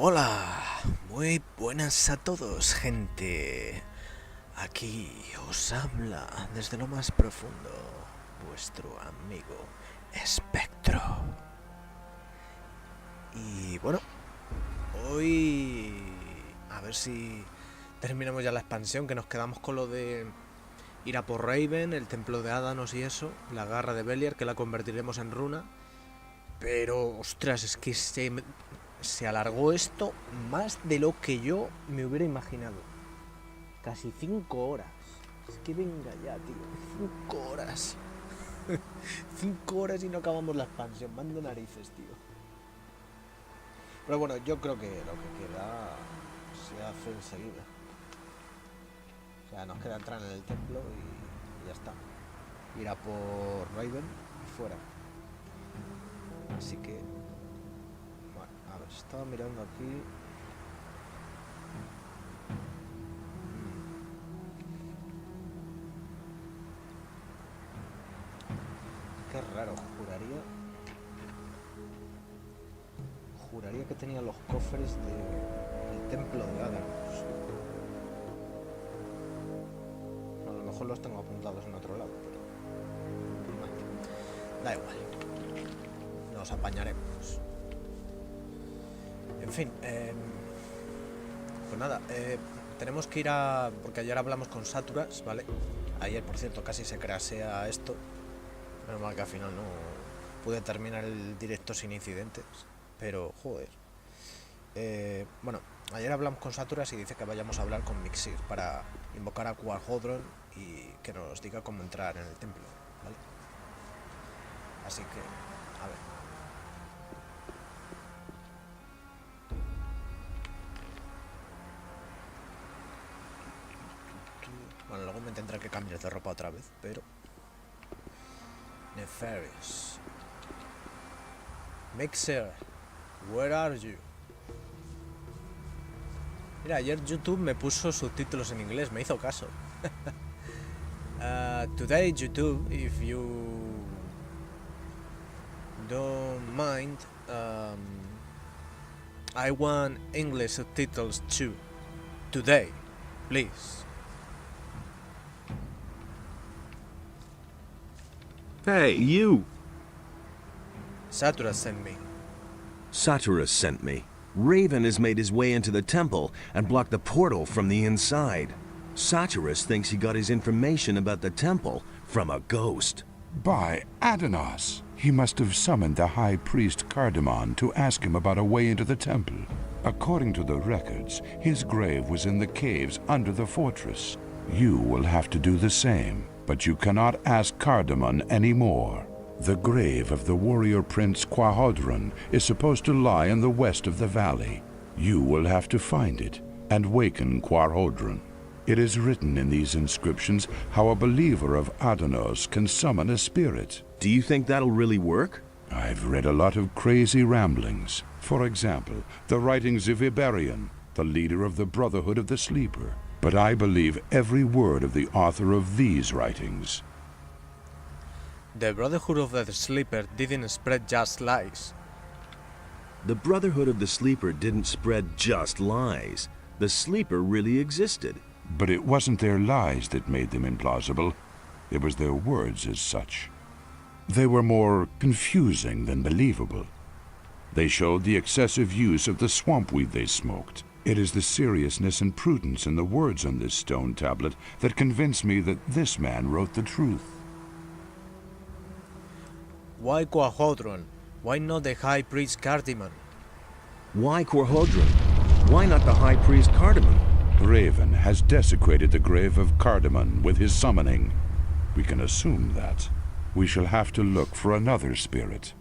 Hola, muy buenas a todos, gente. Aquí os habla desde lo más profundo vuestro amigo Spectro. Y bueno, hoy a ver si terminamos ya la expansión, que nos quedamos con lo de ir a por Raven, el templo de Ádanos y eso, la garra de Beliar, que la convertiremos en runa. Pero, ostras, es que se alargó esto más de lo que yo me hubiera imaginado. Casi 5 horas. Es que venga ya, tío. 5 horas. 5 horas y no acabamos la expansión. Mando narices, tío. Pero bueno, yo creo que lo que queda se hace enseguida. O sea, nos queda entrar en el templo y ya está. Ir a por Raven y fuera. Así que... bueno, a ver, estaba mirando aquí... Qué raro, juraría que tenía los cofres del templo de Ádanos. A lo mejor los tengo apuntados en otro lado, pero... bueno, da igual. Nos apañaremos. En fin, pues nada, tenemos que ir a... porque ayer hablamos con Saturas, ¿vale? Ayer, por cierto, casi se crasea esto. Menos mal que al final no pude terminar el directo sin incidentes. Pero, joder. Bueno, ayer hablamos con Saturas y dice que vayamos a hablar con Mixir para invocar a Quarhodron y que nos diga cómo entrar en el templo, ¿vale? Así que, a ver. Bueno, luego me tendré que cambiar de ropa otra vez, pero... Nefarious. Mixer, where are you? Mira, ayer YouTube me puso subtítulos en inglés, me hizo caso. Today YouTube, if you don't mind, I want English subtitles too. Today, please. Hey, you! Satura sent me. Saturus sent me. Raven has made his way into the temple and blocked the portal from the inside. Saturus thinks he got his information about the temple from a ghost. By Adanos! He must have summoned the high priest Cardamon to ask him about a way into the temple. According to the records, his grave was in the caves under the fortress. You will have to do the same, but you cannot ask Cardamon anymore. The grave of the warrior prince Quarhodron is supposed to lie in the west of the valley. You will have to find it and waken Quarhodron. It is written in these inscriptions how a believer of Adanos can summon a spirit. Do you think that'll really work? I've read a lot of crazy ramblings. For example, the writings of Iberion, the leader of the Brotherhood of the Sleeper. But I believe every word of the author of these writings. The Brotherhood of the Sleeper didn't spread just lies. The Brotherhood of the Sleeper didn't spread just lies. The Sleeper really existed. But it wasn't their lies that made them implausible. It was their words as such. They were more confusing than believable. They showed the excessive use of the swamp weed they smoked. It is the seriousness and prudence in the words on this stone tablet that convince me that this man wrote the truth. Why Quarhodron? Why not the High Priest Cardamon? Why Quarhodron? Why not the High Priest Cardamon? Raven has desecrated the grave of Cardamon with his summoning. We can assume that. We shall have to look for another spirit.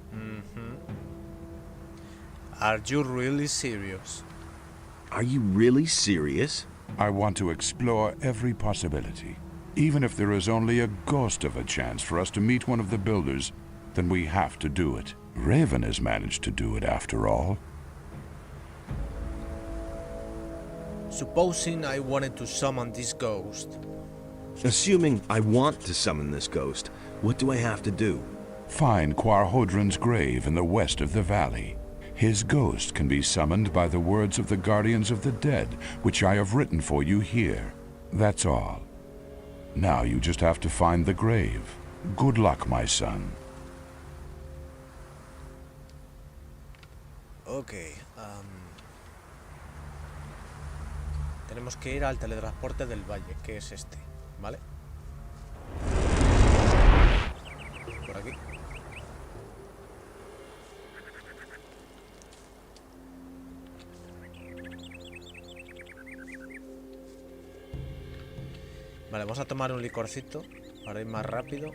Are you really serious? Are you really serious? I want to explore every possibility. Even if there is only a ghost of a chance for us to meet one of the builders, then we have to do it. Raven has managed to do it after all. Supposing I wanted to summon this ghost. Assuming I want to summon this ghost, what do I have to do? Find Quarhodron's grave in the west of the valley. His ghost can be summoned by the words of the guardians of the dead, which I have written for you here. That's all. Now you just have to find the grave. Good luck, my son. Ok. Tenemos que ir al teletransporte del valle, que es este, ¿vale? Por aquí. Vale, vamos a tomar un licorcito para ir más rápido.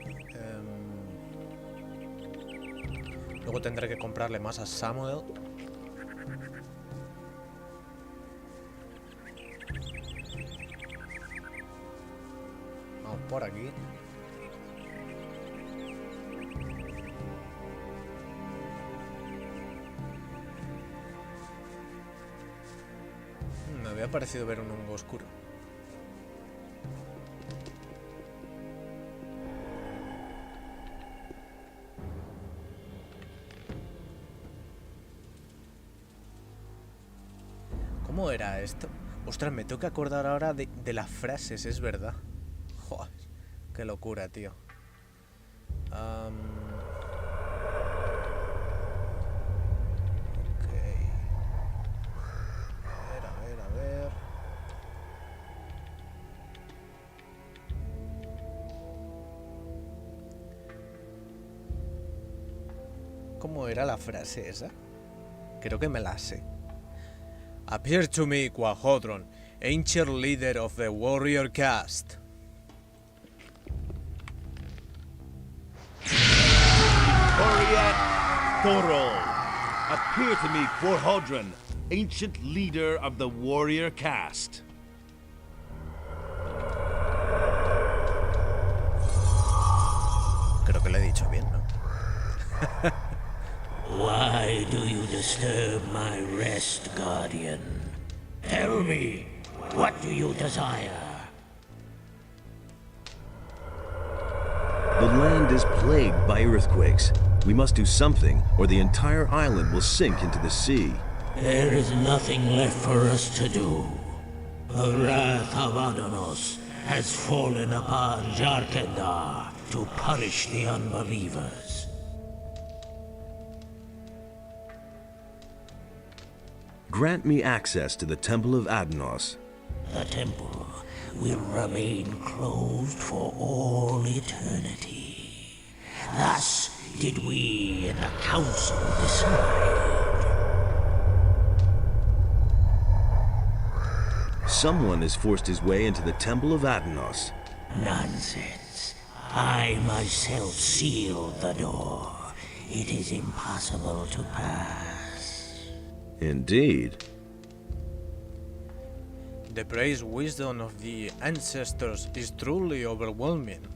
Luego tendré que comprarle más a Samuel. Vamos por aquí. Me había parecido ver un hongo oscuro. ¿Cómo era esto? Ostras, me tengo que acordar ahora de las frases, es verdad. Joder, qué locura, tío. Ok. A ver. ¿Cómo era la frase esa? Creo que me la sé. Appear to me, Quahodron, ancient leader of the warrior caste. Appear to me, Quahodron, ancient leader of the warrior caste. Creo que lo he dicho bien, ¿no? Why do you disturb my rest, Guardian? Tell me, what do you desire? The land is plagued by earthquakes. We must do something, or the entire island will sink into the sea. There is nothing left for us to do. The wrath of Adanos has fallen upon Jarkendar to punish the unbelievers. Grant me access to the Temple of Adanos. The temple will remain closed for all eternity. Thus did we in the council decide. Someone has forced his way into the Temple of Adanos. Nonsense. I myself sealed the door. It is impossible to pass. Indeed. The praised wisdom of the ancestors is truly overwhelming.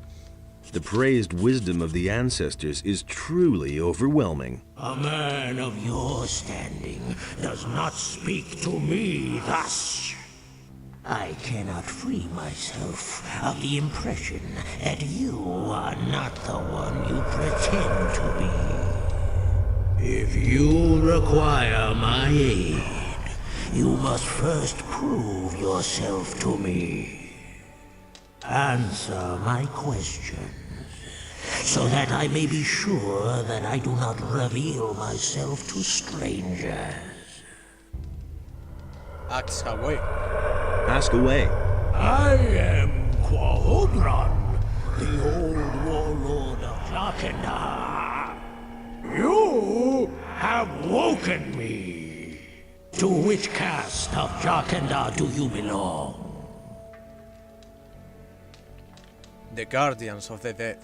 The praised wisdom of the ancestors is truly overwhelming. A man of your standing does not speak to me thus. I cannot free myself of the impression that you are not the one you pretend to be. If you require my aid, you must first prove yourself to me. Answer my questions, so that I may be sure that I do not reveal myself to strangers. Axe away. Ask away. I am Quahodron, the old warlord of Jarkendar. You have woken me. To which caste of Jarkendar do you belong? The guardians of the dead.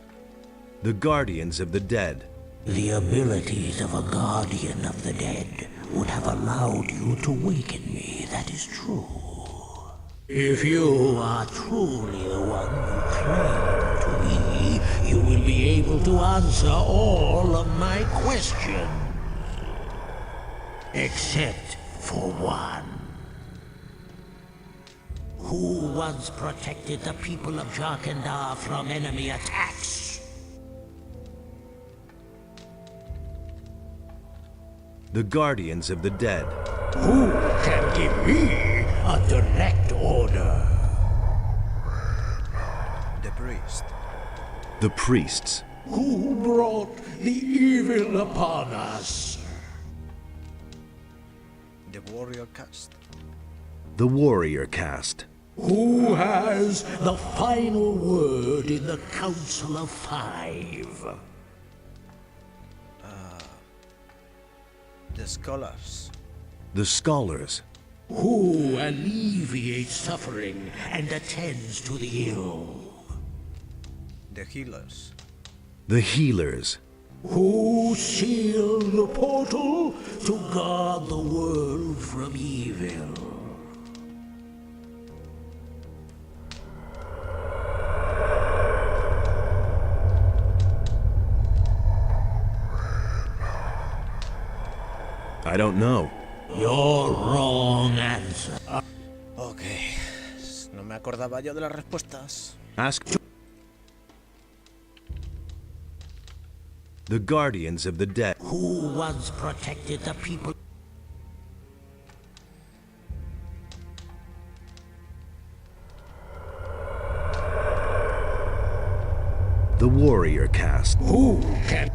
The guardians of the dead. The abilities of a guardian of the dead would have allowed you to waken me, that is true. If you are truly the one you claim to be, you will be able to answer all of my questions. Except for one. Who once protected the people of Jarkendar from enemy attacks? The guardians of the dead. Who can give me a direct order? The priest. The priests. Who brought the evil upon us? The warrior caste. The warrior caste. Who has the final word in the Council of Five? The scholars. The scholars. Who alleviates suffering and attends to the ill? The healers. The healers. Who seal the portal to guard the world from evil? I don't know. Your wrong answer. Ok. No me acordaba yo de las respuestas. Ask. The guardians of the dead. Who once protected the people? The warrior caste. Who can?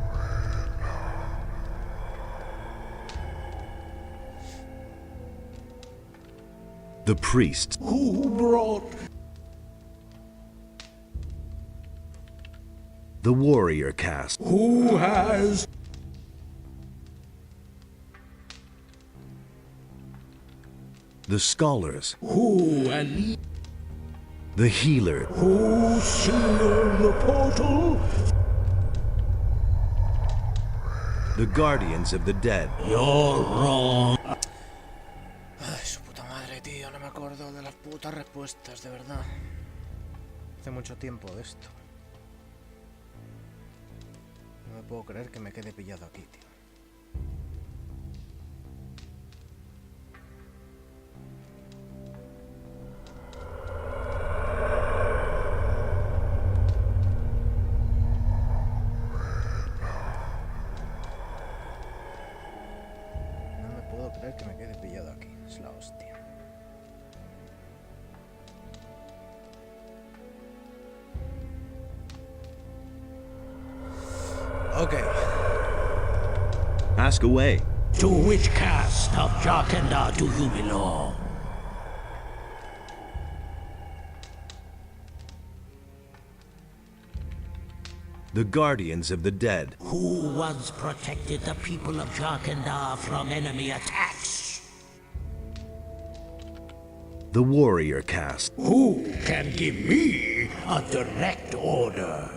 The priests. Who brought? The warrior caste. Who has? The scholars. Who The healer. Who sealed the portal? The guardians of the dead. You're wrong. Ay, su puta madre, tío. No me acuerdo de las putas respuestas, de verdad. Hace mucho tiempo de esto. No me puedo creer que me quede pillado aquí, tío. No me puedo creer que me quede pillado aquí. Es la hostia. Okay. Ask away. To which caste of Jarkanda do you belong? The guardians of the dead. Who once protected the people of Jarkanda from enemy attacks? The warrior caste. Who can give me a direct order?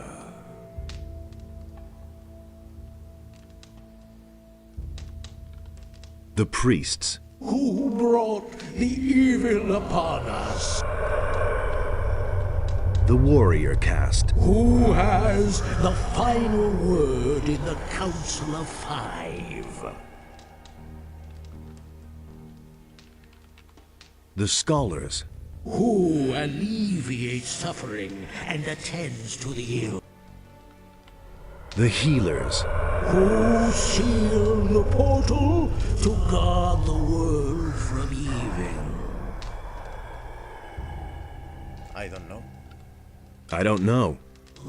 The priests. Who brought the evil upon us? The warrior caste. Who has the final word in the Council of Five? The scholars. Who alleviates suffering and attends to the ill? The healers. Who sealed the portal to guard the world from evil? I don't know. I don't know.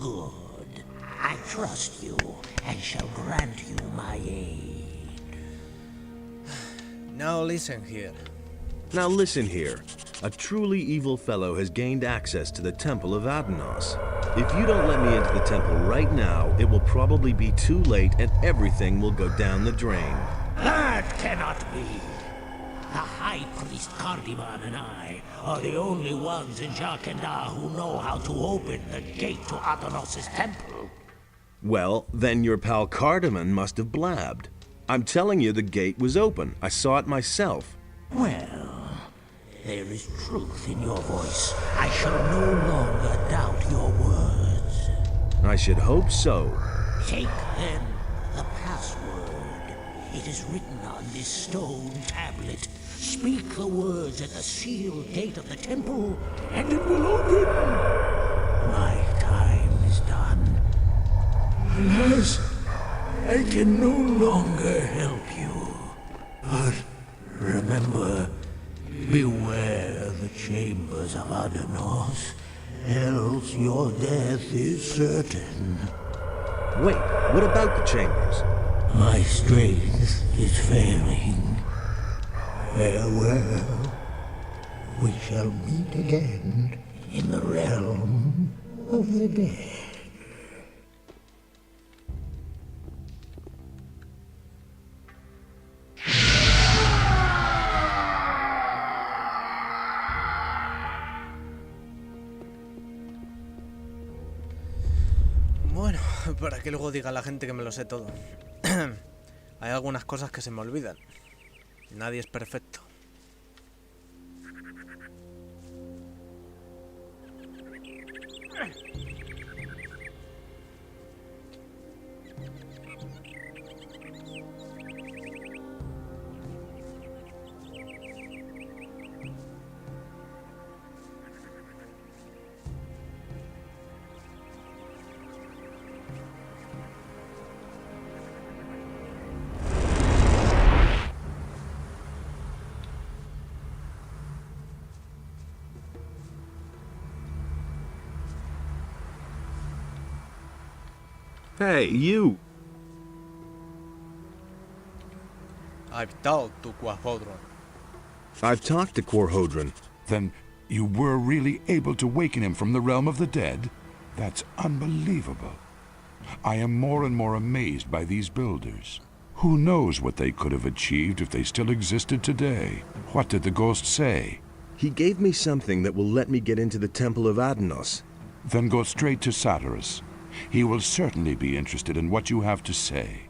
Good. I trust you and shall grant you my aid. Now listen here. Now listen here. A truly evil fellow has gained access to the Temple of Adanos. If you don't let me into the temple right now, it will probably be too late and everything will go down the drain. That cannot be. The High Priest Cardamon and I are the only ones in Jarkanda who know how to open the gate to Adanos' temple. Well, then your pal Cardamon must have blabbed. I'm telling you the gate was open. I saw it myself. Well, there is truth in your voice. I shall no longer doubt your words. I should hope so. Take, then, the password. It is written on this stone tablet. Speak the words at the sealed gate of the temple, and it will open. My time is done. Alas, I can no longer help you. Adanos, else your death is certain. Wait, what about the chambers? My strength is failing. Farewell. We shall meet again in the realm of the dead. Bueno, para que luego diga la gente que me lo sé todo. Hay algunas cosas que se me olvidan. Nadie es perfecto. Hey, you! I've talked to Quahodron. I've talked to Quorhodron. Then you were really able to waken him from the realm of the dead? That's unbelievable. I am more and more amazed by these builders. Who knows what they could have achieved if they still existed today? What did the ghost say? He gave me something that will let me get into the Temple of Adanos. Then go straight to Satyrus. He will certainly be interested in what you have to say.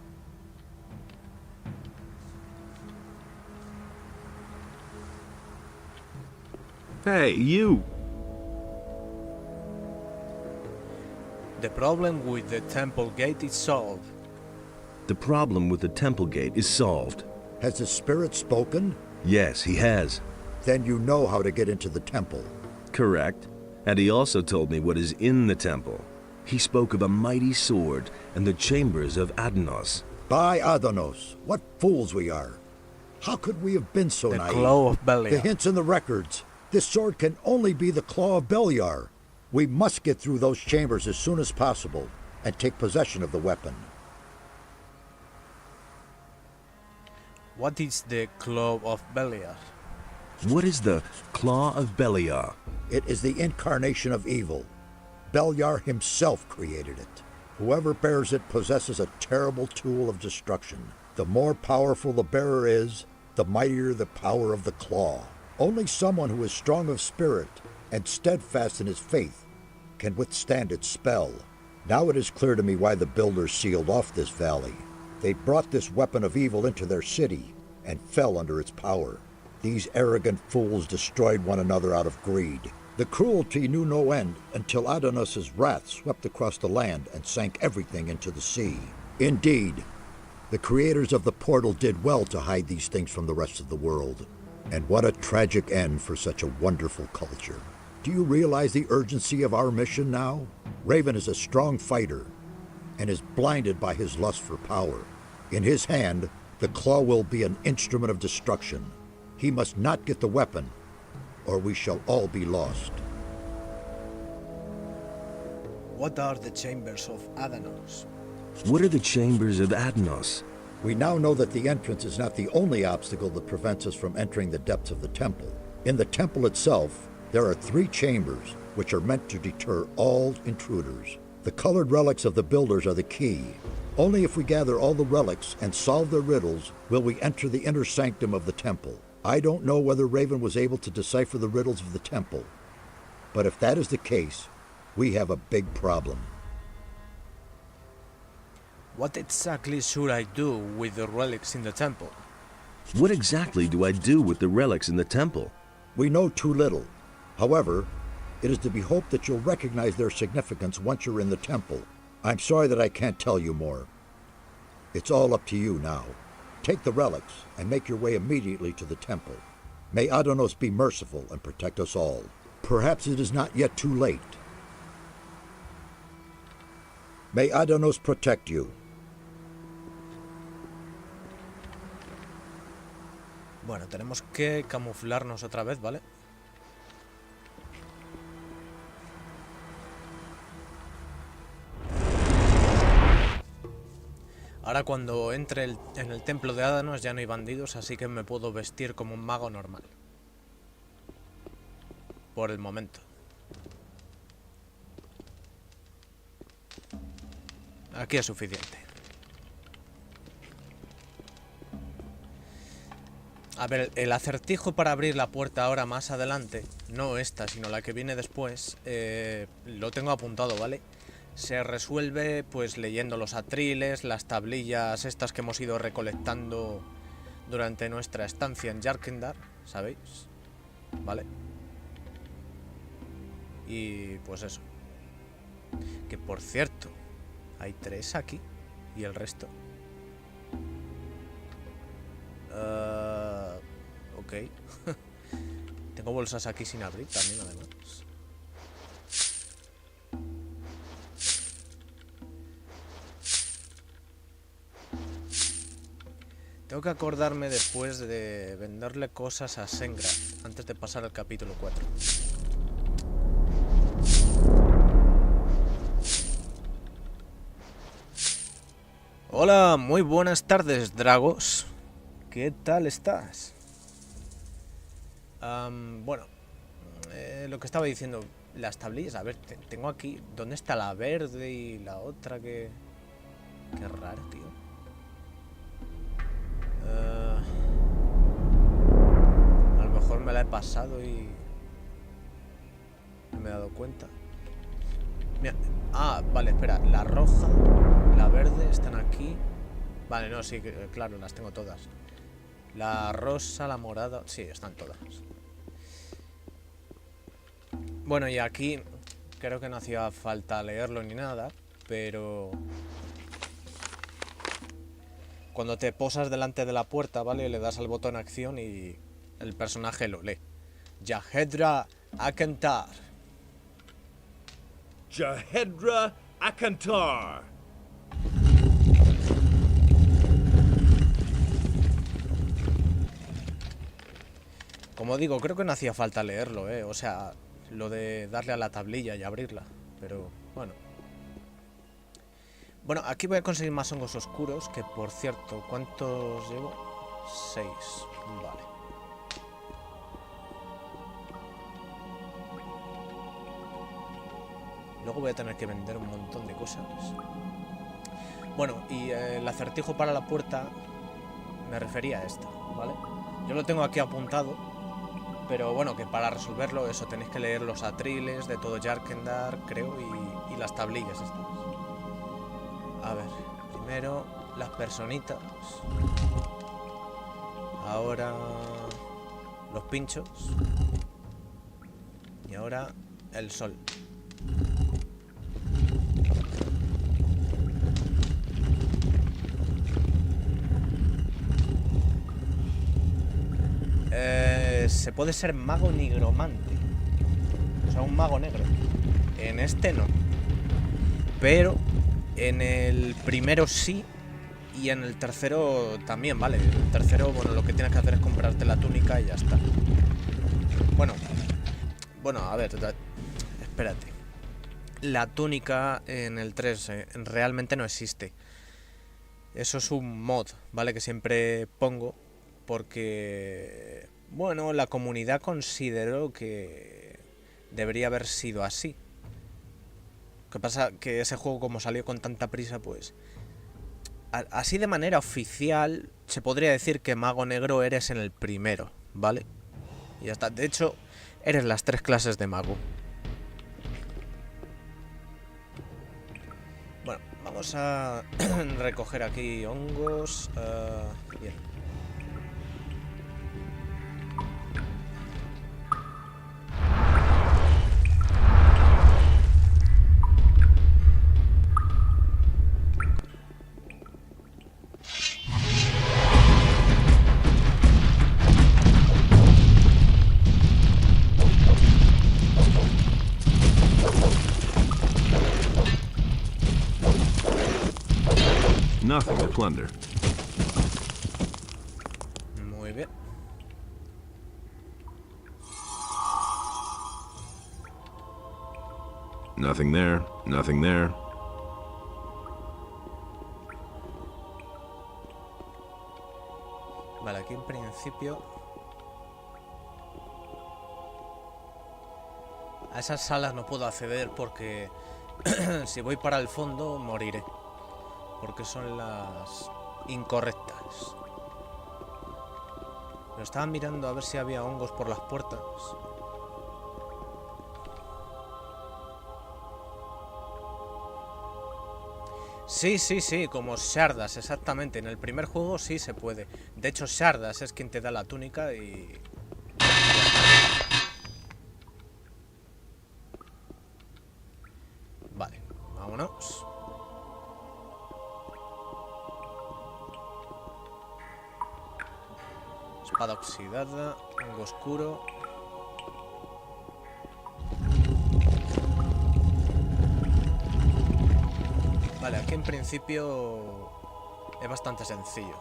Hey, you! The problem with the temple gate is solved. The problem with the temple gate is solved. Has the spirit spoken? Yes, he has. Then you know how to get into the temple. Correct. And he also told me what is in the temple. He spoke of a mighty sword and the chambers of Adanos. By Adanos, what fools we are. How could we have been so The naive? claw of Belial. The hints in the records. This sword can only be the claw of Beliar. We must get through those chambers as soon as possible and take possession of the weapon. What is the claw of Belial? What is the Claw of Beliar? It is the incarnation of evil. Beliar himself created it. Whoever bears it possesses a terrible tool of destruction. The more powerful the bearer is, the mightier the power of the claw. Only someone who is strong of spirit and steadfast in his faith can withstand its spell. Now it is clear to me why the builders sealed off this valley. They brought this weapon of evil into their city and fell under its power. These arrogant fools destroyed one another out of greed. The cruelty knew no end until Adanos' wrath swept across the land and sank everything into the sea. Indeed, the creators of the portal did well to hide these things from the rest of the world. And what a tragic end for such a wonderful culture. Do you realize the urgency of our mission now? Raven is a strong fighter and is blinded by his lust for power. In his hand, the claw will be an instrument of destruction. He must not get the weapon, or we shall all be lost. What are the chambers of Adanos? What are the chambers of Adanos? We now know that the entrance is not the only obstacle that prevents us from entering the depths of the temple. In the temple itself, there are 3 chambers, which are meant to deter all intruders. The colored relics of the builders are the key. Only if we gather all the relics and solve their riddles will we enter the inner sanctum of the temple. I don't know whether Raven was able to decipher the riddles of the temple, but if that is the case, we have a big problem. What exactly should I do with the relics in the temple? What exactly do I do with the relics in the temple? We know too little. However, it is to be hoped that you'll recognize their significance once you're in the temple. I'm sorry that I can't tell you more. It's all up to you now. Take the relics and make your way immediately to the temple. May Adanos be merciful and protect us all. Perhaps it is not yet too late. May Adanos protect you. Bueno, tenemos que camuflarnos otra vez, ¿vale? Ahora cuando entre en el templo de Ádanos ya no hay bandidos, así que me puedo vestir como un mago normal. Por el momento. Aquí es suficiente. A ver, el acertijo para abrir la puerta ahora más adelante, no esta, sino la que viene después, lo tengo apuntado, ¿vale? Se resuelve pues leyendo los atriles, las tablillas estas que hemos ido recolectando durante nuestra estancia en Yarkendar, ¿sabéis? ¿Vale? Y pues eso. Que por cierto, hay 3 aquí y el resto. Ok. Tengo bolsas aquí sin abrir también, además. Tengo que acordarme después de venderle cosas a Sengra antes de pasar al capítulo 4. Hola, muy buenas tardes, Dragos. ¿Qué tal estás? Bueno, lo que estaba diciendo, las tablillas, a ver, tengo aquí, ¿dónde está la verde y la otra que... Qué raro, tío. A lo mejor me la he pasado y... no me he dado cuenta. Mira, vale, espera, la roja, la verde están aquí. Vale, no, sí, claro, las tengo todas. La rosa, la morada... sí, están todas. Bueno, y aquí creo que no hacía falta leerlo ni nada, pero... cuando te posas delante de la puerta, ¿vale? Le das al botón acción y el personaje lo lee. Yahedra Akantar. Yahedra Akantar. Como digo, creo que no hacía falta leerlo, ¿eh? O sea, lo de darle a la tablilla y abrirla. Pero, bueno. Bueno, aquí voy a conseguir más hongos oscuros, que por cierto, ¿cuántos llevo? 6, vale. Luego voy a tener que vender un montón de cosas. Bueno, y el acertijo para la puerta me refería a esta, ¿vale? Yo lo tengo aquí apuntado, pero bueno, que para resolverlo eso tenéis que leer los atriles de todo Yarkendar, creo, y las tablillas estas. A ver, primero las personitas. Ahora los pinchos. Y ahora el sol. Se puede ser mago nigromante. O sea, un mago negro. En este no. Pero en el primero sí. Y en el tercero también, ¿vale? En el tercero, bueno, lo que tienes que hacer es comprarte la túnica y ya está. Bueno, a ver, espérate. La túnica en el 3 realmente no existe. Eso es un mod, ¿vale? Que siempre pongo porque, bueno, la comunidad consideró que debería haber sido así. Lo que pasa que ese juego, como salió con tanta prisa, pues... así de manera oficial se podría decir que mago negro eres en el primero, ¿vale? Y ya está. De hecho, eres las 3 clases de mago. Bueno, vamos a recoger aquí hongos. Bien. Nothing to plunder. Muy bien. Nothing there. Nothing there. Vale, aquí en principio... A esas salas no puedo acceder porque si voy para el fondo moriré. Porque son las incorrectas. Pero estaba mirando a ver si había hongos por las puertas. Sí, como Shardas, exactamente. En el primer juego sí se puede. De hecho, Shardas es quien te da la túnica y... Vale, vámonos. Espada oxidada, hongo oscuro. Vale, aquí en principio es bastante sencillo.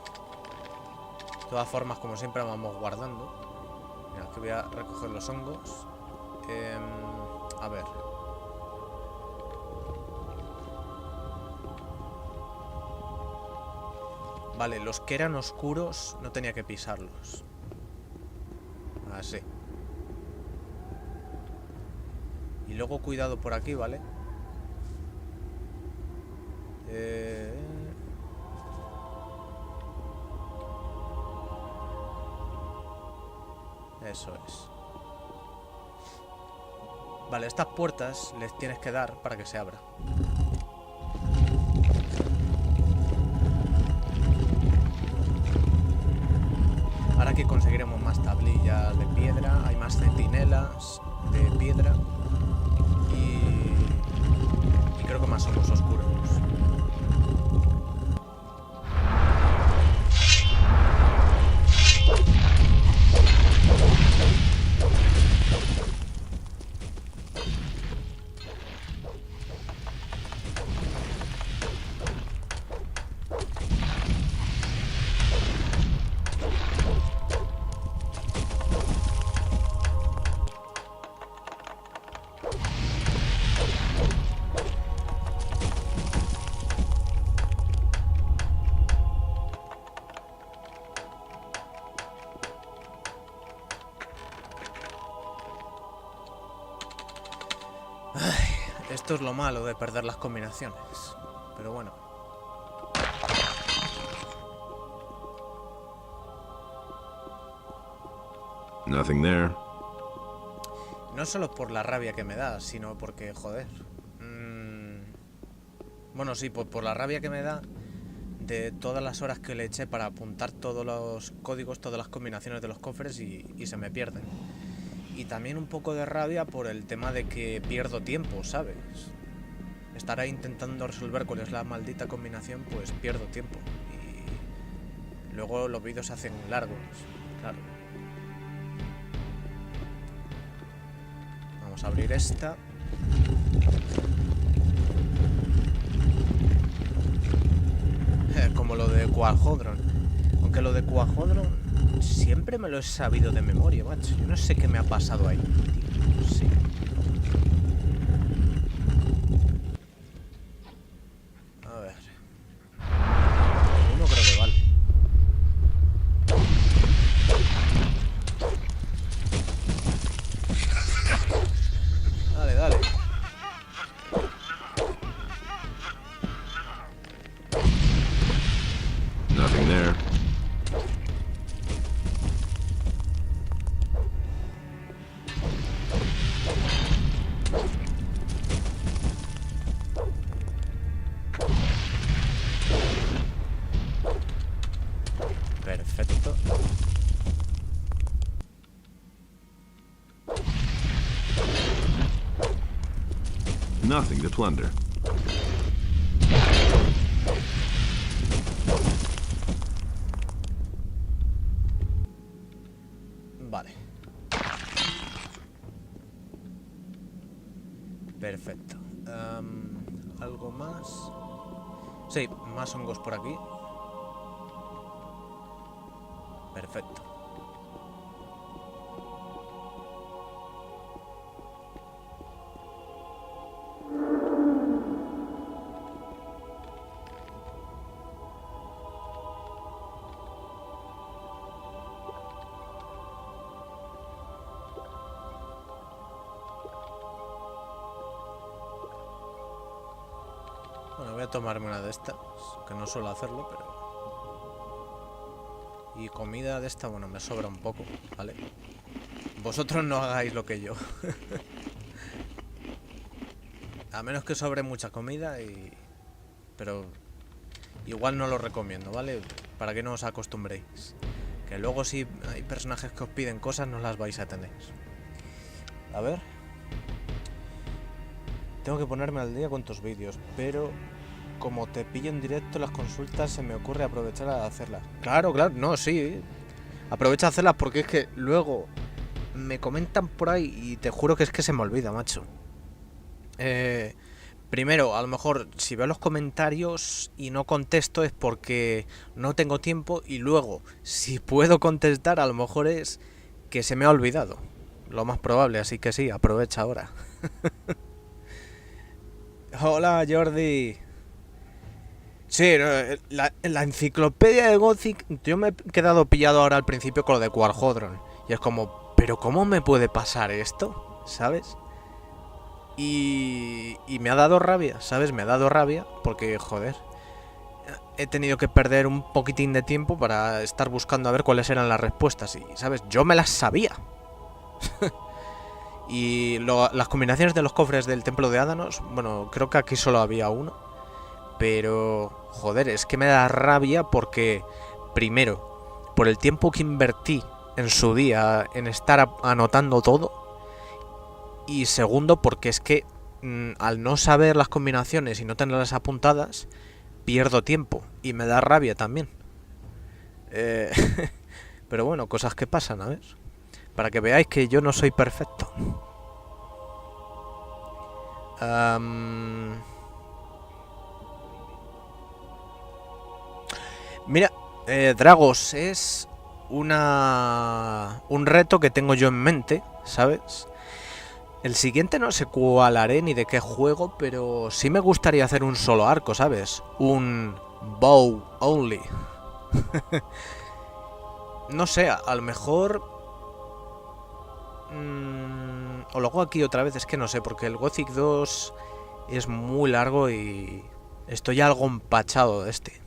De todas formas, como siempre, vamos guardando. Mira, aquí voy a recoger los hongos. A ver. Vale, los que eran oscuros no tenía que pisarlos. Así. Y luego cuidado por aquí, ¿vale? Eso es. Vale, estas puertas les tienes que dar para que se abra. Ahora aquí conseguiremos más tablillas de piedra, hay más centinelas de piedra y creo que más hongos oscuros. Esto es lo malo de perder las combinaciones. Pero bueno. Nothing there. No solo por la rabia que me da, sino porque, joder. Bueno, sí, por la rabia que me da de todas las horas que le eché para apuntar todos los códigos, todas las combinaciones de los cofres y se me pierden. Y también un poco de rabia por el tema de que pierdo tiempo, ¿sabes? Estar ahí intentando resolver cuál es la maldita combinación, pues pierdo tiempo. Y luego los vídeos se hacen largos, claro. Vamos a abrir esta. Como lo de Quajodron. Aunque lo de Quajodron siempre me lo he sabido de memoria, macho. Yo no sé qué me ha pasado ahí, tío. No sé. A ver. Uno creo que vale. Dale, dale. Nothing there. Perfecto. Nothing to plunder. Vale. Perfecto. ¿Algo más? Sí, más hongos por aquí. Perfecto. tomarme una de estas, que no suelo hacerlo, pero... Y comida de esta, bueno, me sobra un poco, ¿vale? Vosotros no hagáis lo que yo. A menos que sobre mucha comida y... Pero... Igual no lo recomiendo, ¿vale? Para que no os acostumbréis. Que luego si hay personajes que os piden cosas, no las vais a tener. A ver... Tengo que ponerme al día con tus vídeos, pero como te pillo en directo las consultas, se me ocurre aprovechar a hacerlas. Claro, claro, no, sí. Aprovecha a hacerlas porque es que luego me comentan por ahí y te juro que es que se me olvida, macho. Primero, a lo mejor si veo los comentarios y no contesto es porque no tengo tiempo, y luego, si puedo contestar, a lo mejor es que se me ha olvidado. Lo más probable, así que sí, aprovecha ahora. Hola, Jordi. Sí, la enciclopedia de Gothic, yo me he quedado pillado ahora al principio con lo de Quarhodron. Y es como, ¿pero cómo me puede pasar esto? ¿Sabes? Y me ha dado rabia, ¿sabes? Me ha dado rabia porque, joder, he tenido que perder un poquitín de tiempo para estar buscando a ver cuáles eran las respuestas. Y, ¿sabes? Yo me las sabía. Y las combinaciones de los cofres del templo de Ádanos, bueno, creo que aquí solo había uno. Pero, joder, es que me da rabia porque, primero, por el tiempo que invertí en su día en estar anotando todo. Y segundo, porque es que al no saber las combinaciones y no tenerlas apuntadas, pierdo tiempo. Y me da rabia también. Pero bueno, cosas que pasan, a ver. Para que veáis que yo no soy perfecto. Mira, Dragos es un reto que tengo yo en mente, ¿sabes? El siguiente no sé cuál haré ni de qué juego, pero sí me gustaría hacer un solo arco, ¿sabes? Un bow only. No sé, a lo mejor... o lo hago aquí otra vez, es que no sé, porque el Gothic 2 es muy largo y estoy algo empachado de este.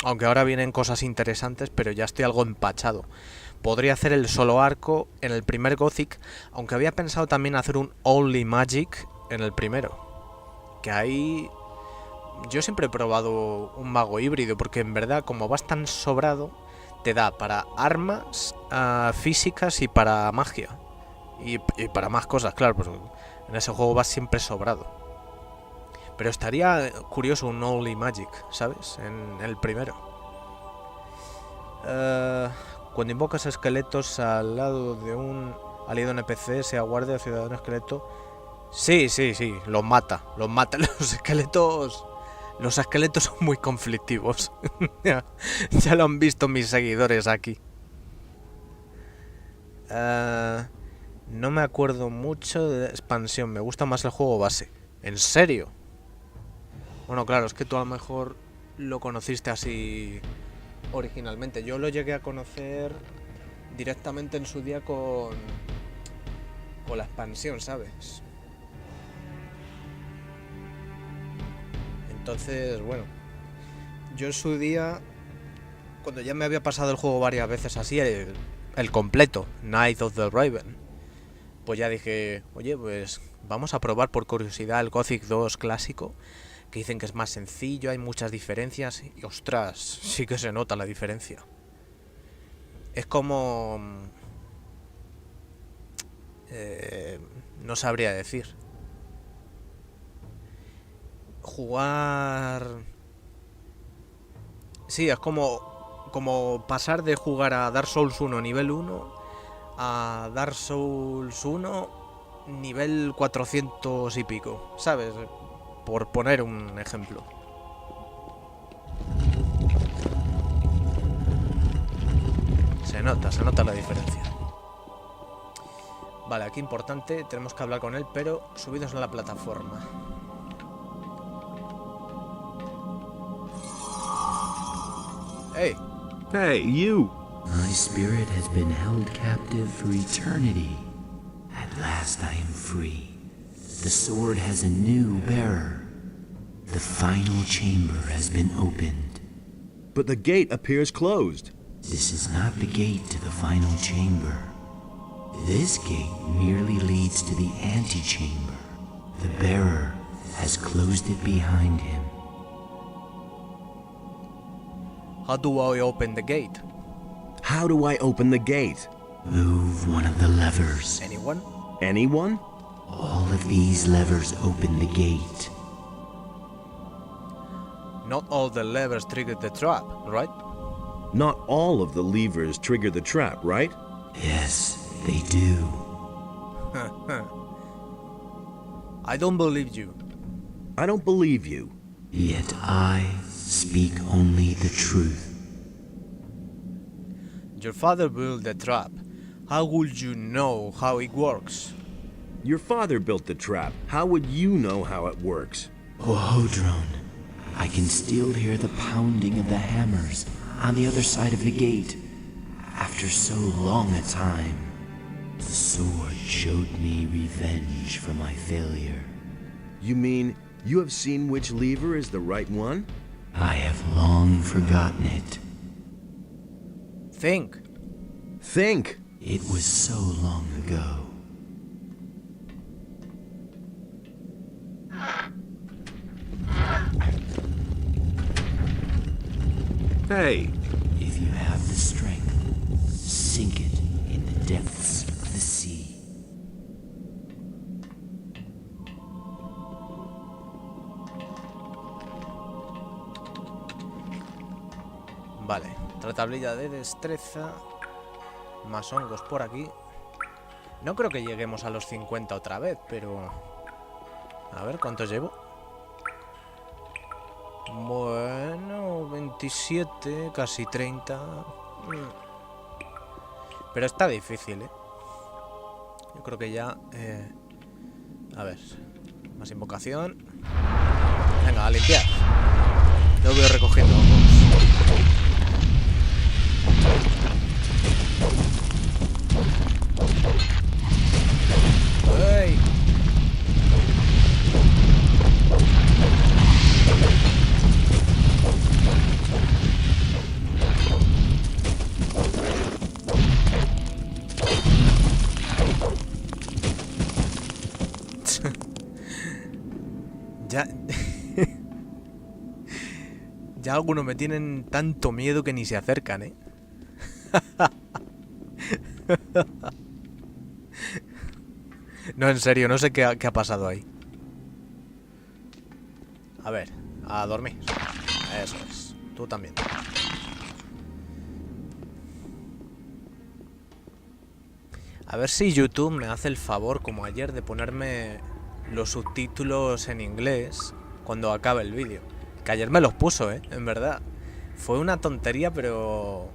Aunque ahora vienen cosas interesantes, pero ya estoy algo empachado. Podría hacer el solo arco en el primer Gothic, aunque había pensado también hacer un Only Magic en el primero. Que ahí... Yo siempre he probado un mago híbrido, porque en verdad, como vas tan sobrado, te da para armas físicas y para magia. Y para más cosas, claro, pues en ese juego vas siempre sobrado. Pero estaría curioso un Only Magic, ¿sabes? En el primero. Cuando invocas esqueletos al lado de un aliado NPC, sea guardia o ciudadano esqueleto... Sí, los mata. Los esqueletos son muy conflictivos. Ya lo han visto mis seguidores aquí. No me acuerdo mucho de expansión. Me gusta más el juego base. ¿En serio? Bueno, claro, es que tú a lo mejor lo conociste así originalmente. Yo lo llegué a conocer directamente en su día con la expansión, ¿sabes? Entonces, bueno, yo en su día, cuando ya me había pasado el juego varias veces así, el completo, Night of the Raven, pues ya dije, oye, pues vamos a probar por curiosidad el Gothic 2 clásico, que dicen que es más sencillo, hay muchas diferencias, y ostras, sí que se nota la diferencia. Es como... no sabría decir. Jugar... Sí, es como pasar de jugar a Dark Souls 1 nivel 1 a Dark Souls 1 nivel 400 y pico, ¿sabes? Por poner un ejemplo. Se nota la diferencia. Vale, aquí importante, tenemos que hablar con él, pero subidos a la plataforma. Hey. Hey, you! My spirit has been held captive for eternity. At last I am free. The sword has a new bearer. The final chamber has been opened. But the gate appears closed. This is not the gate to the final chamber. This gate merely leads to the antechamber. The bearer has closed it behind him. How do I open the gate? How do I open the gate? Move one of the levers. Anyone? Anyone? All of these levers open the gate. Not all the levers trigger the trap, right? Not all of the levers trigger the trap, right? Yes, they do. I don't believe you. I don't believe you. Yet I speak only the truth. Your father built the trap. How would you know how it works? Your father built the trap. How would you know how it works? Oh, Hodron, I can still hear the pounding of the hammers on the other side of the gate. After so long a time, the sword showed me revenge for my failure. You mean you have seen which lever is the right one? I have long forgotten it. Think. Think. It was so long ago. Hey. If you have the strength, sink it in the depths of the sea. Vale, otra tablilla de destreza. Más hongos por aquí. No creo que lleguemos a los 50 otra vez, pero... A ver, ¿cuántos llevo? Bueno, 27, casi 30. Pero está difícil, ¿eh? Yo creo que ya... A ver, más invocación. Venga, a limpiar. Yo voy recogiendo hongos. ¡Ey! Ya... Ya algunos me tienen tanto miedo que ni se acercan, ¿eh? No, en serio, no sé qué ha pasado ahí. A ver, a dormir. Eso es. Tú también. A ver si YouTube me hace el favor, como ayer, de ponerme los subtítulos en inglés cuando acabe el vídeo. Que ayer me los puso, en verdad. Fue una tontería, pero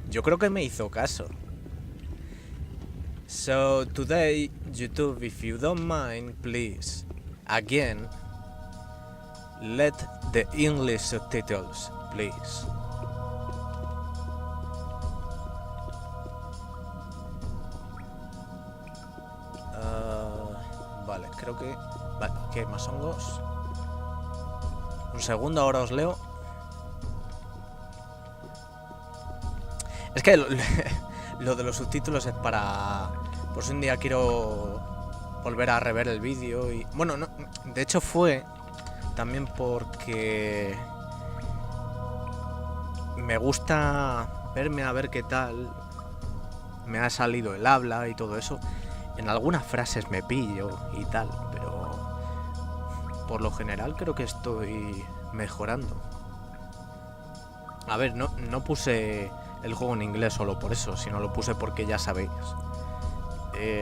yo creo que me hizo caso. So today, YouTube, if you don't mind, please, again, let the English subtitles, please. Vale, creo que... Vale, ¿qué más hongos? Un segundo, ahora os leo. Es que lo de los subtítulos es para... Por si un día quiero volver a rever el vídeo y... Bueno, no, de hecho fue también porque me gusta verme a ver qué tal me ha salido el habla y todo eso. En algunas frases me pillo y tal, pero por lo general creo que estoy mejorando. A ver, no puse el juego en inglés solo por eso, sino lo puse porque ya sabéis,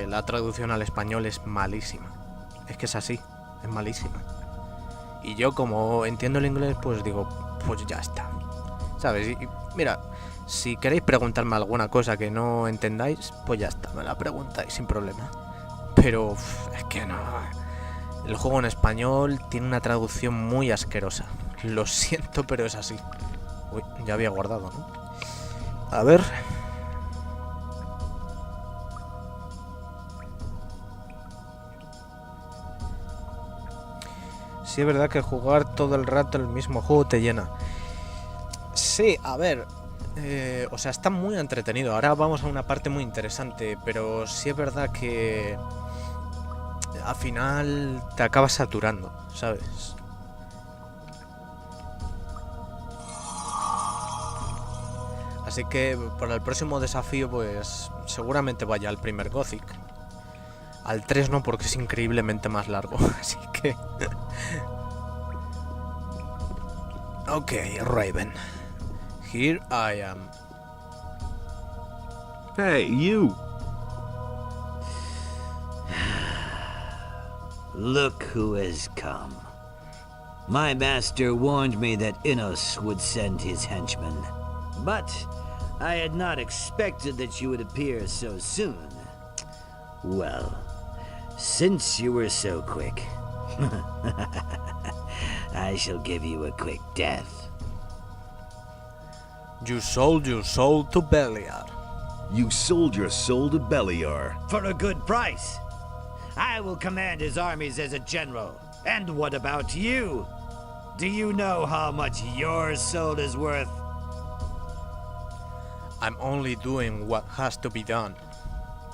la traducción al español es malísima. Es que es así, es malísima. Y yo, como entiendo el inglés, pues digo, pues ya está, ¿sabes? Y mira, si queréis preguntarme alguna cosa que no entendáis, pues ya está, me la preguntáis sin problema. Pero es que no, el juego en español tiene una traducción muy asquerosa. Lo siento, pero es así. Uy, ya había guardado, ¿no? A ver. Sí, es verdad que jugar todo el rato el mismo juego te llena. Sí, a ver, o sea, está muy entretenido. Ahora vamos a una parte muy interesante, pero sí es verdad que al final te acabas saturando, ¿sabes? Así que para el próximo desafío, pues seguramente vaya al primer Gothic. Al 3 no, porque es increíblemente más largo, así que... Ok, Raven. Here I am. Hey, you! Look who has come. My master warned me that Innos would send his henchmen. But I had not expected that you would appear so soon. Well, since you were so quick, I shall give you a quick death. You sold your soul to Beliar. You sold your soul to Beliar. For a good price. I will command his armies as a general. And what about you? Do you know how much your soul is worth? I'm only doing what has to be done.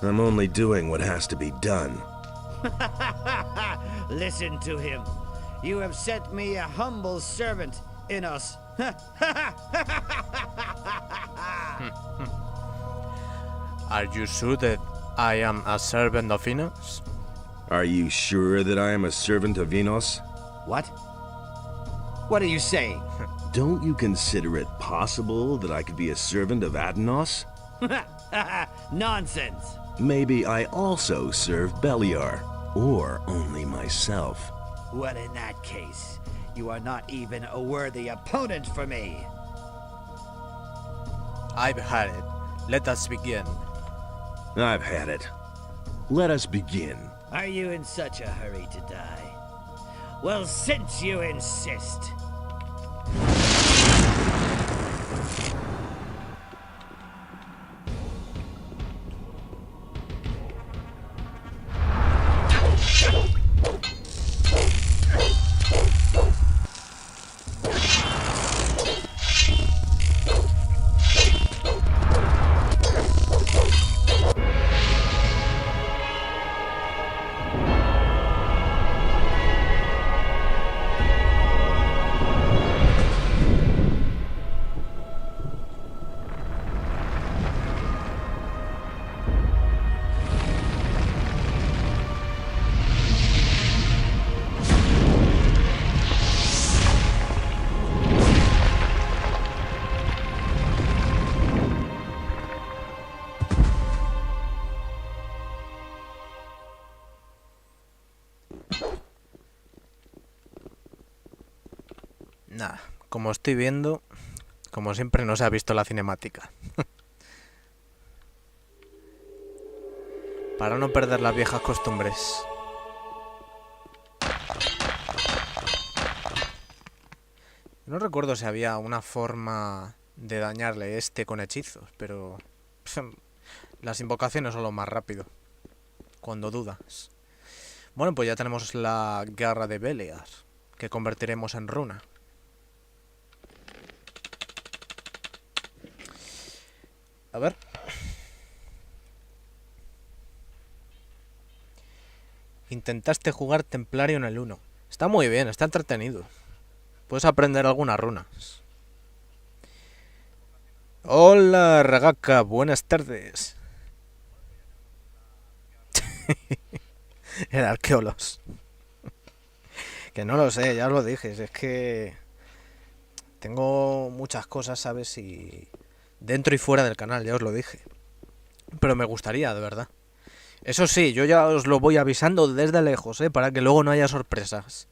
I'm only doing what has to be done. Listen to him. You have sent me a humble servant, Innos. Are you sure that I am a servant of Innos? Are you sure that I am a servant of Innos? What? What are you saying? Don't you consider it possible that I could be a servant of Adenos? Nonsense. Maybe I also serve Beliar, or only myself. Well, in that case, you are not even a worthy opponent for me. I've had it. Let us begin. I've had it. Let us begin. Are you in such a hurry to die? Well, since you insist. Nada, como estoy viendo, como siempre no se ha visto la cinemática. Para no perder las viejas costumbres. No recuerdo si había una forma de dañarle con hechizos, pero las invocaciones son lo más rápido, cuando dudas. Bueno, pues ya tenemos la garra de Beliar, que convertiremos en runa. A ver. Intentaste jugar Templario en el 1. Está muy bien, está entretenido. Puedes aprender algunas runas. Hola, Ragaka, buenas tardes. El arqueólos. Que no lo sé, ya os lo dije. Es que tengo muchas cosas, ¿sabes? Y dentro y fuera del canal, ya os lo dije. Pero me gustaría, de verdad. Eso sí, yo ya os lo voy avisando desde lejos, para que luego no haya sorpresas.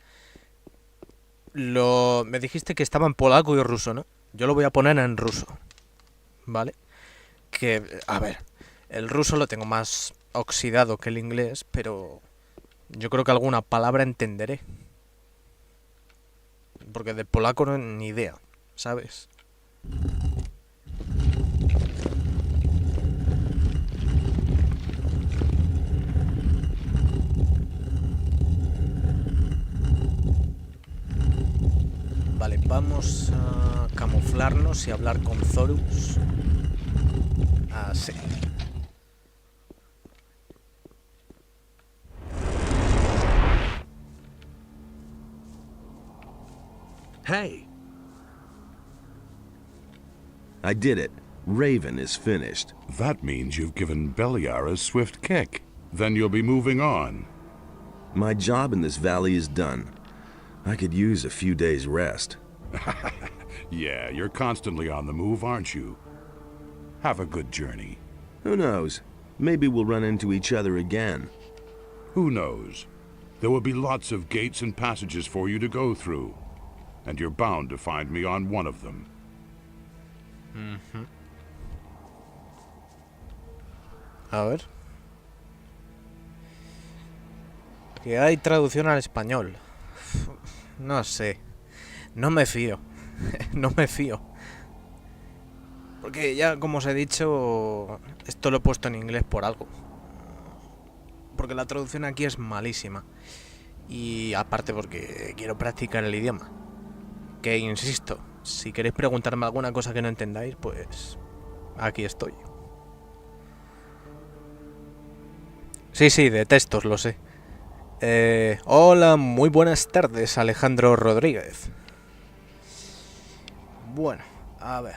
Me dijiste que estaba en polaco y ruso, ¿no? Yo lo voy a poner en ruso, ¿vale? Que, a ver, el ruso lo tengo más oxidado que el inglés, pero yo creo que alguna palabra entenderé. Porque de polaco no ni idea, ¿sabes? Vamos a camuflarnos y hablar con Zorus. Así. Hey, I did it. Raven is finished. That means you've given Beliar a swift kick. Then you'll be moving on. My job in this valley is done. I could use a few days' rest. Yeah, you're constantly on the move, aren't you? Have a good journey. Who knows? Maybe we'll run into each other again. Who knows? There will be lots of gates and passages for you to go through. And you're bound to find me on one of them. A ver. Que hay traducción al español. No sé. No me fío. No me fío. Porque ya, como os he dicho, esto lo he puesto en inglés por algo. Porque la traducción aquí es malísima. Y aparte porque quiero practicar el idioma. Que insisto, si queréis preguntarme alguna cosa que no entendáis, pues aquí estoy. Sí, de textos, lo sé. Hola, muy buenas tardes, Alejandro Rodríguez. Bueno, a ver.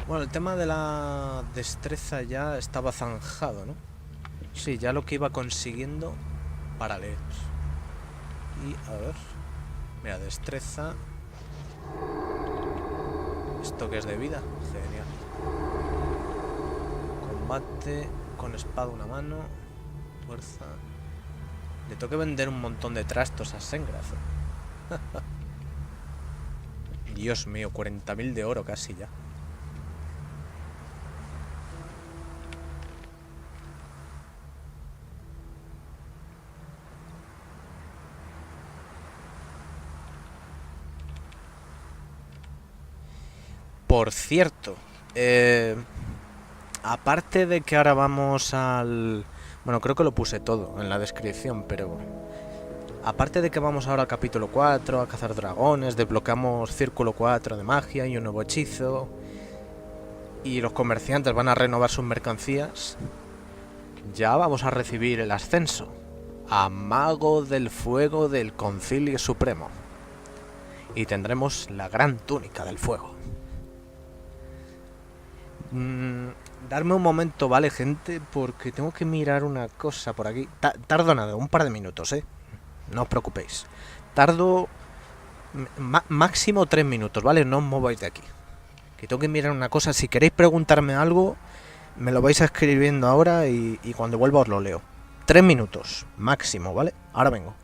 Bueno, el tema de la destreza ya estaba zanjado, ¿no? Sí, ya lo que iba consiguiendo para leer. Y a ver. Mira, destreza. Esto que es de vida. Genial. Combate con espada una mano. Fuerza. Le tengo que vender un montón de trastos a Sengrazo. Dios mío, 40.000 de oro casi ya. Por cierto, aparte de que ahora vamos al... Bueno, creo que lo puse todo en la descripción, pero... Aparte de que vamos ahora al capítulo 4, a cazar dragones, desbloqueamos Círculo 4 de magia y un nuevo hechizo, y los comerciantes van a renovar sus mercancías, ya vamos a recibir el ascenso a Mago del Fuego del Concilio Supremo. Y tendremos la gran túnica del fuego. Darme un momento, ¿vale, gente? Porque tengo que mirar una cosa por aquí. Tardo nada, un par de minutos, no os preocupéis. Tardo máximo 3 minutos, ¿vale? No os mováis de aquí. Que tengo que mirar una cosa. Si queréis preguntarme algo, me lo vais escribiendo ahora y cuando vuelva os lo leo. 3 minutos, máximo, ¿vale? Ahora vengo.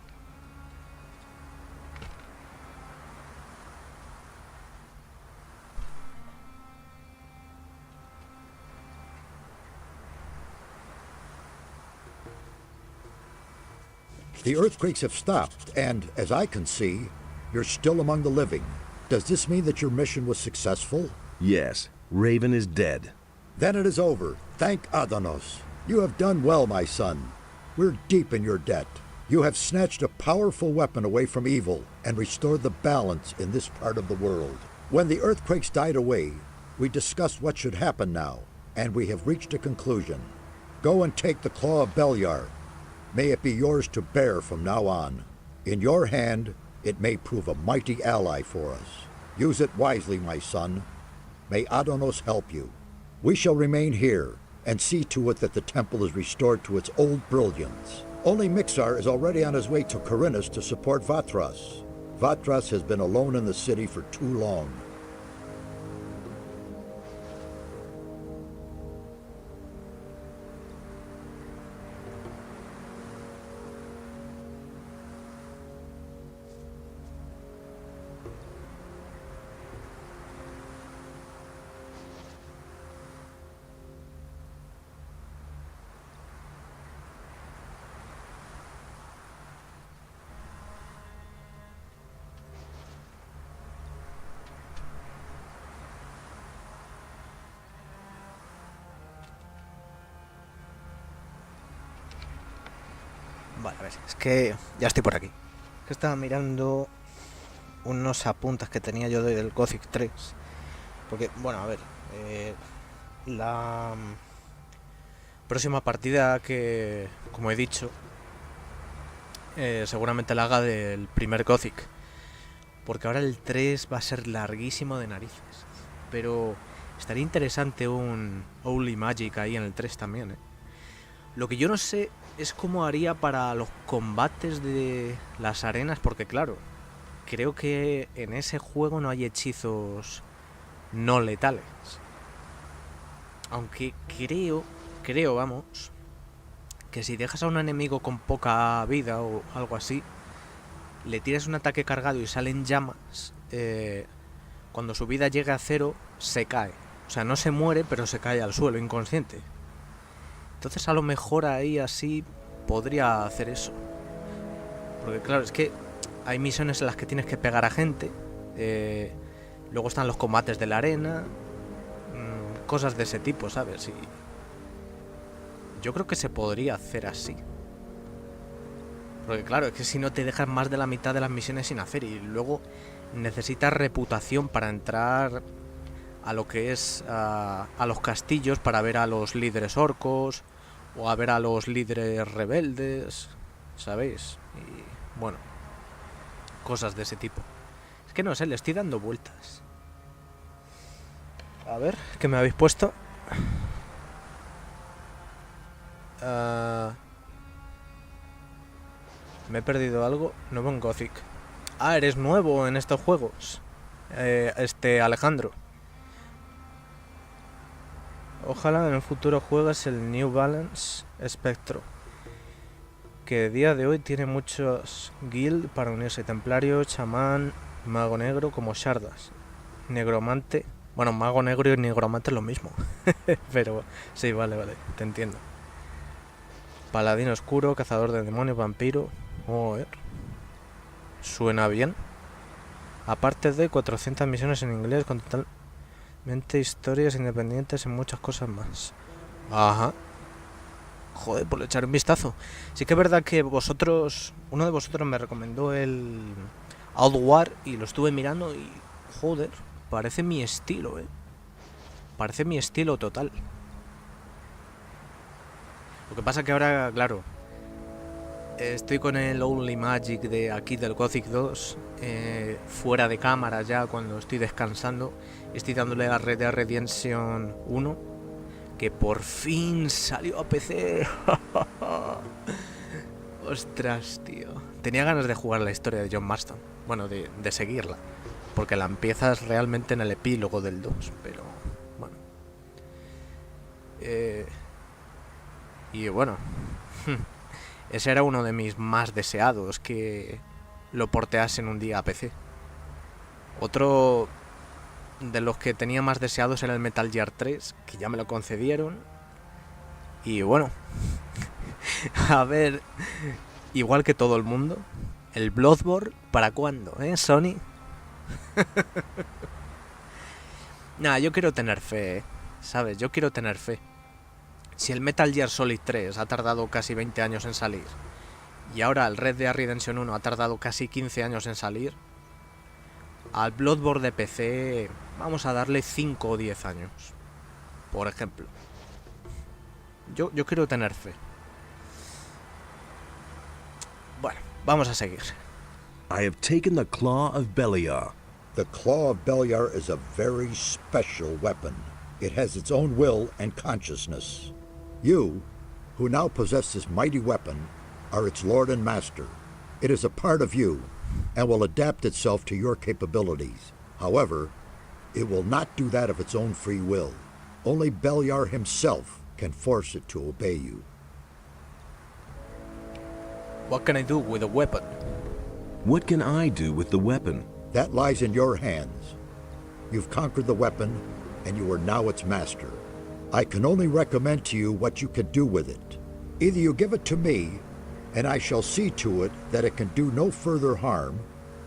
The earthquakes have stopped, and, as I can see, you're still among the living. Does this mean that your mission was successful? Yes, Raven is dead. Then it is over. Thank Adanos. You have done well, my son. We're deep in your debt. You have snatched a powerful weapon away from evil and restored the balance in this part of the world. When the earthquakes died away, we discussed what should happen now, and we have reached a conclusion. Go and take the Claw of Beliar. May it be yours to bear from now on. In your hand, it may prove a mighty ally for us. Use it wisely, my son. May Adonos help you. We shall remain here and see to it that the temple is restored to its old brilliance. Only Mixar is already on his way to Corinus to support Vatras. Vatras has been alone in the city for too long. Vale, a ver, es que ya estoy por aquí. Es que estaba mirando unos apuntes que tenía yo del Gothic 3. Porque, bueno, a ver, la próxima partida que, como he dicho, seguramente la haga del primer Gothic. Porque ahora el 3 va a ser larguísimo de narices. Pero estaría interesante un Holy Magic ahí en el 3 también, ¿eh? Lo que yo no sé es cómo haría para los combates de las arenas, porque claro, creo que en ese juego no hay hechizos no letales. Aunque creo, vamos, que si dejas a un enemigo con poca vida o algo así, le tiras un ataque cargado y salen llamas, cuando su vida llegue a 0, se cae. O sea, no se muere, pero se cae al suelo, inconsciente. Entonces a lo mejor ahí así podría hacer eso. Porque claro, es que hay misiones en las que tienes que pegar a gente. Luego están los combates de la arena. Cosas de ese tipo, ¿sabes? Y yo creo que se podría hacer así. Porque claro, es que si no te dejas más de la mitad de las misiones sin hacer. Y luego necesitas reputación para entrar a lo que es a los castillos, para ver a los líderes orcos o a ver a los líderes rebeldes, ¿sabéis? Y bueno, cosas de ese tipo. Es que no sé, le estoy dando vueltas. A ver, ¿qué me habéis puesto? ¿Me he perdido algo? Nuevo en Gothic. Ah, eres nuevo en estos juegos, Alejandro. Ojalá en el futuro juegues el New Balance Spectro, que a día de hoy tiene muchos guild para unirse: templario, chamán, mago negro, como shardas, negromante. Bueno, mago negro y negromante es lo mismo. Pero sí, vale, te entiendo. Paladín oscuro, cazador de demonios, vampiro. Joder, suena bien. Aparte de 400 misiones en inglés con totalmente historias independientes y muchas cosas más. Ajá. Joder, por echar un vistazo. Sí que es verdad que uno de vosotros me recomendó el Outward y lo estuve mirando y joder, parece mi estilo, parece mi estilo total. Lo que pasa que ahora, claro, estoy con el Holy Magic de aquí del Gothic 2, fuera de cámara ya cuando estoy descansando. Estoy dándole a Red Dead Redemption 1, que por fin salió a PC. Ostras, tío. Tenía ganas de jugar la historia de John Marston. Bueno, de seguirla, porque la empiezas realmente en el epílogo del 2, pero bueno. Y bueno, ese era uno de mis más deseados, que lo porteasen un día a PC. Otro de los que tenía más deseados era el Metal Gear 3, que ya me lo concedieron. Y bueno, a ver, igual que todo el mundo, el Bloodborne, ¿para cuándo, Sony? Nah, yo quiero tener fe, ¿sabes? Yo quiero tener fe. Si el Metal Gear Solid 3 ha tardado casi 20 años en salir, y ahora el Red Dead Redemption 1 ha tardado casi 15 años en salir, al Bloodborne de PC vamos a darle 5 o 10 años, por ejemplo. Yo quiero tener fe. Bueno, vamos a seguir. I have taken the Claw of Beliar. The Claw of Beliar is a very special weapon. It has its own will and consciousness. You, who now possess this mighty weapon, are its lord and master. It is a part of you, and will adapt itself to your capabilities. However, it will not do that of its own free will. Only Beliar himself can force it to obey you. What can I do with a weapon? What can I do with the weapon? That lies in your hands. You've conquered the weapon, and you are now its master. I can only recommend to you what you can do with it. Either you give it to me, and I shall see to it that it can do no further harm,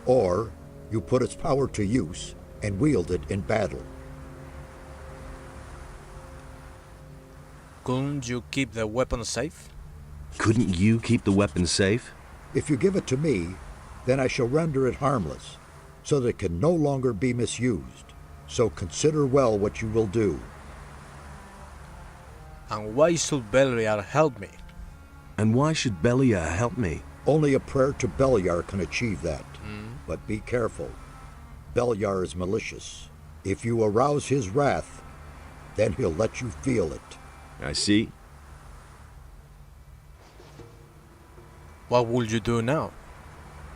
or you put its power to use and wield it in battle. Couldn't you keep the weapon safe? Couldn't you keep the weapon safe? If you give it to me, then I shall render it harmless, so that it can no longer be misused. So consider well what you will do. And why should Beliar help me? And why should Belia help me? Only a prayer to Beliar can achieve that. But be careful. Beliar is malicious. If you arouse his wrath, then he'll let you feel it. I see. What will you do now?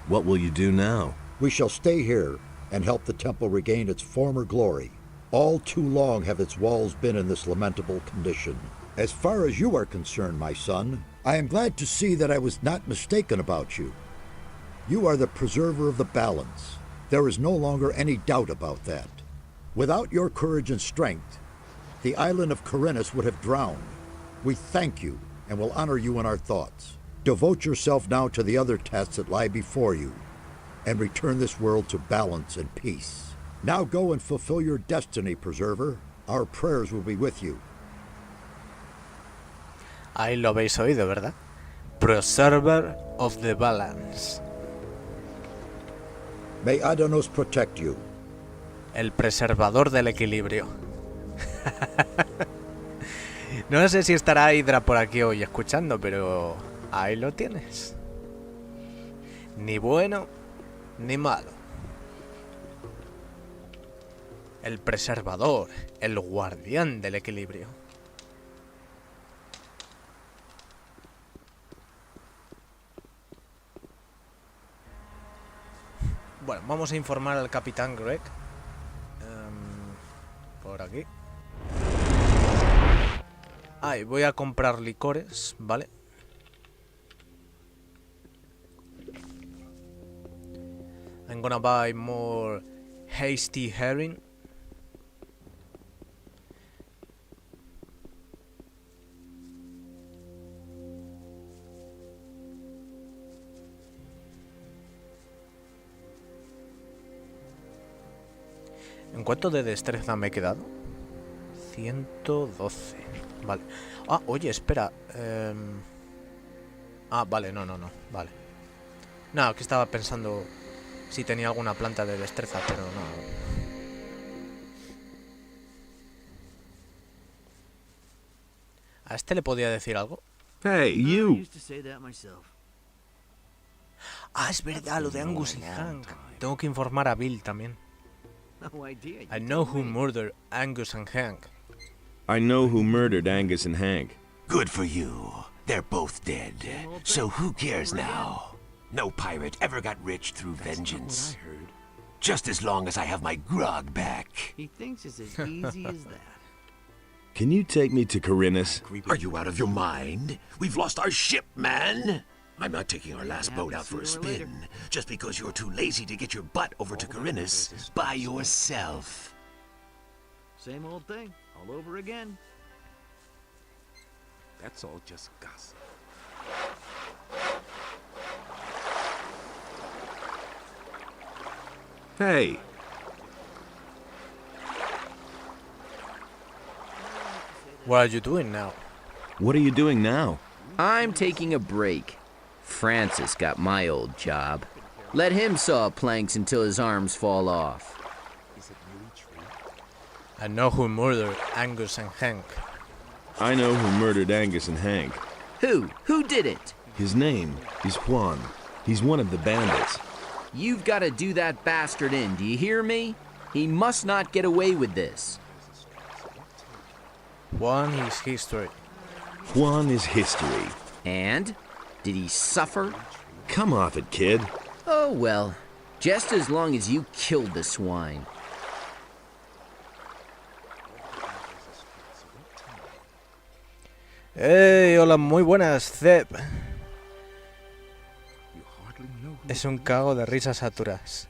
What will you do now? We shall stay here and help the temple regain its former glory. All too long have its walls been in this lamentable condition. As far as you are concerned, my son, I am glad to see that I was not mistaken about you. You are the preserver of the balance. There is no longer any doubt about that. Without your courage and strength, the island of Corinus would have drowned. We thank you and will honor you in our thoughts. Devote yourself now to the other tasks that lie before you and return this world to balance and peace. Now go and fulfill your destiny, Preserver. Our prayers will be with you. Ahí lo habéis oído, ¿verdad? Preserver of the balance. May Adanos protect you. El preservador del equilibrio. No sé si estará Hydra por aquí hoy escuchando, pero ahí lo tienes. Ni bueno ni malo. El preservador, el guardián del equilibrio. Bueno, vamos a informar al capitán Greg. Por aquí. Ah, y voy a comprar licores, ¿vale? I'm gonna buy more hasty herring. ¿En cuánto de destreza me he quedado? 112. Vale. Ah, oye, espera. Ah, vale, no. Vale. No, que estaba pensando si tenía alguna planta de destreza, pero no. ¿A este le podía decir algo? Hey, you! Ah, es verdad, lo de Angus y Hank. Tengo que informar a Bill también. I know who murdered Angus and Hank. I know who murdered Angus and Hank. Good for you. They're both dead. So who cares now? No pirate ever got rich through vengeance. Just as long as I have my grog back. He thinks it's as easy as that. Can you take me to Corinus? Are you out of your mind? We've lost our ship, man. I'm not taking our last boat out for a spin, just because you're too lazy to get your butt over to Corinus by yourself. Same old thing, all over again. That's all just gossip. Hey! What are you doing now? What are you doing now? I'm taking a break. Francis got my old job. Let him saw planks until his arms fall off. I know who murdered Angus and Hank. I know who murdered Angus and Hank. Who? Who did it? His name is Juan. He's one of the bandits. You've got to do that bastard in, do you hear me? He must not get away with this. One is history. Juan is history. And? Did he suffer? Come off it, kid. Oh, well. Just as long as you killed the swine. Hey, hola, muy buenas, Zeb. Es un cago de risas saturas.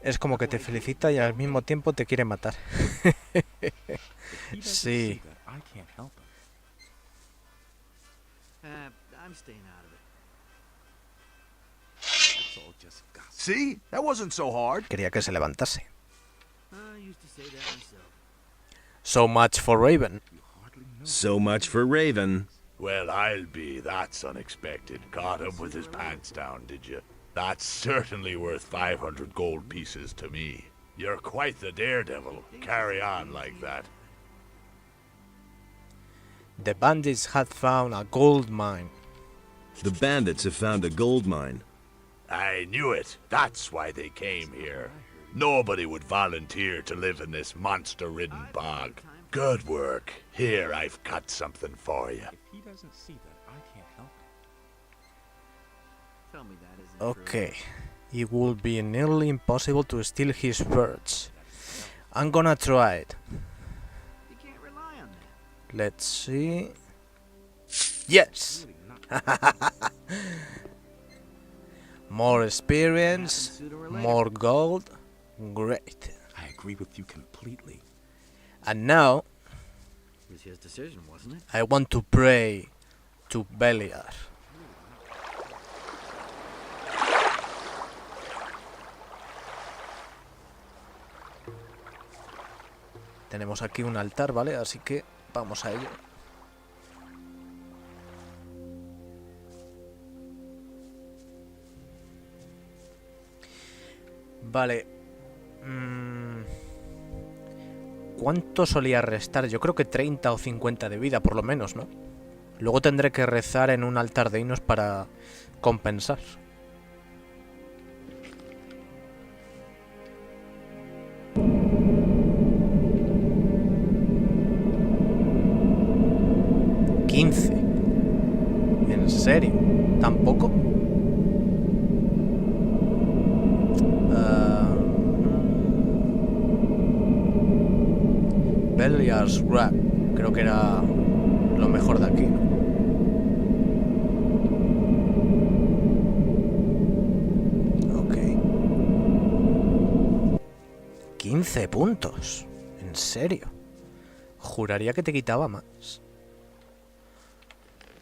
Es como que te felicita y al mismo tiempo te quiere matar. Sí. I'm staying out of it. See? That wasn't so hard. Quería que se levantase. I used to say that myself. So much for Raven. So much for Raven. Well, I'll be. That's unexpected. Caught him with his pants down, did you? That's certainly worth 500 gold pieces to me. You're quite the daredevil. Carry on like that. The bandits had found a gold mine. The bandits have found a gold mine. I knew it. That's why they came here. Nobody would volunteer to live in this monster-ridden bog. Good work. Here, I've got something for you. If he doesn't see that, I can't help it. Tell me that isn't Okay. It will be nearly impossible to steal his birds. I'm gonna try it. You can't rely on that. Let's see. Yes! More experience, more gold. Great. I agree with you completely. And now, It was his decision, wasn't it? I want to pray to Beliar. Tenemos aquí un altar, ¿vale? Así que vamos a ello. Vale. ¿Cuánto solía restar? Yo creo que 30 o 50 de vida, por lo menos, ¿no? Luego tendré que rezar en un altar de Inos para compensar. ¿15? ¿En serio? ¿Tampoco? Beliar's Rap. Creo que era lo mejor de aquí, ¿no? Ok. 15 puntos. ¿En serio? Juraría que te quitaba más.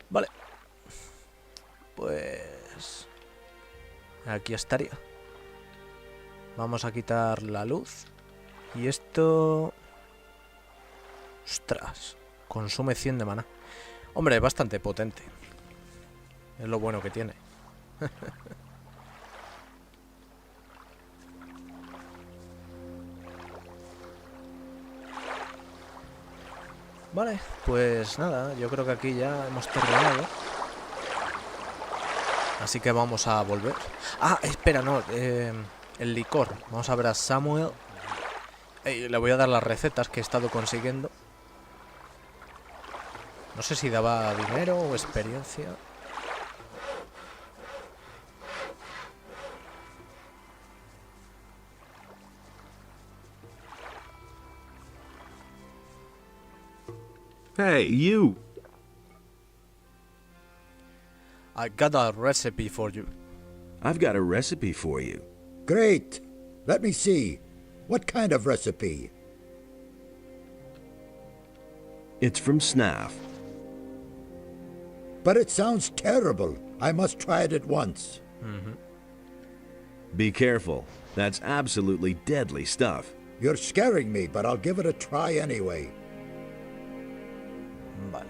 Vale. Pues... aquí estaría. Vamos a quitar la luz. Y esto... ostras. Consume 100 de maná. Hombre, es bastante potente. Es lo bueno que tiene. Vale, pues nada, yo creo que aquí ya hemos terminado. Así que vamos a volver. Ah, espera, no, el licor. Vamos a ver a Samuel. Le voy a dar las recetas que he estado consiguiendo. No sé si daba dinero o experiencia. Hey, you! I got a recipe for you. I've got a recipe for you. Great. Let me see. What kind of recipe? It's from Snaff. But it sounds terrible. I must try it at once. Be careful. That's absolutely deadly stuff. You're scaring me, but I'll give it a try anyway. Vale.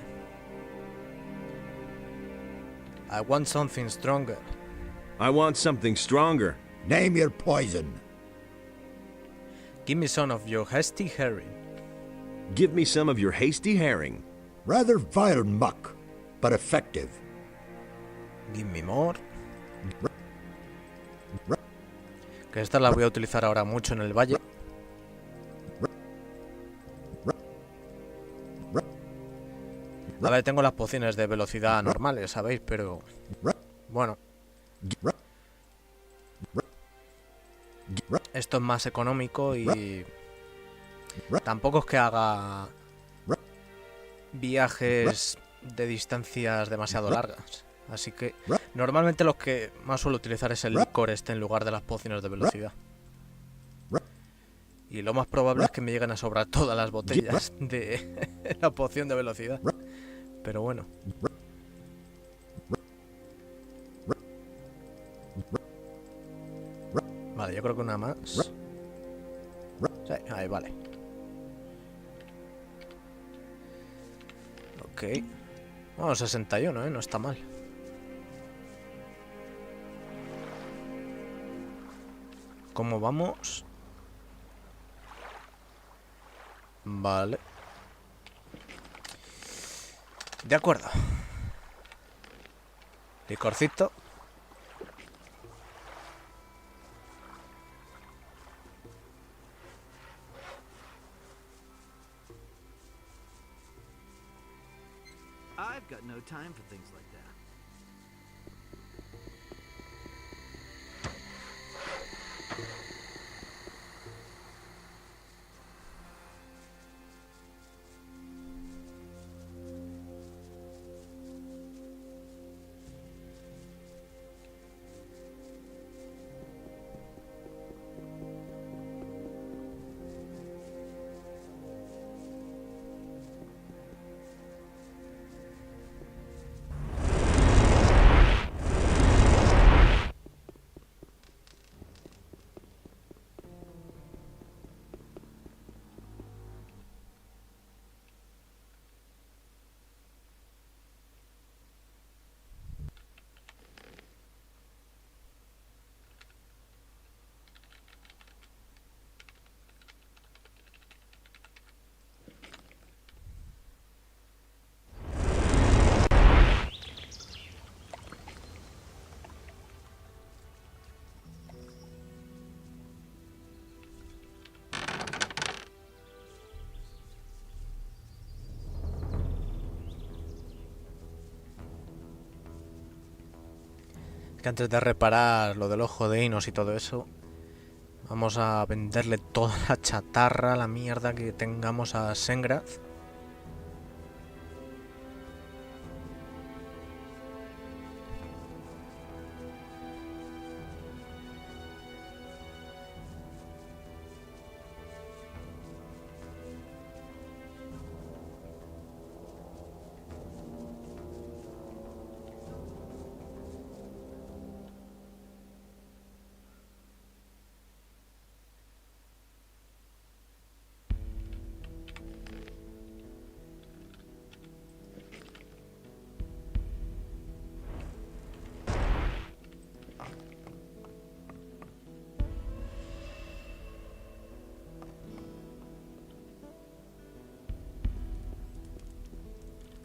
I want something stronger. I want something stronger. Name your poison. Give me some of your hasty herring. Give me some of your hasty herring. Rather vile muck, but effective. Give me more. Que esta la voy a utilizar ahora mucho en el valle. A ver, tengo las pociones de velocidad normales, ¿sabéis? Pero... bueno. Esto es más económico y... tampoco es que haga... viajes de distancias demasiado largas. Así que... normalmente los que más suelo utilizar es el licor este en lugar de las pociones de velocidad. Y lo más probable es que me lleguen a sobrar todas las botellas de la poción de velocidad. Pero bueno. Vale, yo creo que una más. Sí, ahí, vale. Ok. Oh, 61, no está mal. ¿Cómo vamos? Vale. De acuerdo. Licorcito. I've got no time for things like that. Que antes de reparar lo del ojo de Inos y todo eso, vamos a venderle toda la chatarra, la mierda que tengamos a Sengrath.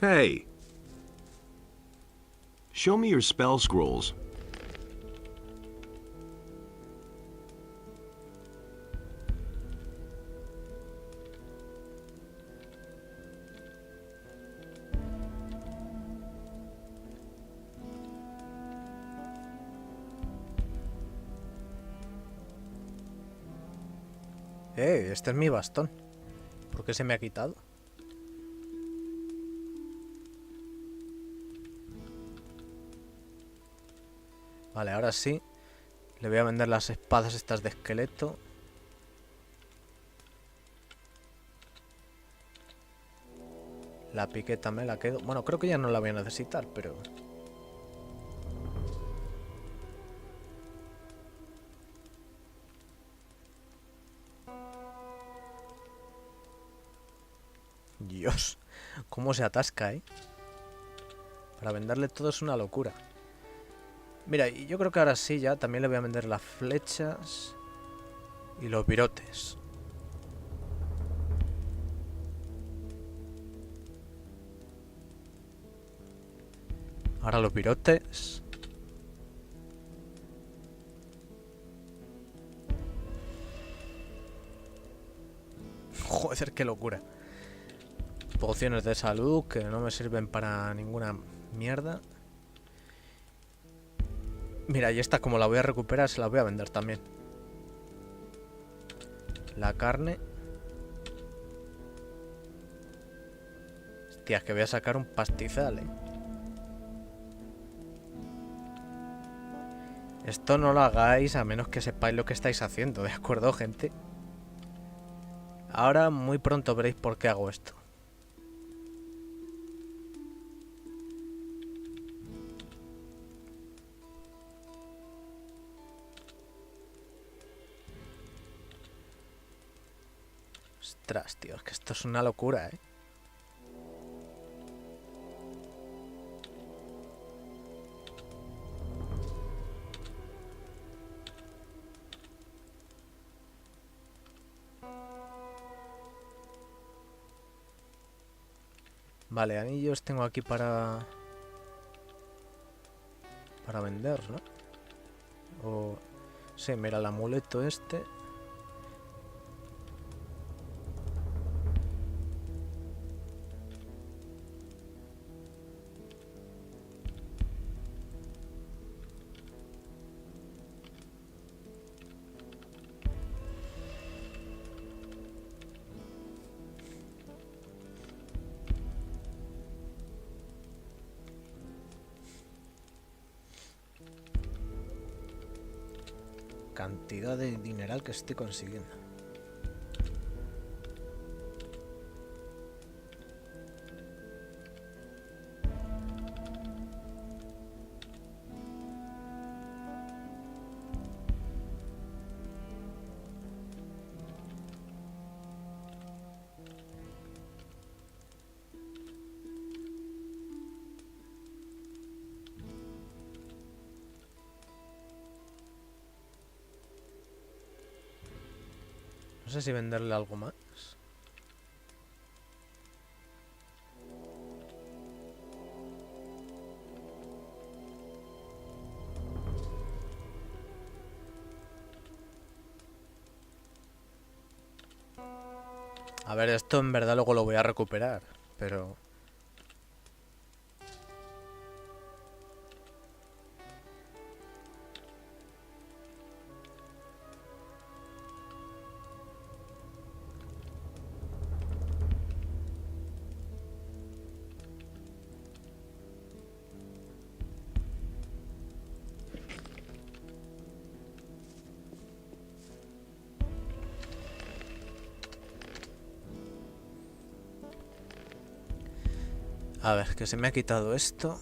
Hey. Show me your spell scrolls. Este es mi bastón. ¿Por qué se me ha quitado? Vale, ahora sí. Le voy a vender las espadas estas de esqueleto. La piqueta me la quedo. Bueno, creo que ya no la voy a necesitar, pero... Dios, cómo se atasca, ¿eh? Para venderle todo es una locura. Mira, y yo creo que ahora sí ya también le voy a vender las flechas y los virotes. Ahora los virotes. Joder, qué locura. Pociones de salud que no me sirven para ninguna mierda. Mira, y esta como la voy a recuperar, se la voy a vender también. La carne. Hostia, es que voy a sacar un pastizal, ¿eh? Esto no lo hagáis a menos que sepáis lo que estáis haciendo, ¿de acuerdo, gente? Ahora muy pronto veréis por qué hago esto. Ostras, tío, es que esto es una locura, ¿eh? Vale, anillos tengo aquí para vender, ¿no? O... sí, mira, el amuleto este. Cantidad de dineral que estoy consiguiendo. No sé si venderle algo más. A ver, esto en verdad luego lo voy a recuperar, pero... A ver, que se me ha quitado esto.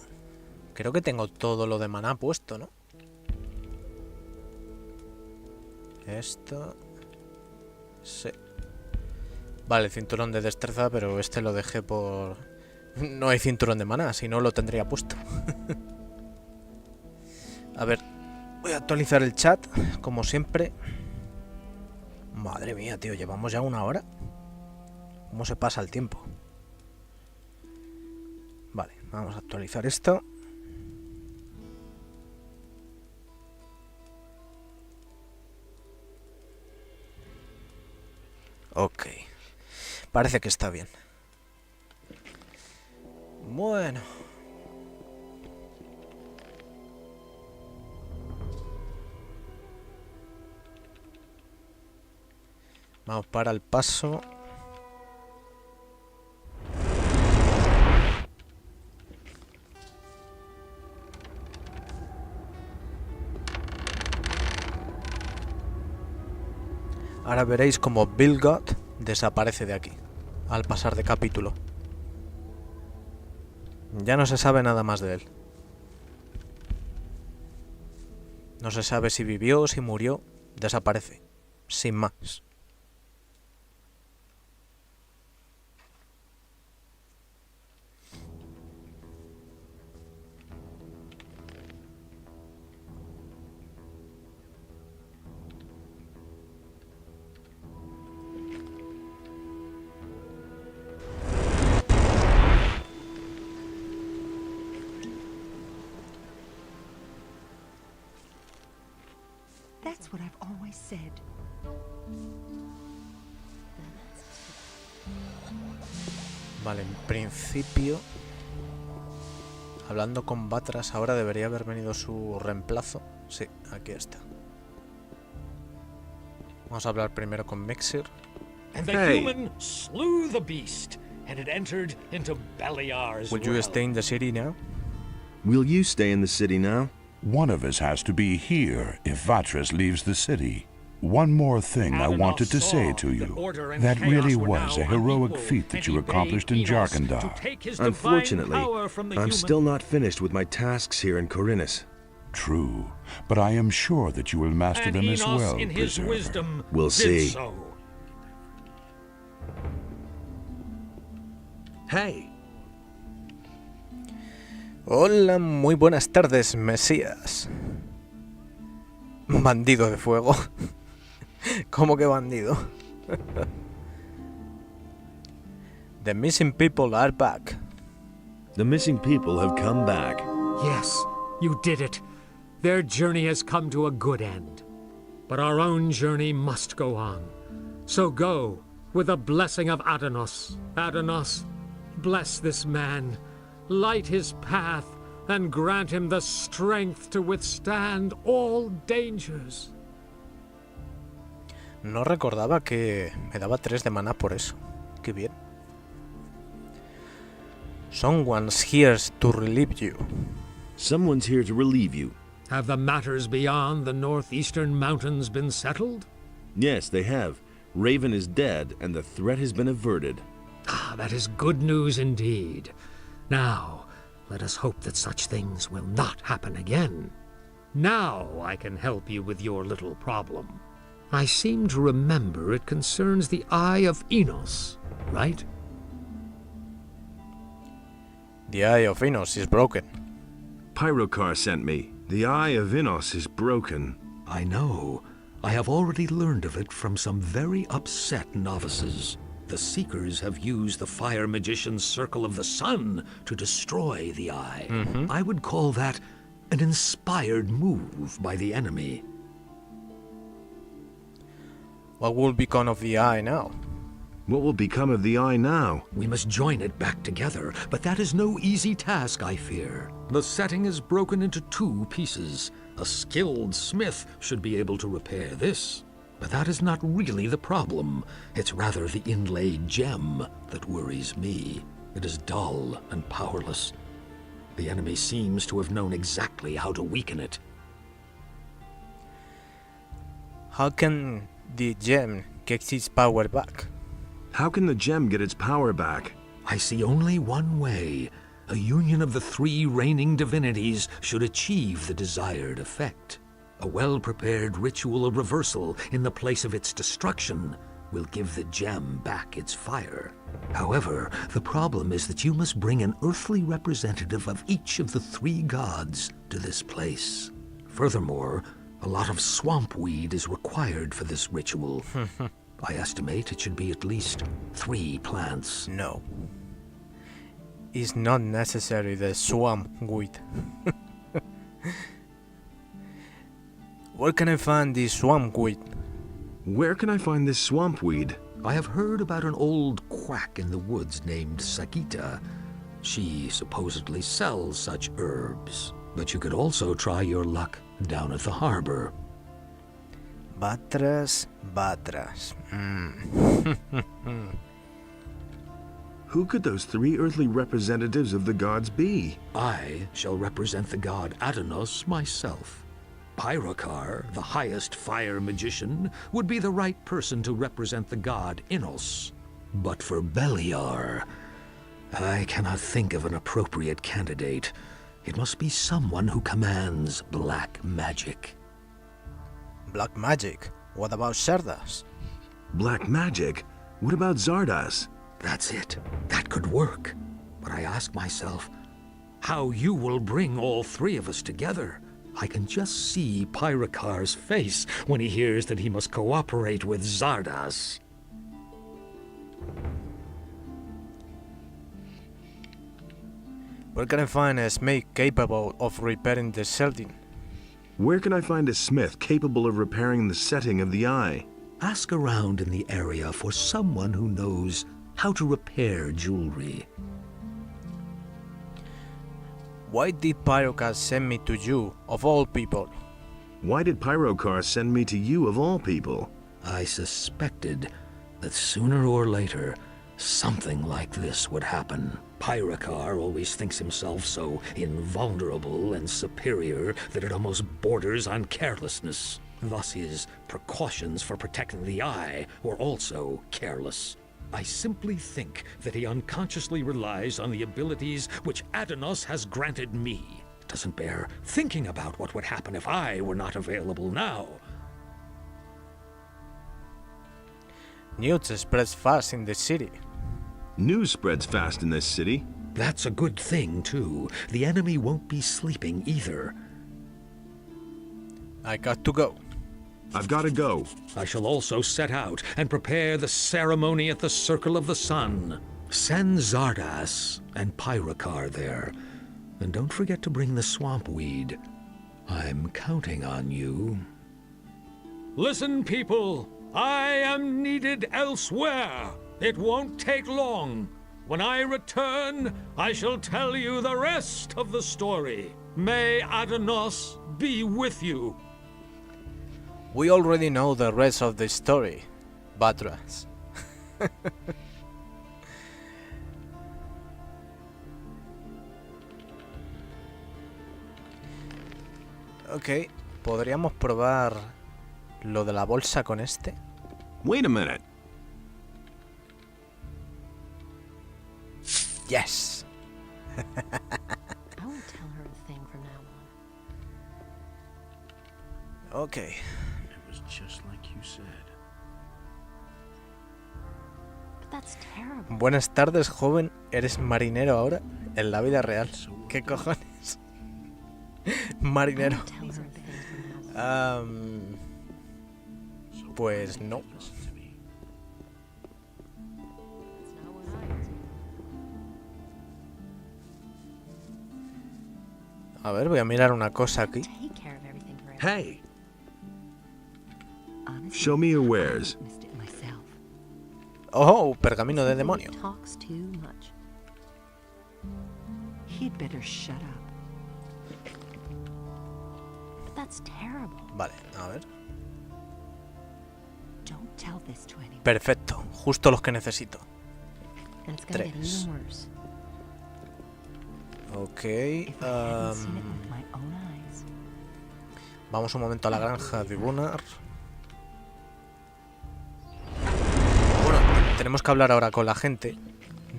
Creo que tengo todo lo de maná puesto, ¿no? Esto... sí. Vale, cinturón de destreza, pero este lo dejé por... no hay cinturón de maná, si no lo tendría puesto. A ver, voy a actualizar el chat, como siempre. Madre mía, tío, llevamos ya 1 hora. ¿Cómo se pasa el tiempo? Vale, vamos a actualizar esto. Ok. Parece que está bien. Bueno. Vamos para el paso. Ahora veréis como Vilgot desaparece de aquí, al pasar de capítulo. Ya no se sabe nada más de él. No se sabe si vivió, si murió, desaparece, sin más. That's what I've always said. Vale, en principio, hablando con Batras, ahora debería haber venido su reemplazo. Sí, aquí está. Vamos a hablar primero con Mixir. And the human slew the beast, and it entered into Beliar's Will you stay in the city now? Will you stay in the city now? One of us has to be here if Vatras leaves the city. One more thing I wanted to say to you. That really was a heroic feat that you accomplished in Jarkandar. Unfortunately, I'm still not finished with my tasks here in Corinus. True, but I am sure that you will master them as well, Preserver. We'll see. Hey. Hola, muy buenas tardes, Mesías. Bandido de fuego. ¿Cómo que bandido? The missing people are back. The missing people have come back. Yes, you did it. Their journey has come to a good end. But our own journey must go on. So go, with the blessing of Adanos. Adanos, bless this man, light his path, and grant him the strength to withstand all dangers. No recordaba que me daba 3 de maná por eso. Qué bien. Someone's here to relieve you. Someone's here to relieve you. Have the matters beyond the northeastern mountains been settled? Yes, they have. Raven is dead, and the threat has been averted. Ah, that is good news indeed. Now, let us hope that such things will not happen again. Now I can help you with your little problem. I seem to remember it concerns the Eye of Enos, right? The Eye of Enos is broken. Pyrocar sent me. The Eye of Enos is broken. I know. I have already learned of it from some very upset novices. The Seekers have used the Fire Magician's Circle of the Sun to destroy the Eye. I would call that an inspired move by the enemy. What will become of the Eye now? What will become of the Eye now? We must join it back together, but that is no easy task, I fear. The setting is broken into 2 pieces. A skilled smith should be able to repair this. But that is not really the problem. It's rather the inlaid gem that worries me. It is dull and powerless. The enemy seems to have known exactly how to weaken it. How can the gem get its power back? How can the gem get its power back? I see only one way. A union of the 3 reigning divinities should achieve the desired effect. A well-prepared ritual of reversal in the place of its destruction will give the gem back its fire. However, the problem is that you must bring an earthly representative of each of the 3 gods to this place. Furthermore, a lot of swamp weed is required for this ritual. I estimate it should be at least 3 plants. No. It's not necessary the swamp weed. Where can I find this swamp weed? Where can I find this swamp weed? I have heard about an old quack in the woods named Sagita. She supposedly sells such herbs. But you could also try your luck down at the harbor. Batras. Who could those 3 earthly representatives of the gods be? I shall represent the god Adanos myself. Pyrocar, the highest fire magician, would be the right person to represent the god Enos. But for Beliar, I cannot think of an appropriate candidate. It must be someone who commands black magic. Black magic? What about Zardas? Black magic? What about Zardas? That's it. That could work. But I ask myself, how you will bring all 3 of us together? I can just see Pyrocar's face when he hears that he must cooperate with Zardas. Where can I find a smith capable of repairing the setting? Where can I find a smith capable of repairing the setting of the eye? Ask around in the area for someone who knows how to repair jewelry. Why did Pyrocar send me to you, of all people? Why did Pyrocar send me to you, of all people? I suspected that sooner or later, something like this would happen. Pyrocar always thinks himself so invulnerable and superior that it almost borders on carelessness. Thus his precautions for protecting the eye were also careless. I simply think that he unconsciously relies on the abilities which Adanos has granted me. It doesn't bear thinking about what would happen if I were not available now. News spreads fast in the city. News spreads fast in this city. That's a good thing, too. The enemy won't be sleeping either. I got to go. I've got to go. I shall also set out and prepare the ceremony at the Circle of the Sun. Send Zardas and Pyrocar there. And don't forget to bring the swamp weed. I'm counting on you. Listen, people. I am needed elsewhere. It won't take long. When I return, I shall tell you the rest of the story. May Adanos be with you. We already know the rest of the story, Batras. Ok, podríamos probar lo de la bolsa con este. Wait a minute. Yes. I won't tell her a thing from now on. Ok. It was just like you said. But that's terrible. Buenas tardes, joven. ¿Eres marinero ahora? En la vida real. ¿Qué cojones? Marinero. Pues no. A ver, voy a mirar una cosa aquí. Hey! Show me your wares. Oh, pergamino de demonio. Talks too much. He'd better shut up. But that's terrible. Vale, a ver. Don't tell this to anyone. Perfecto, justo los que necesito. And it's gonna get 3. even worse. Ok. If I hadn't seen it with my own eyes. Vamos un momento a la granja de Gunnar. Bueno, tenemos que hablar ahora con la gente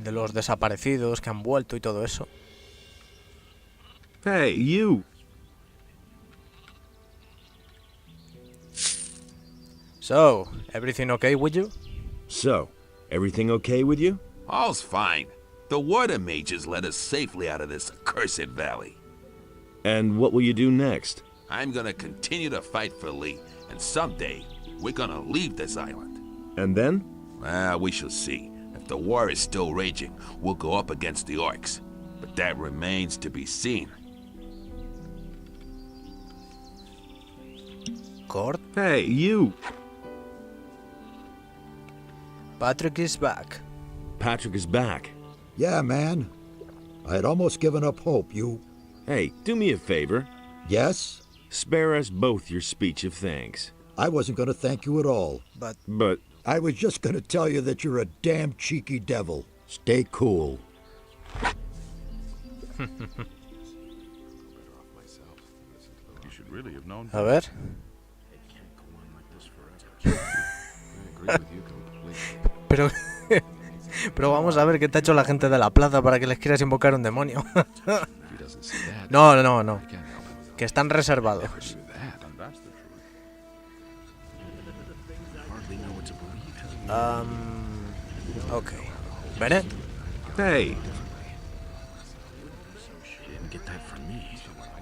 de los desaparecidos que han vuelto y todo eso. Hey, you! So, everything okay with you? So, everything okay with you? All's fine. The water mages led us safely out of this accursed valley. And what will you do next? I'm gonna continue to fight for Lee, and someday, we're gonna leave this island. And then? We shall see. If the war is still raging, we'll go up against the orcs. But that remains to be seen. Cord? Hey, you! Patrick is back. Patrick is back. Yeah, man. I had almost given up hope. You... Hey, do me a favor. Yes? Spare us both your speech of thanks. I wasn't going to thank you at all. But... I was just going to tell you that you're a damn cheeky devil. Stay cool. A ver. Pero... Pero vamos a ver qué te ha hecho la gente de la plaza para que les quieras invocar un demonio. No. Que están reservados. Ok. Bennett. Hey.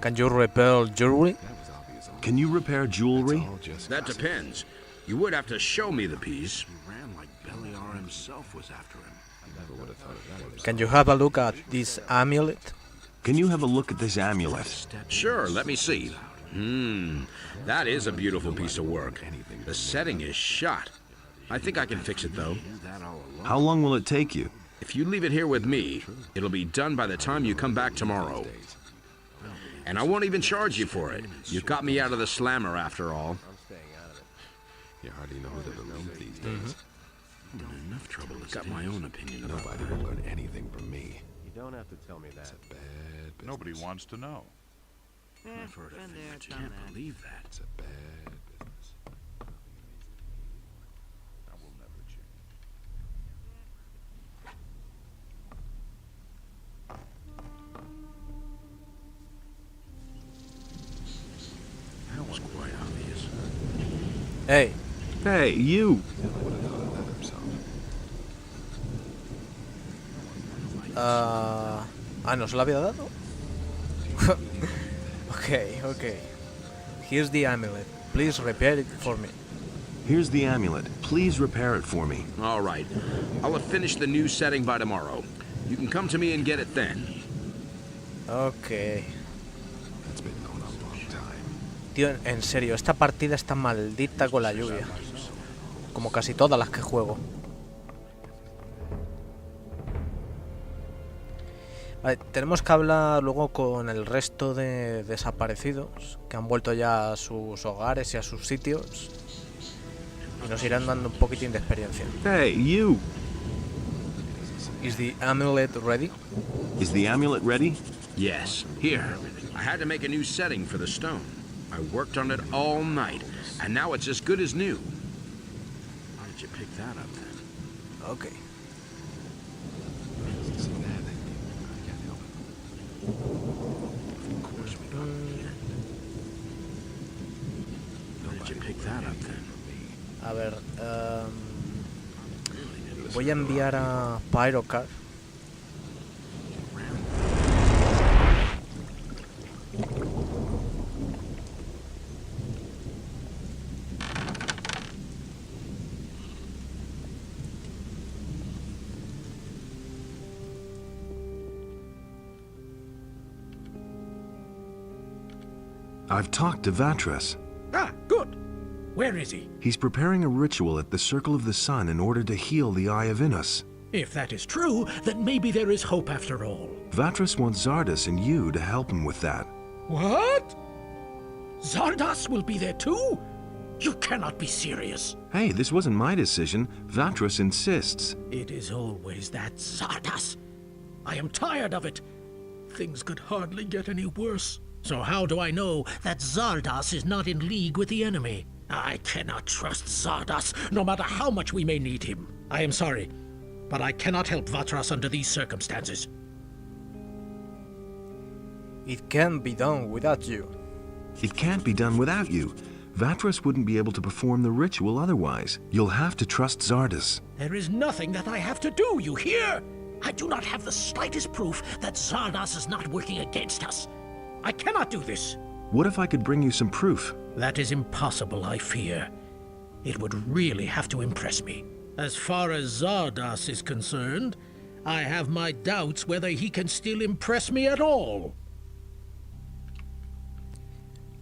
Can you repair jewelry? Can you repair jewelry? That depends. You would have to show me the piece. Can you have a look at this amulet? Can you have a look at this amulet? Sure, let me see. That is a beautiful piece of work. The setting is shot. I think I can fix it, though. How long will it take you? If you leave it here with me, it'll be done by the time you come back tomorrow. And I won't even charge you for it. You got me out of the slammer, after all. You hardly know who to believe these days. I'm in enough trouble. I've got my own opinion. Nobody will learn anything from me. You don't have to tell me that. It's a bad business. Nobody wants to know. I've heard of it, but you can't believe that. It's a bad business. I will never change. That was quite obvious. Hey. Hey, you! ¿no se lo había dado? Okay. Here's the amulet. Please repair it for me. Here's the amulet. Please repair it for me. All right. I'll have finished the new setting by tomorrow. You can come to me and get it then. Ok. Tío, en serio, esta partida está maldita con la lluvia. Como casi todas las que juego. Vale, tenemos que hablar luego con el resto de desaparecidos que han vuelto ya a sus hogares y a sus sitios. Y nos irán dando un poquitín de experiencia. Hey, you! Is the amulet ready? Is the amulet ready? Yes. Here. I had to make a new setting for the stone. I worked on it all night, and now it's as good as new. How did you pick that up then? Okay. Of course we got it. How did you pick that up then? A ver, voy a enviar a Pyrocar. I've talked to Vatras. Ah, good. Where is he? He's preparing a ritual at the Circle of the Sun in order to heal the Eye of Innos. If that is true, then maybe there is hope after all. Vatras wants Zardas and you to help him with that. What? Zardas will be there too? You cannot be serious. Hey, this wasn't my decision. Vatras insists. It is always that Zardas. I am tired of it. Things could hardly get any worse. So how do I know that Zardas is not in league with the enemy? I cannot trust Zardas, no matter how much we may need him. I am sorry, but I cannot help Vatras under these circumstances. It can't be done without you. It can't be done without you. Vatras wouldn't be able to perform the ritual otherwise. You'll have to trust Zardas. There is nothing that I have to do, you hear? I do not have the slightest proof that Zardas is not working against us. I cannot do this. What if I could bring you some proof? That is impossible, I fear. It would really have to impress me. As far as Zardas is concerned, I have my doubts whether he can still impress me at all.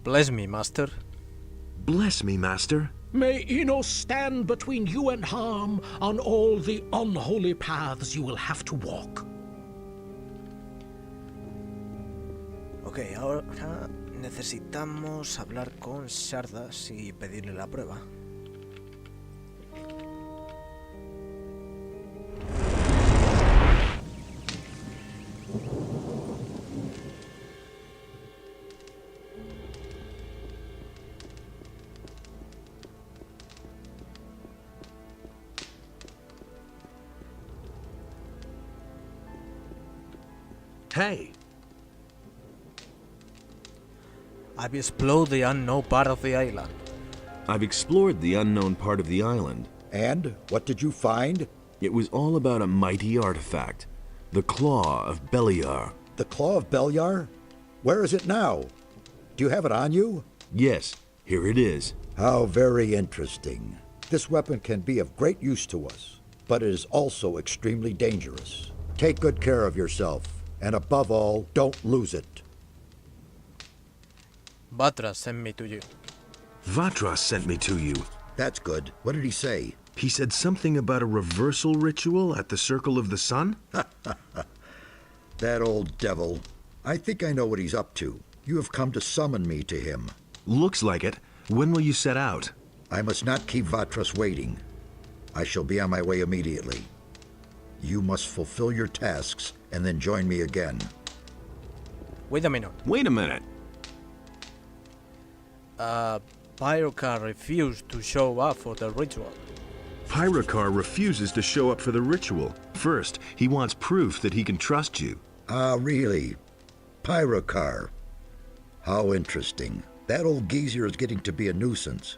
Bless me, Master. Bless me, Master. May Innos stand between you and harm on all the unholy paths you will have to walk. Ok, ahora necesitamos hablar con Zardas y pedirle la prueba. Hey! I've explored the unknown part of the island. I've explored the unknown part of the island. And what did you find? It was all about a mighty artifact. The Claw of Beliar. The Claw of Beliar? Where is it now? Do you have it on you? Yes, here it is. How very interesting. This weapon can be of great use to us, but it is also extremely dangerous. Take good care of yourself, and above all, don't lose it. Vatras sent me to you. Vatras sent me to you. That's good. What did he say? He said something about a reversal ritual at the Circle of the Sun? That old devil. I think I know what he's up to. You have come to summon me to him. Looks like it. When will you set out? I must not keep Vatras waiting. I shall be on my way immediately. You must fulfill your tasks and then join me again. Wait a minute. Wait a minute. Pyrocar refused to show up for the ritual. Pyrocar refuses to show up for the ritual. First, he wants proof that he can trust you. Ah, really? Pyrocar. How interesting. That old geezer is getting to be a nuisance.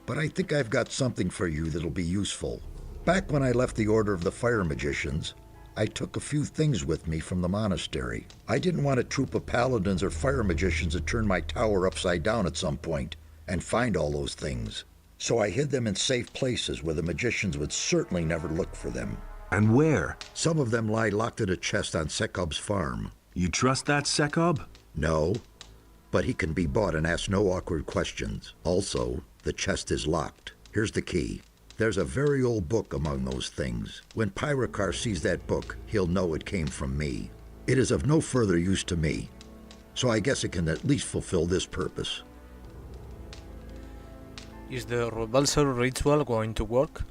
But I think I've got something for you that'll be useful. Back when I left the Order of the Fire Magicians, I took a few things with me from the monastery. I didn't want a troop of paladins or fire magicians to turn my tower upside down at some point and find all those things. So I hid them in safe places where the magicians would certainly never look for them. And where? Some of them lie locked in a chest on Sekob's farm. You trust that Sekob? No, but he can be bought and asked no awkward questions. Also, the chest is locked. Here's the key. There's a very old book among those things. When Pyrokar sees that book, he'll know it came from me. It is of no further use to me, so I guess it can at least fulfill this purpose. Is the reversal ritual going to work?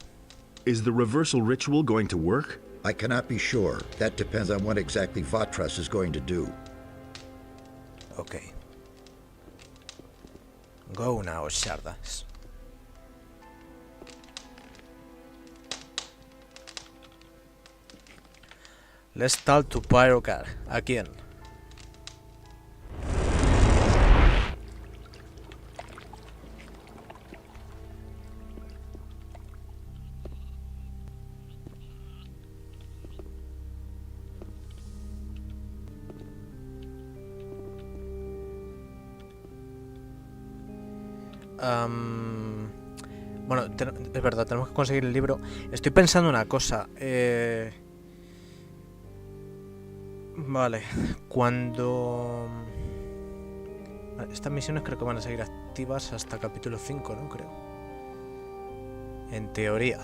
Is the reversal ritual going to work? I cannot be sure. That depends on what exactly Vatras is going to do. Okay. Go now, Shardas. Let's talk to Pyrokar. ¿A quién? Bueno, es verdad, tenemos que conseguir el libro. Estoy pensando una cosa. Vale, cuando... Estas misiones creo que van a seguir activas hasta capítulo 5, ¿no? Creo. En teoría.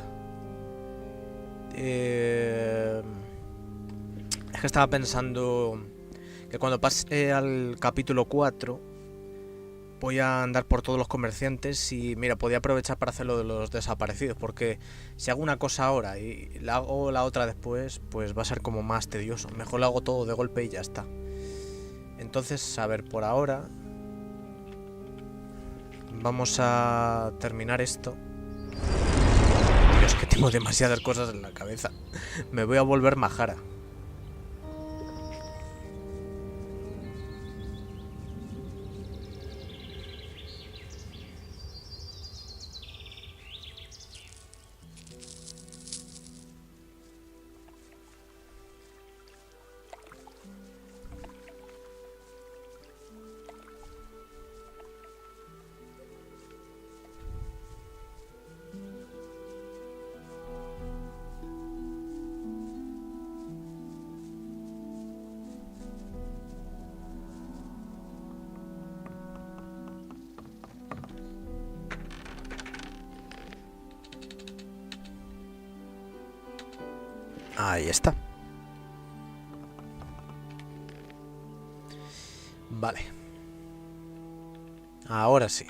Es que estaba pensando que cuando pase al capítulo 4 voy a andar por todos los comerciantes y mira, podía aprovechar para hacer lo de los desaparecidos, porque si hago una cosa ahora y la hago la otra después, pues va a ser como más tedioso. Mejor lo hago todo de golpe y ya está. Entonces, a ver, por ahora vamos a terminar esto. Dios, que tengo demasiadas cosas en la cabeza. Me voy a volver majara. Ahí está. Vale. Ahora sí.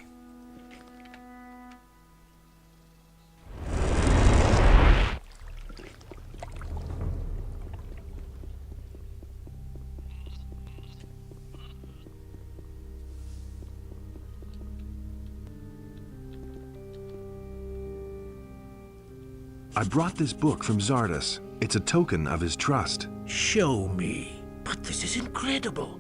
I brought this book from Zardas. It's a token of his trust. Show me. But this is incredible.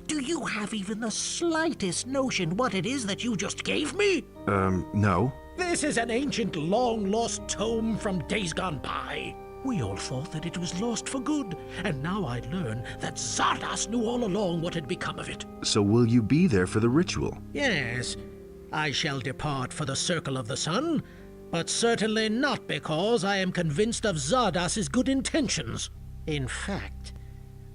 Do you have even the slightest notion what it is that you just gave me? No. This is an ancient, long-lost tome from days gone by. We all thought that it was lost for good, and now I learn that Zardas knew all along what had become of it. So will you be there for the ritual? Yes. I shall depart for the Circle of the Sun, but certainly not because I am convinced of Zardas's good intentions. In fact,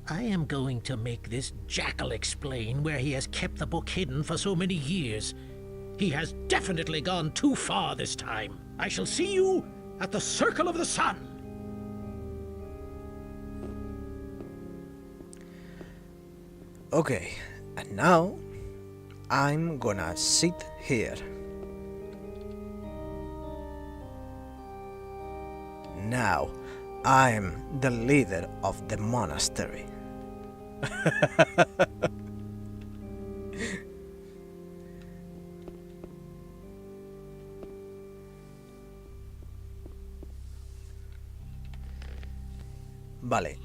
I am going to make this jackal explain where he has kept the book hidden for so many years. He has definitely gone too far this time. I shall see you at the Circle of the Sun. Okay, and now I'm gonna sit here. Now, I'm the leader of the monastery. Vale,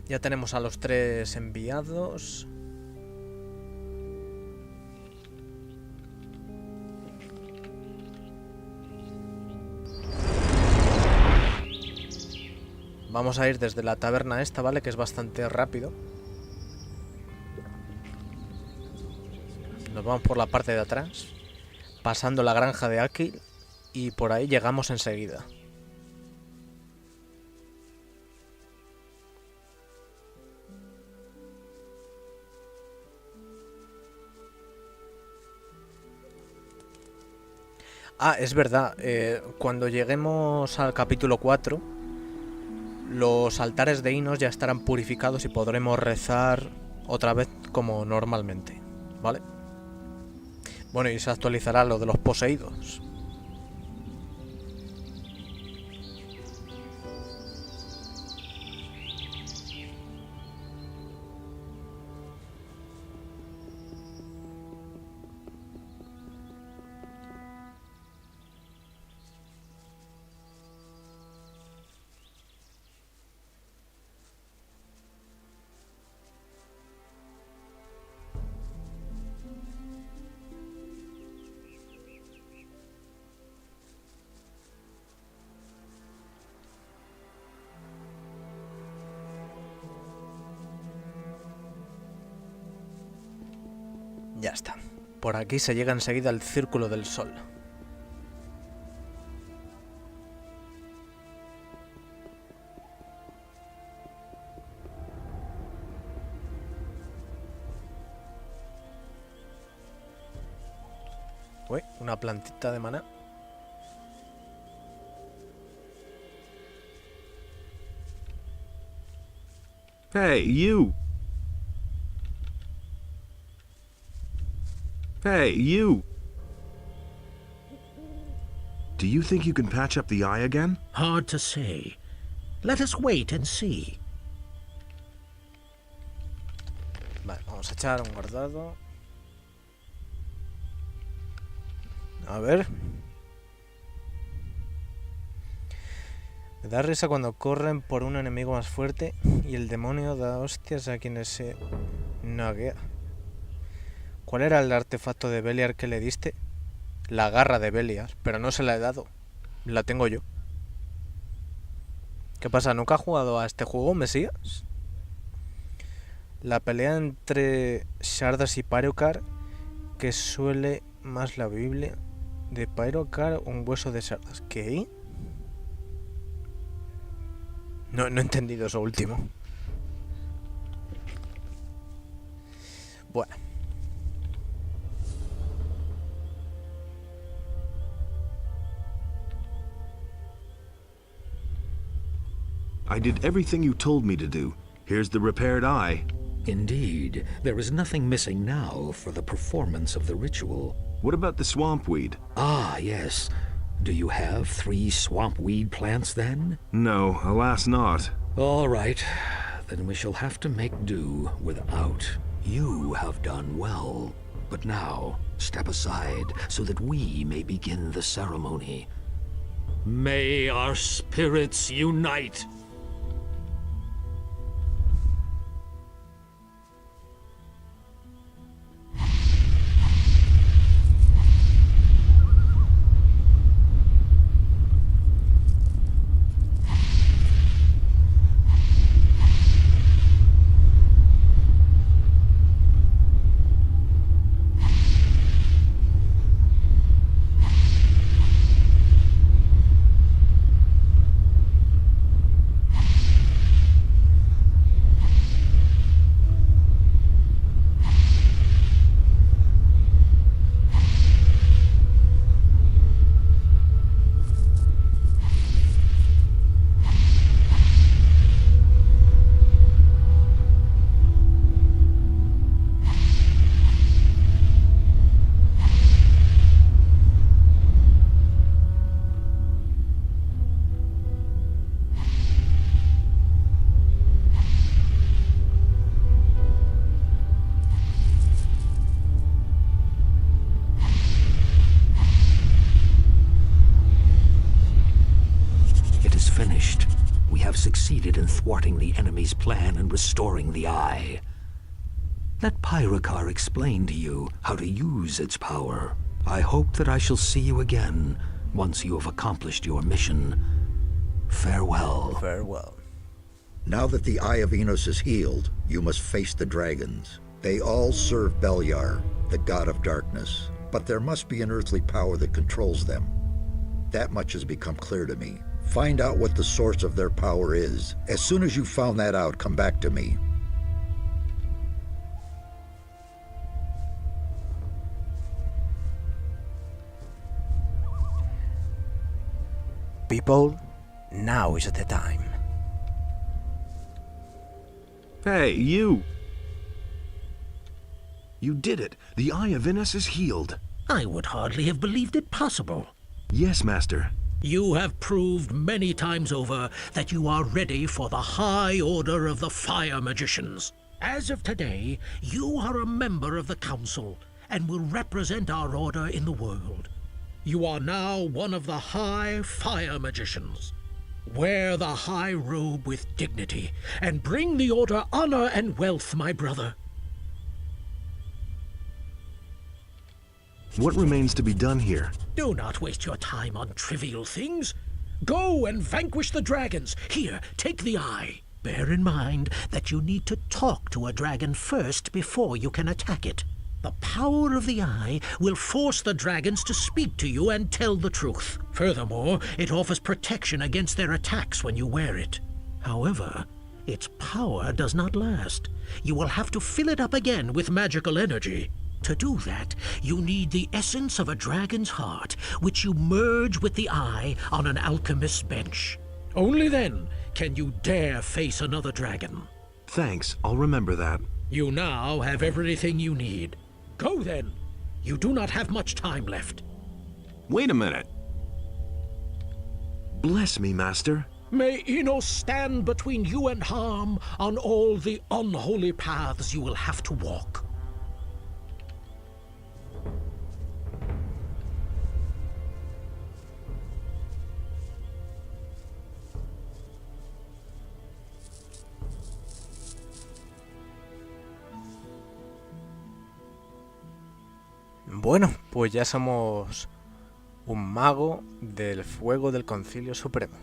ya tenemos a los 3 enviados. Vamos a ir desde la taberna esta, ¿vale? Que es bastante rápido. Nos vamos por la parte de atrás. pasando la granja de Aquil, y por ahí llegamos enseguida. Ah, es verdad, cuando lleguemos al capítulo 4, los altares de Inos ya estarán purificados y podremos rezar otra vez como normalmente, ¿vale? Bueno, y se actualizará lo de los poseídos. Ya está. Por aquí se llega enseguida al Círculo del Sol. Uy, una plantita de maná. Hey, you! Hey, you! Do you think you can patch up the eye again? Hard to say. Let us wait and see. Vale, vamos a echar un guardado. A ver. Me da risa cuando corren por un enemigo más fuerte y el demonio da hostias a quienes se naguea. ¿Cuál era el artefacto de Beliar que le diste? La garra de Beliar, pero no se la he dado. La tengo yo. ¿Qué pasa? ¿Nunca has jugado a este juego, Mesías? La pelea entre Shardas y Pyrocar, que suele más la Biblia. De Pyrocar, un hueso de Shardas. ¿Qué? No he entendido eso último. Bueno. I did everything you told me to do. Here's the repaired eye. Indeed, there is nothing missing now for the performance of the ritual. What about the swampweed? Ah, yes. Do you have 3 swampweed plants then? No, alas not. All right. Then we shall have to make do without. You have done well. But now, step aside so that we may begin the ceremony. May our spirits unite! Finished. We have succeeded in thwarting the enemy's plan and restoring the eye. Let Pyrocar explain to you how to use its power. I hope that I shall see you again once you have accomplished your mission. Farewell. Farewell. Now that the Eye of Enos is healed, you must face the dragons. They all serve Beliar, the god of darkness. but there must be an earthly power that controls them. That much has become clear to me. Find out what the source of their power is. As soon as you've found that out, come back to me. People, now is the time. Hey, you! You did it! The Eye of Innes is healed! I would hardly have believed it possible. Yes, Master. You have proved many times over that you are ready for the high order of the fire magicians. As of today, you are a member of the council and will represent our order in the world. You are now one of the high fire magicians. Wear the high robe with dignity and bring the order honor and wealth, my brother. What remains to be done here? Do not waste your time on trivial things. Go and vanquish the dragons. Here, take the eye. Bear in mind that you need to talk to a dragon first before you can attack it. The power of the eye will force the dragons to speak to you and tell the truth. Furthermore, it offers protection against their attacks when you wear it. However, its power does not last. You will have to fill it up again with magical energy. To do that, you need the essence of a dragon's heart, which you merge with the eye on an alchemist's bench. Only then can you dare face another dragon. Thanks, I'll remember that. You now have everything you need. Go then. You do not have much time left. Wait a minute. Bless me, Master. May Innos stand between you and harm on all the unholy paths you will have to walk. Bueno, pues ya somos un mago del fuego del Concilio Supremo.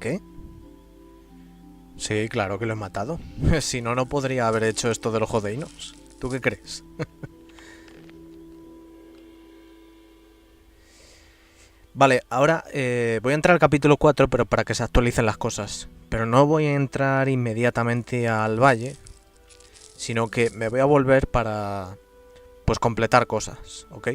¿Qué? Sí, claro que lo he matado. Si no, no podría haber hecho esto del ojo de Innos. ¿Tú qué crees? Vale, ahora voy a entrar al capítulo 4, pero para que se actualicen las cosas. Pero no voy a entrar inmediatamente al valle, sino que me voy a volver para, pues, completar cosas, ¿ok?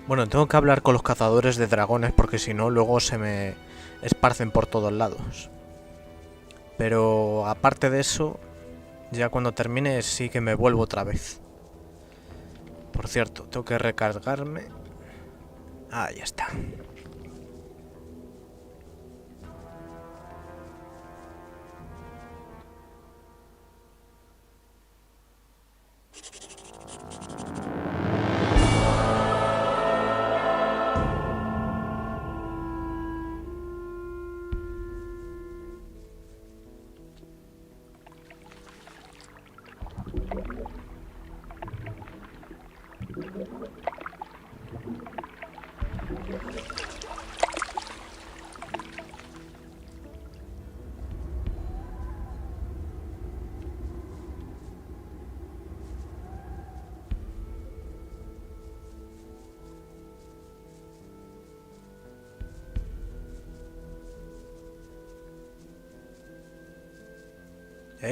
Bueno, tengo que hablar con los cazadores de dragones porque si no luego se me esparcen por todos lados. Pero aparte de eso, ya cuando termine sí que me vuelvo otra vez. Por cierto, tengo que recargarme. Ah, ya está.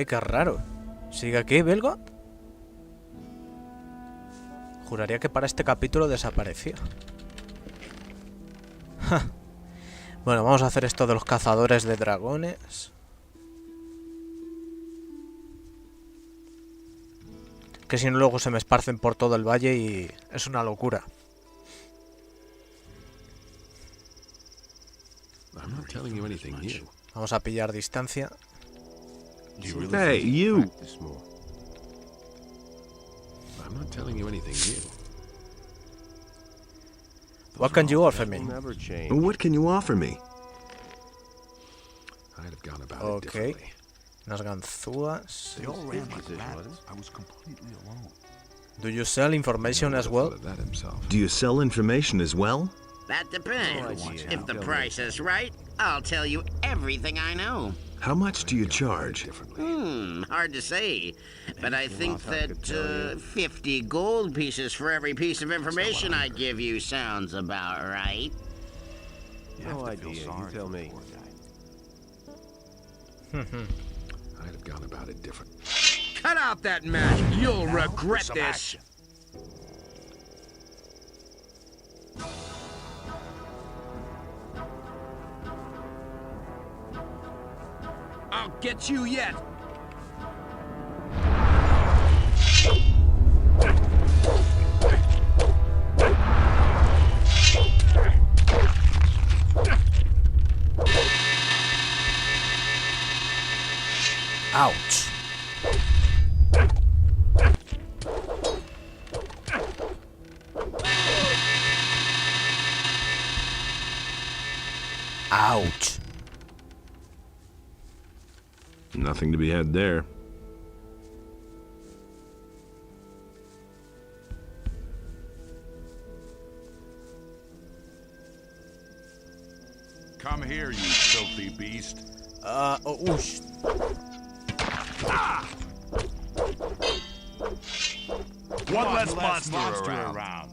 Qué raro. ¿Sigue aquí, Belgot? Juraría que para este capítulo desapareció. Ja. Bueno, vamos a hacer esto de los cazadores de dragones. Que si no luego se me esparcen por todo el valle y es una locura. I'm not telling you anything new. Vamos a pillar distancia. Hey, you! I'm not telling you anything new. What can you offer me? What can you offer me? I'd have gone about it Okay. differently. Unas ganzúas. They all ran like rabbits. I was completely alone. Do you sell information as well? Do you sell information as well? That depends. If the price is right, I'll tell you everything I know. How much do you charge? Hard to say. But I think that 50 gold pieces for every piece of information I give you sounds about right. No idea. You tell me. I'd have gone about it different. Cut out that mess. You'll regret this. I'll get you yet. Ouch. Ouch. Nothing to be had there. Come here, you filthy beast. Oosh. One less monster around.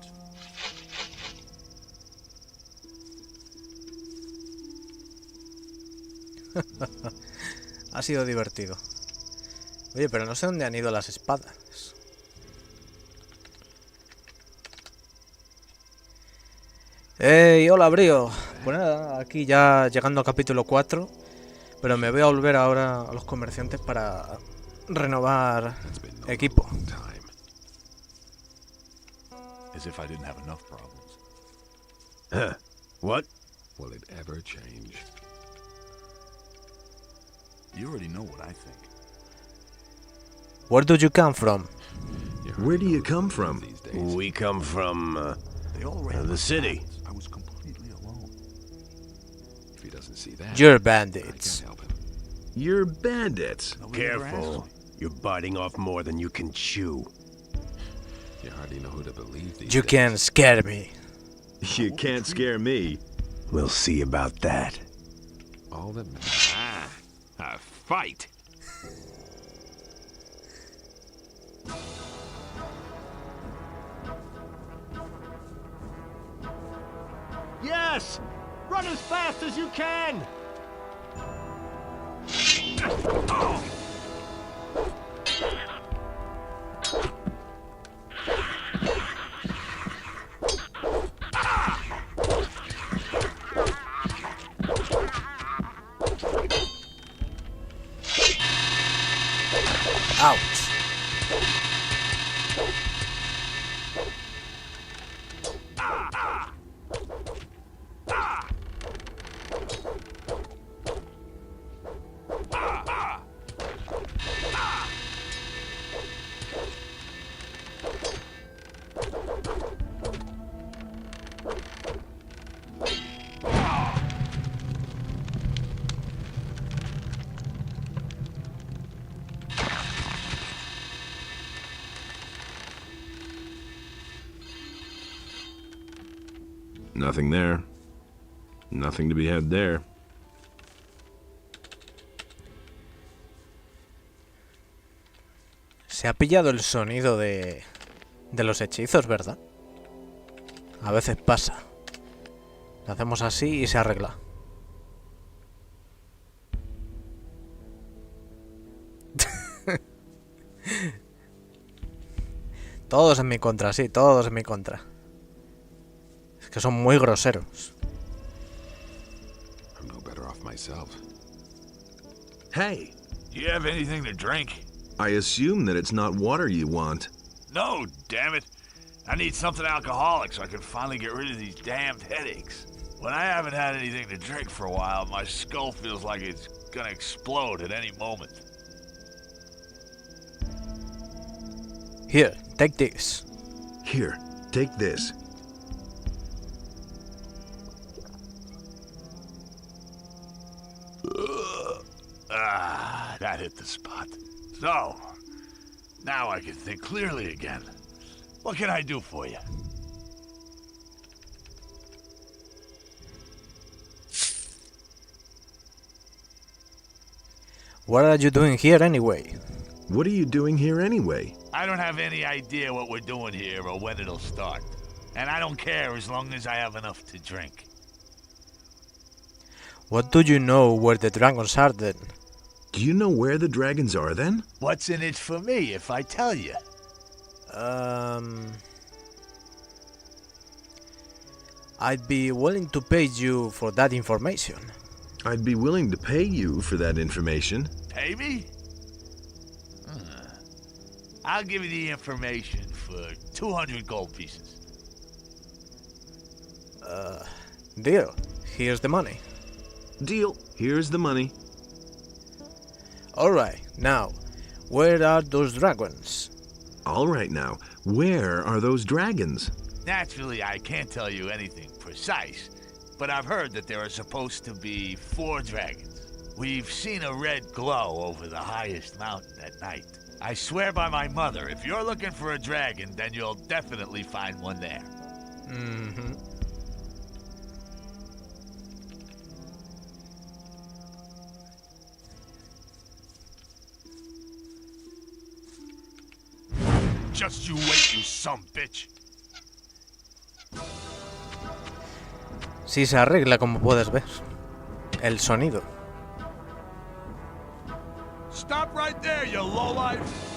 Ha sido divertido. Oye, pero no sé dónde han ido las espadas. ¡Ey! Hola, Brío. Pues nada, aquí ya llegando a capítulo 4. Pero me voy a volver ahora a los comerciantes para renovar equipo. As if I didn't have enough problems. What? Will it ever change? You already know what I think. Where do you come from? Where do you come from? We come from the city. I was completely alone. If he doesn't see that, You're bandits. You're bandits. Careful. You're biting off more than you can chew. You hardly know who to believe these You days. can't scare me. You can't scare me. We'll see about that. All that A fight. Yes! Run as fast as you can! Ouch. Nothing there. Nothing to be had there. Se ha pillado el sonido de los hechizos, ¿verdad? A veces pasa. Lo hacemos así y se arregla. Todos en mi contra, sí, todos en mi contra. Es que son muy groseros. I'm no better off myself. Hey! Do you have anything to drink? I assume that it's not water you want. No, damn it. I need something alcoholic so I can finally get rid of these damned headaches. When I haven't had anything to drink for a while, my skull feels like it's gonna explode at any moment. Here, take this. Here, take this. That hit the spot. So, now I can think clearly again. What can I do for you? What are you doing here anyway? What are you doing here anyway? I don't have any idea what we're doing here or when it'll start. And I don't care as long as I have enough to drink. What do you know where the dragons are then? Do you know where the dragons are then? What's in it for me if I tell you? I'd be willing to pay you for that information. I'd be willing to pay you for that information. Pay me? I'll give you the information for 200 gold pieces. Deal. Here's the money. Deal. Here's the money. Alright, now, where are those dragons? Alright now, where are those dragons? Naturally, I can't tell you anything precise, but I've heard that there are supposed to be 4 dragons. We've seen a red glow over the highest mountain at night. I swear by my mother, if you're looking for a dragon, then you'll definitely find one there. Mm-hmm. Just you wait, you son bitch. Sí se arregla, como puedes ver. El sonido. Stop right there, you lowlife.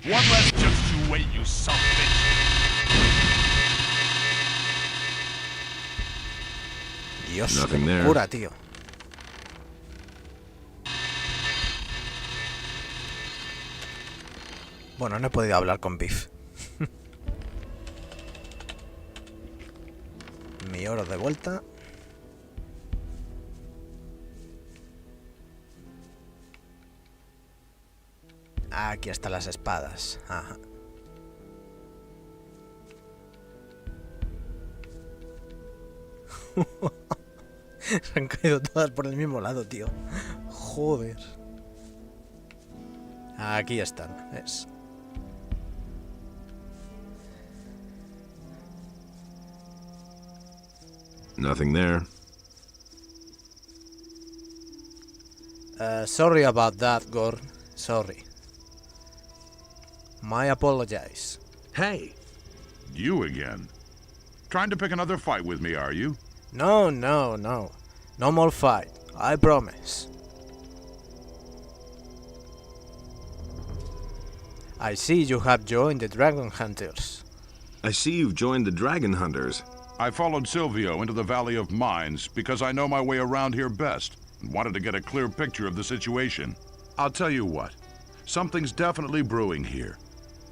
One less just you wait, you son of a bitch. Dios, Nothing qué there. locura, tío. Bueno, no he podido hablar con Biff. Mi oro de vuelta. Aquí están las espadas. Ajá. Se han caído todas por el mismo lado, tío. Joder. Aquí están, ¿ves? Nothing there. Sorry about that, Gor. Sorry. My apologize. Hey! You again? Trying to pick another fight with me, are you? No, no, no. No more fight. I promise. I see you have joined the Dragon Hunters. I see you've joined the Dragon Hunters. I followed Silvio into the Valley of Mines because I know my way around here best and wanted to get a clear picture of the situation. I'll tell you what, something's definitely brewing here.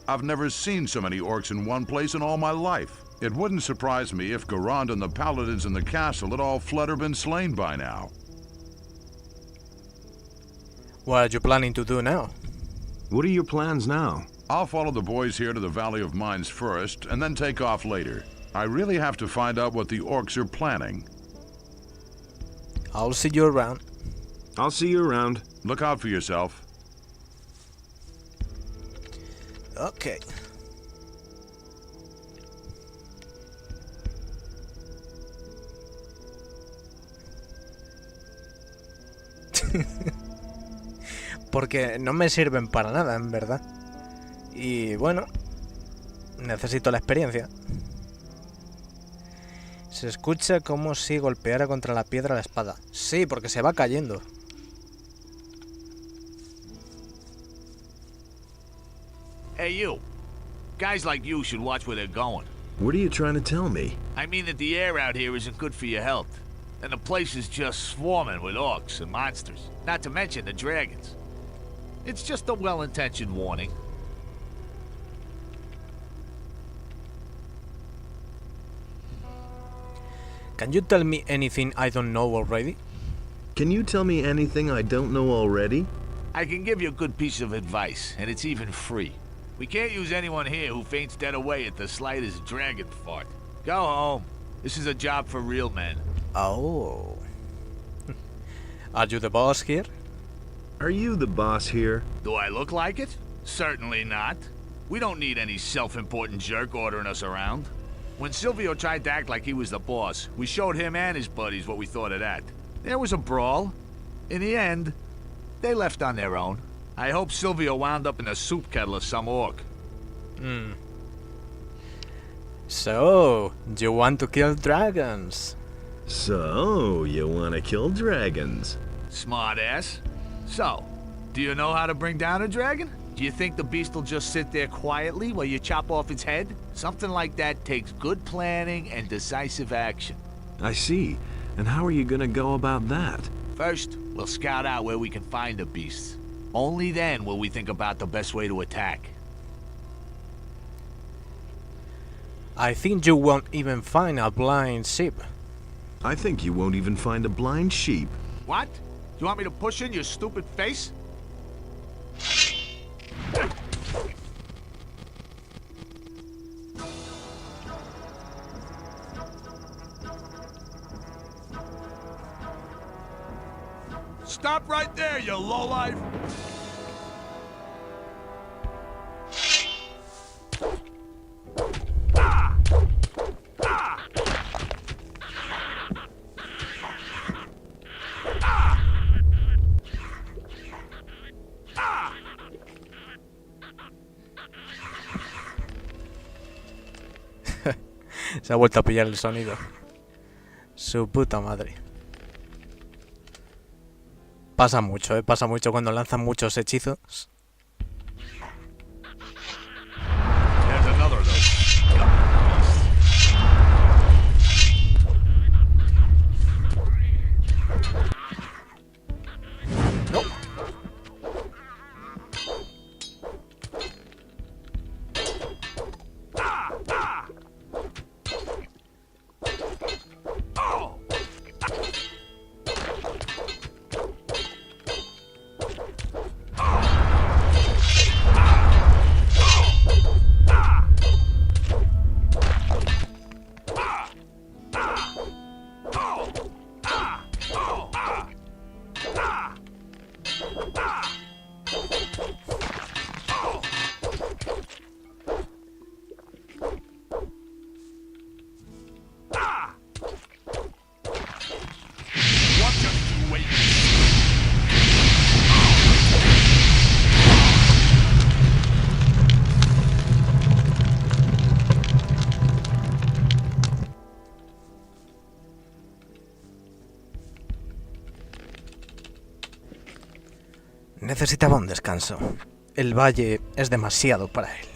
I've never seen so many orcs in one place in all my life. It wouldn't surprise me if Garand and the paladins in the castle had all fled or been slain by now. What are you planning to do now? What are your plans now? I'll follow the boys here to the Valley of Mines first, and then take off later. I really have to find out what the orcs are planning. I'll see you around. I'll see you around. Look out for yourself. Okay. Porque no me sirven para nada, en verdad. Y bueno, necesito la experiencia. Se escucha como si golpeara contra la piedra la espada. Sí, porque se va cayendo. Hey, you. Guys like you should watch where they're going. What are you trying to tell me? I mean that the air out here isn't good for your health. And the place is just swarming with orcs and monsters. Not to mention the dragons. It's just a well-intentioned warning. Can you tell me anything I don't know already? Can you tell me anything I don't know already? I can give you a good piece of advice, and it's even free. We can't use anyone here who faints dead away at the slightest dragon fart. Go home. This is a job for real men. Oh. Are you the boss here? Are you the boss here? Do I look like it? Certainly not. We don't need any self-important jerk ordering us around. When Silvio tried to act like he was the boss, we showed him and his buddies what we thought of that. There was a brawl. In the end, they left on their own. I hope Silvio wound up in a soup kettle of some orc. So, you want to kill dragons? So, you want to kill dragons? Smart ass. So, do you know how to bring down a dragon? Do you think the beast will just sit there quietly while you chop off its head? Something like that takes good planning and decisive action. I see. And how are you gonna go about that? First, we'll scout out where we can find the beasts. Only then will we think about the best way to attack. I think you won't even find a blind sheep. I think you won't even find a blind sheep. What? Do you want me to push in your stupid face? Stop right there, you lowlife! Se ha vuelto a pillar el sonido. Su puta madre. Pasa mucho, pasa mucho cuando lanzan muchos hechizos. Necesitaba un descanso. El valle es demasiado para él.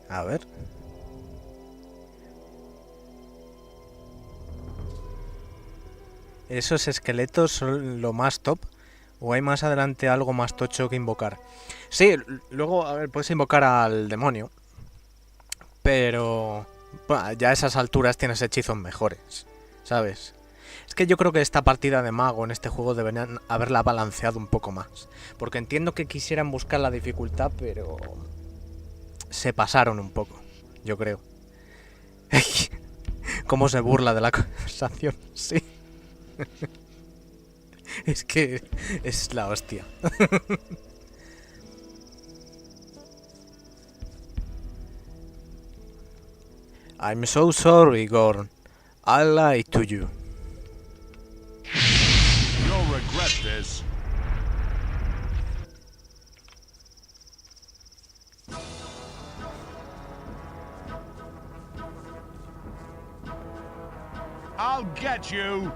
A ver. ¿Esos esqueletos son lo más top? ¿O hay más adelante algo más tocho que invocar? Sí, luego, a ver, puedes invocar al demonio. Pero bueno, ya a esas alturas tienes hechizos mejores, ¿sabes? Es que yo creo que esta partida de mago en este juego deberían haberla balanceado un poco más. Porque entiendo que quisieran buscar la dificultad, pero se pasaron un poco, yo creo. ¿Cómo se burla de la conversación? Sí. Es que es la hostia. I'm so sorry, Gorn. I lied to you. You'll regret this. I'll get you.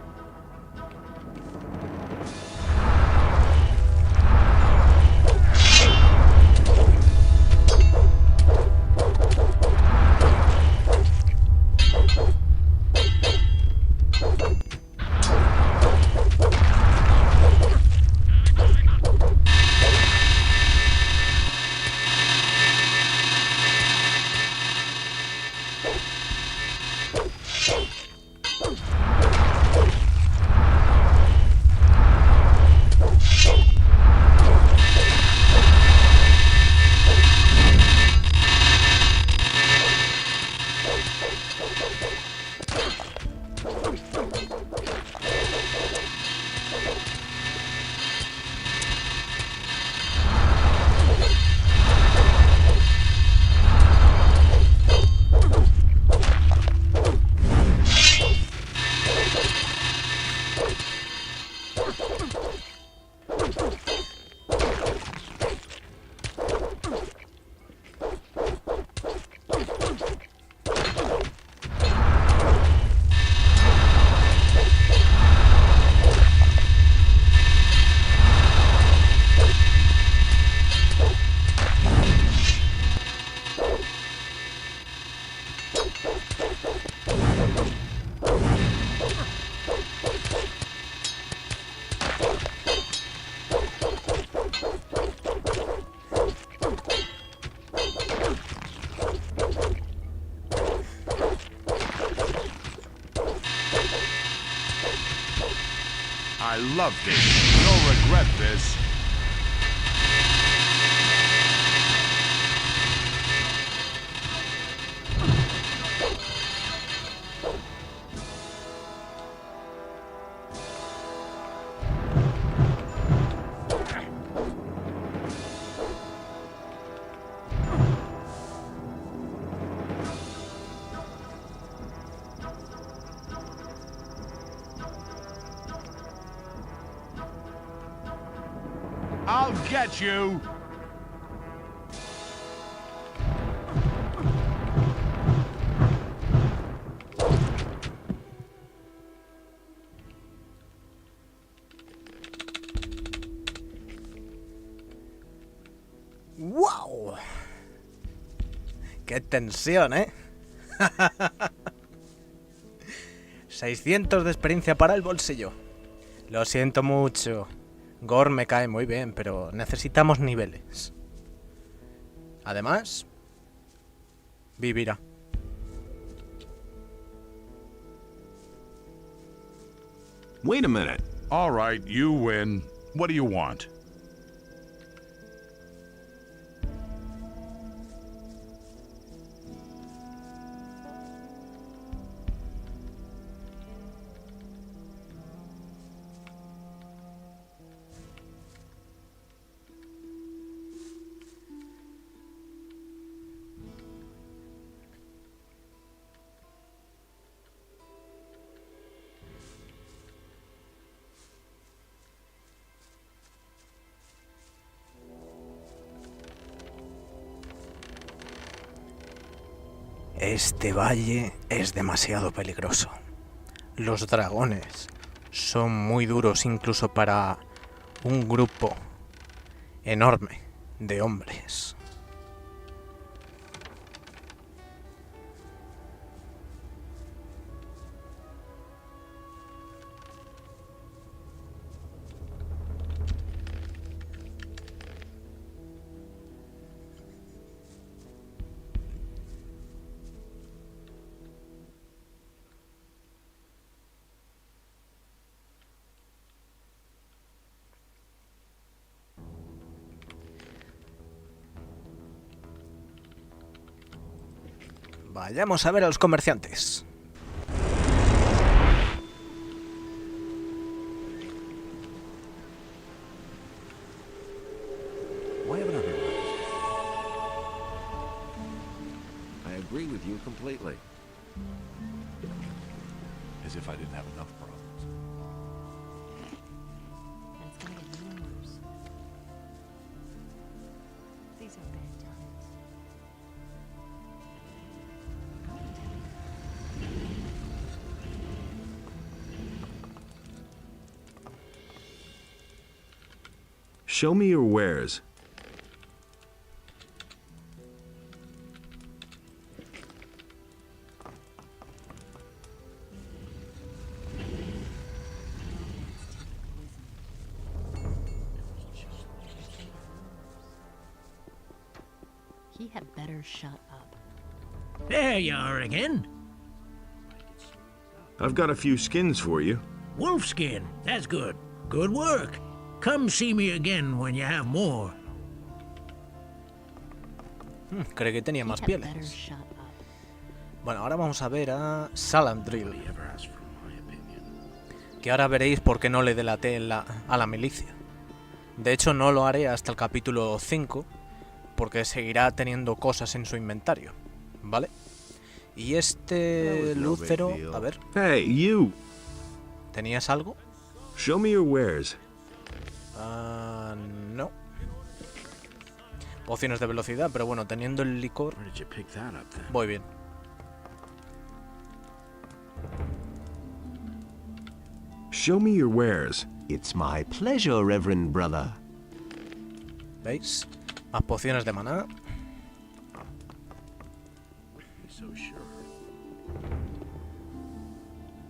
I loved it. You'll regret this. I'll get you! ¡Wow! ¡Qué tensión, eh! 600 de experiencia para el bolsillo. Lo siento mucho. Gorn me cae muy bien, pero necesitamos niveles. Además, vivirá. Wait a minute. All right, you win. What do you want? Este valle es demasiado peligroso. Los dragones son muy duros incluso para un grupo enorme de hombres. Vayamos a ver a los comerciantes. Why haven't I been like this? I agree with you completely. As if I didn't have enough problems. That's gonna get yours. These are bad times. I won't tell you. Show me your wares. He had better shut up. There you are again. I've got a few skins for you. Wolfskin. That's good. Good work. Come see me again when you have more. Creí que tenía más pieles. Bueno, ahora vamos a ver a Salamdrill. Que ahora veréis por qué no le delaté a la milicia. De hecho, no lo haré hasta el capítulo 5, porque seguirá teniendo cosas en su inventario, ¿vale? Y este Lúcero, a ver. Hey, you. ¿Tenías algo? Show me your wares. No. Pociones de velocidad, pero bueno, teniendo el licor, voy bien. Show me your wares. It's my pleasure, Reverend Brother. ¿Veis? Más pociones de maná.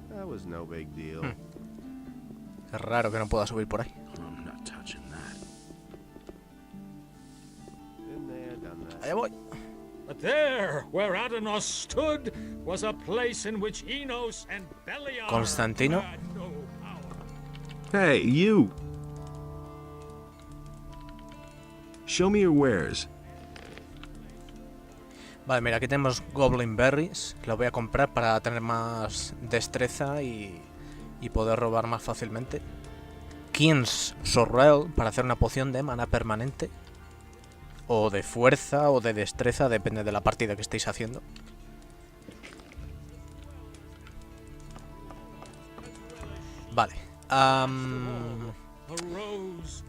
That was no big deal. Es raro que no pueda subir por ahí. Allá voy. But there, where Adanos stood, was a place in which Enos and Beliar Constantino. had no power. Hey, you. Show me your wares. Vale, mira, aquí tenemos Goblin Berries. Lo voy a comprar para tener más destreza y poder robar más fácilmente. King's Sorrel para hacer una poción de mana permanente. O de fuerza o de destreza, depende de la partida que estéis haciendo. Vale.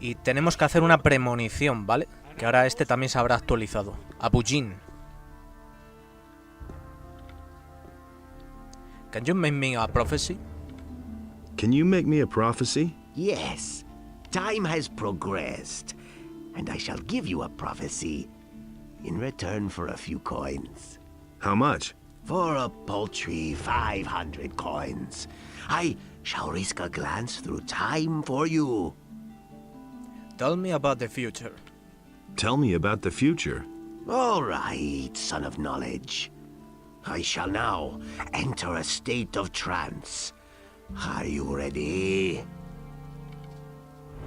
Y tenemos que hacer una premonición, ¿vale? Que ahora este también se habrá actualizado. Abujin. Can you make me a prophecy? Can you make me a prophecy? Yes, time has progressed, and I shall give you a prophecy in return for a few coins. How much? For a paltry 500 coins. I shall risk a glance through time for you. Tell me about the future. Tell me about the future. All right, son of knowledge. I shall now enter a state of trance. Are you ready?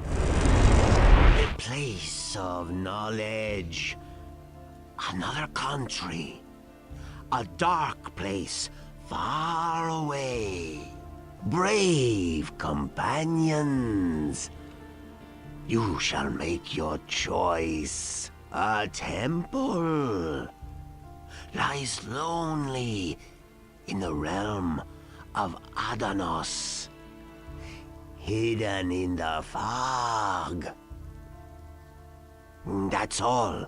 A place of knowledge. Another country. A dark place far away. Brave companions. You shall make your choice. A temple lies lonely in the realm of Adanos, hidden in the fog. That's all.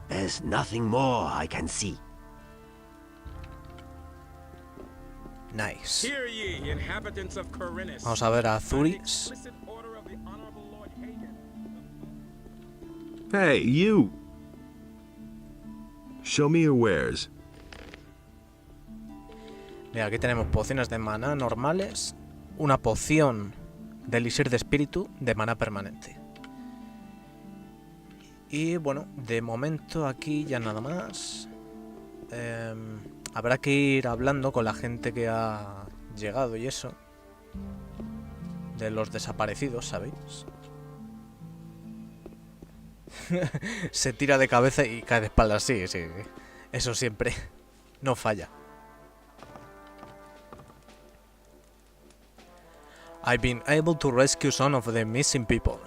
There's nothing more I can see. Nice. Hear ye, inhabitants of Corinus. Vamos a ver a Zuris. Hey, you. Show me your wares. Mira, aquí tenemos pociones de maná normales. Una poción de elixir de espíritu de maná permanente. Y bueno, de momento aquí ya nada más. Habrá que ir hablando con la gente que ha llegado y eso. De los desaparecidos, ¿sabéis? Se tira de cabeza y cae de espaldas, sí. Eso siempre. No falla. I've been able to rescue some of the missing people.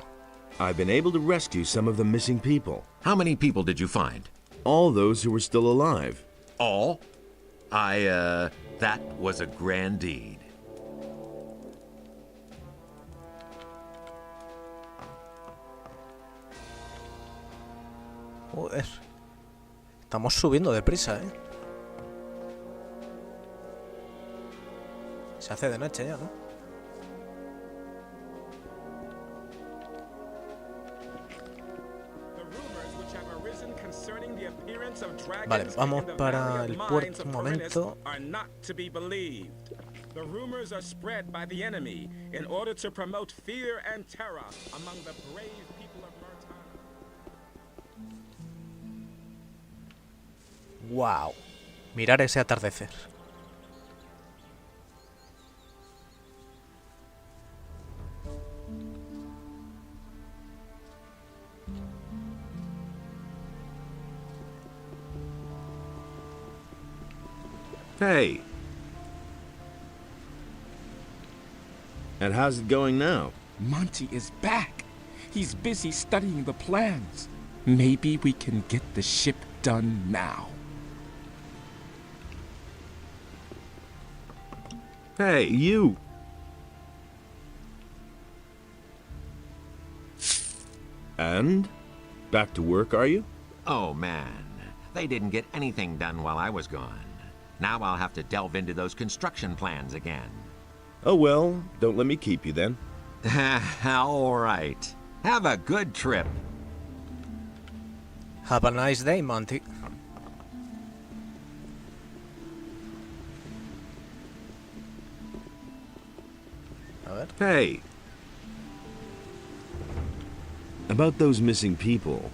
I've been able to rescue some of the missing people. How many people did you find? All those who were still alive. All? That was a grand deed. Joder. Estamos subiendo deprisa, ¿eh? Se hace de noche ya, ¿no? Vale, vamos para el puerto un momento. The rumors are spread by the enemy in order to promote fear and terror among the brave people of Murtana. Wow. Mirar ese atardecer. Hey. And how's it going now? Monty is back. He's busy studying the plans. Maybe we can get the ship done now. Hey, you! And? Back to work, are you? Oh, man. They didn't get anything done while I was gone. Now I'll have to delve into those construction plans again. Oh, well, don't let me keep you then. All right. Have a good trip. Have a nice day, Monty. A ver. Hey. About those missing people.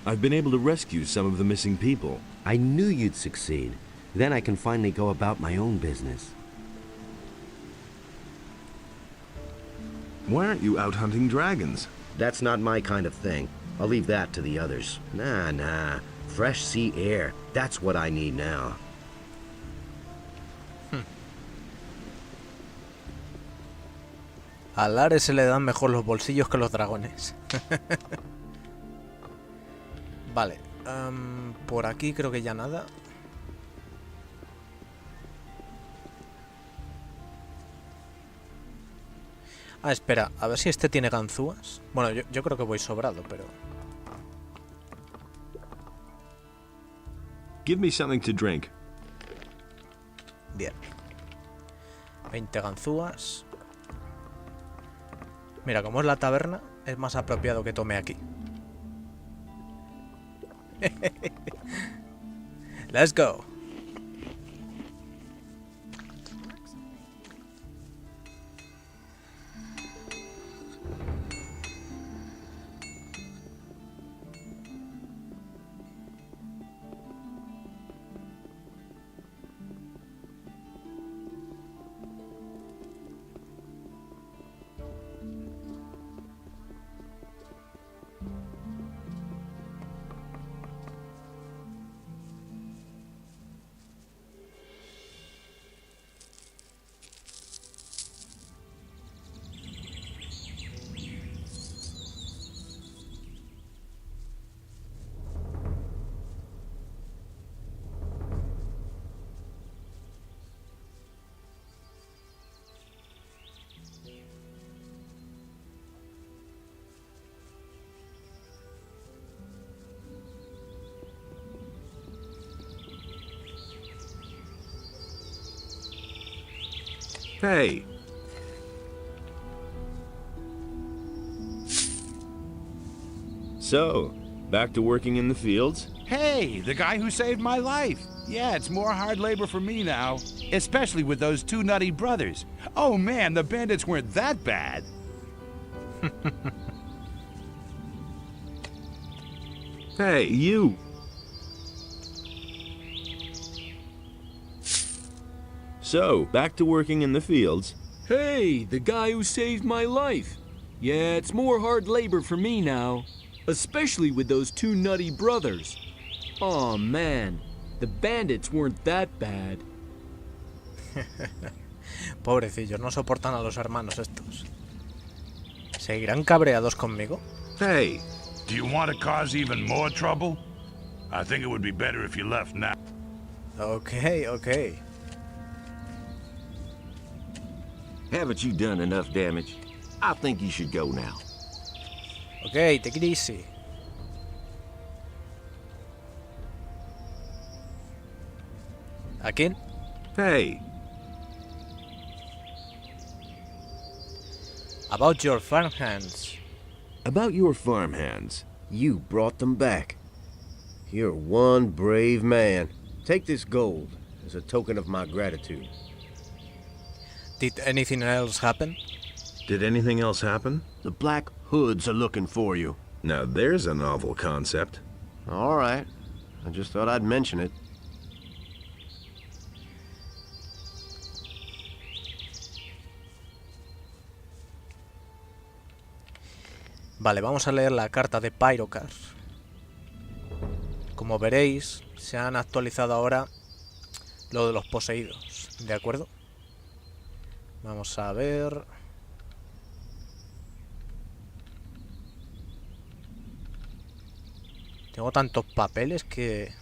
I've been able to rescue some of the missing people. I knew you'd succeed. Then I can finally go about my own business. Why aren't you out hunting dragons? That's not my kind of thing. I'll leave that to the others. Nah. Fresh sea air. That's what I need now. Al Are se le dan mejor los bolsillos que los dragones. Vale. Por aquí creo que ya nada. Ah, espera, a ver si este tiene ganzúas. Bueno, yo creo que voy sobrado, pero... Give me something to drink. Bien. 20 ganzúas. Mira, como es la taberna, es más apropiado que tome aquí. Let's go. Hey. So, back to working in the fields? Hey, the guy who saved my life. Yeah, it's more hard labor for me now, especially with those two nutty brothers. Oh man, the bandits weren't that bad. Hey, you! So, back to working in the fields. Hey, the guy who saved my life. Yeah, it's more hard labor for me now, especially with those two nutty brothers. Aw, man. The bandits weren't that bad. Pobrecillos, no soportan a los hermanos estos. ¿Seguirán cabreados conmigo? Hey, do you want to cause even more trouble? I think it would be better if you left now. Okay, okay. Haven't you done enough damage? I think you should go now. Okay, take it easy. ¿A quién? Hey. About your farmhands. About your farmhands. You brought them back. You're one brave man. Take this gold as a token of my gratitude. Did anything else happen? Did anything else happen? The Black Hoods are looking for you. Now there's a novel concept. All right. I just thought I'd mention it. Vale, vamos a leer la carta de Pyrocar. Como veréis, se han actualizado ahora lo de los poseídos, ¿de acuerdo? Vamos a ver... Tengo tantos papeles que...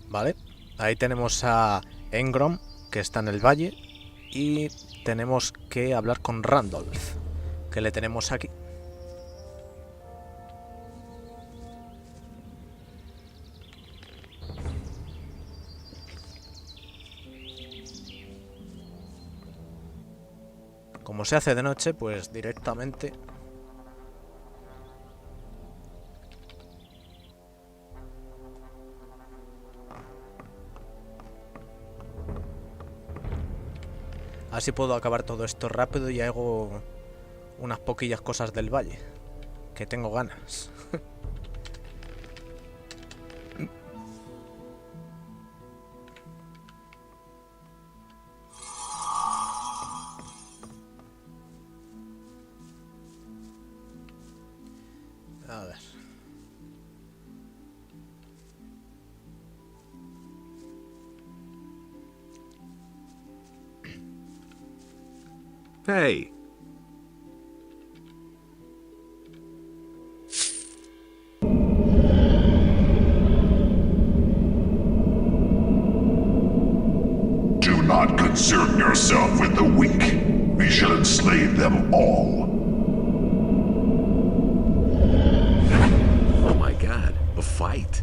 Vale, ahí tenemos a Engrom, que está en el valle, y tenemos que hablar con Randolph, que le tenemos aquí. Como se hace de noche, pues directamente... Así puedo acabar todo esto rápido y hago unas poquillas cosas del valle, que tengo ganas. A ver. Hey. Do not concern yourself with the weak. We shall enslave them all. Oh my god, a fight.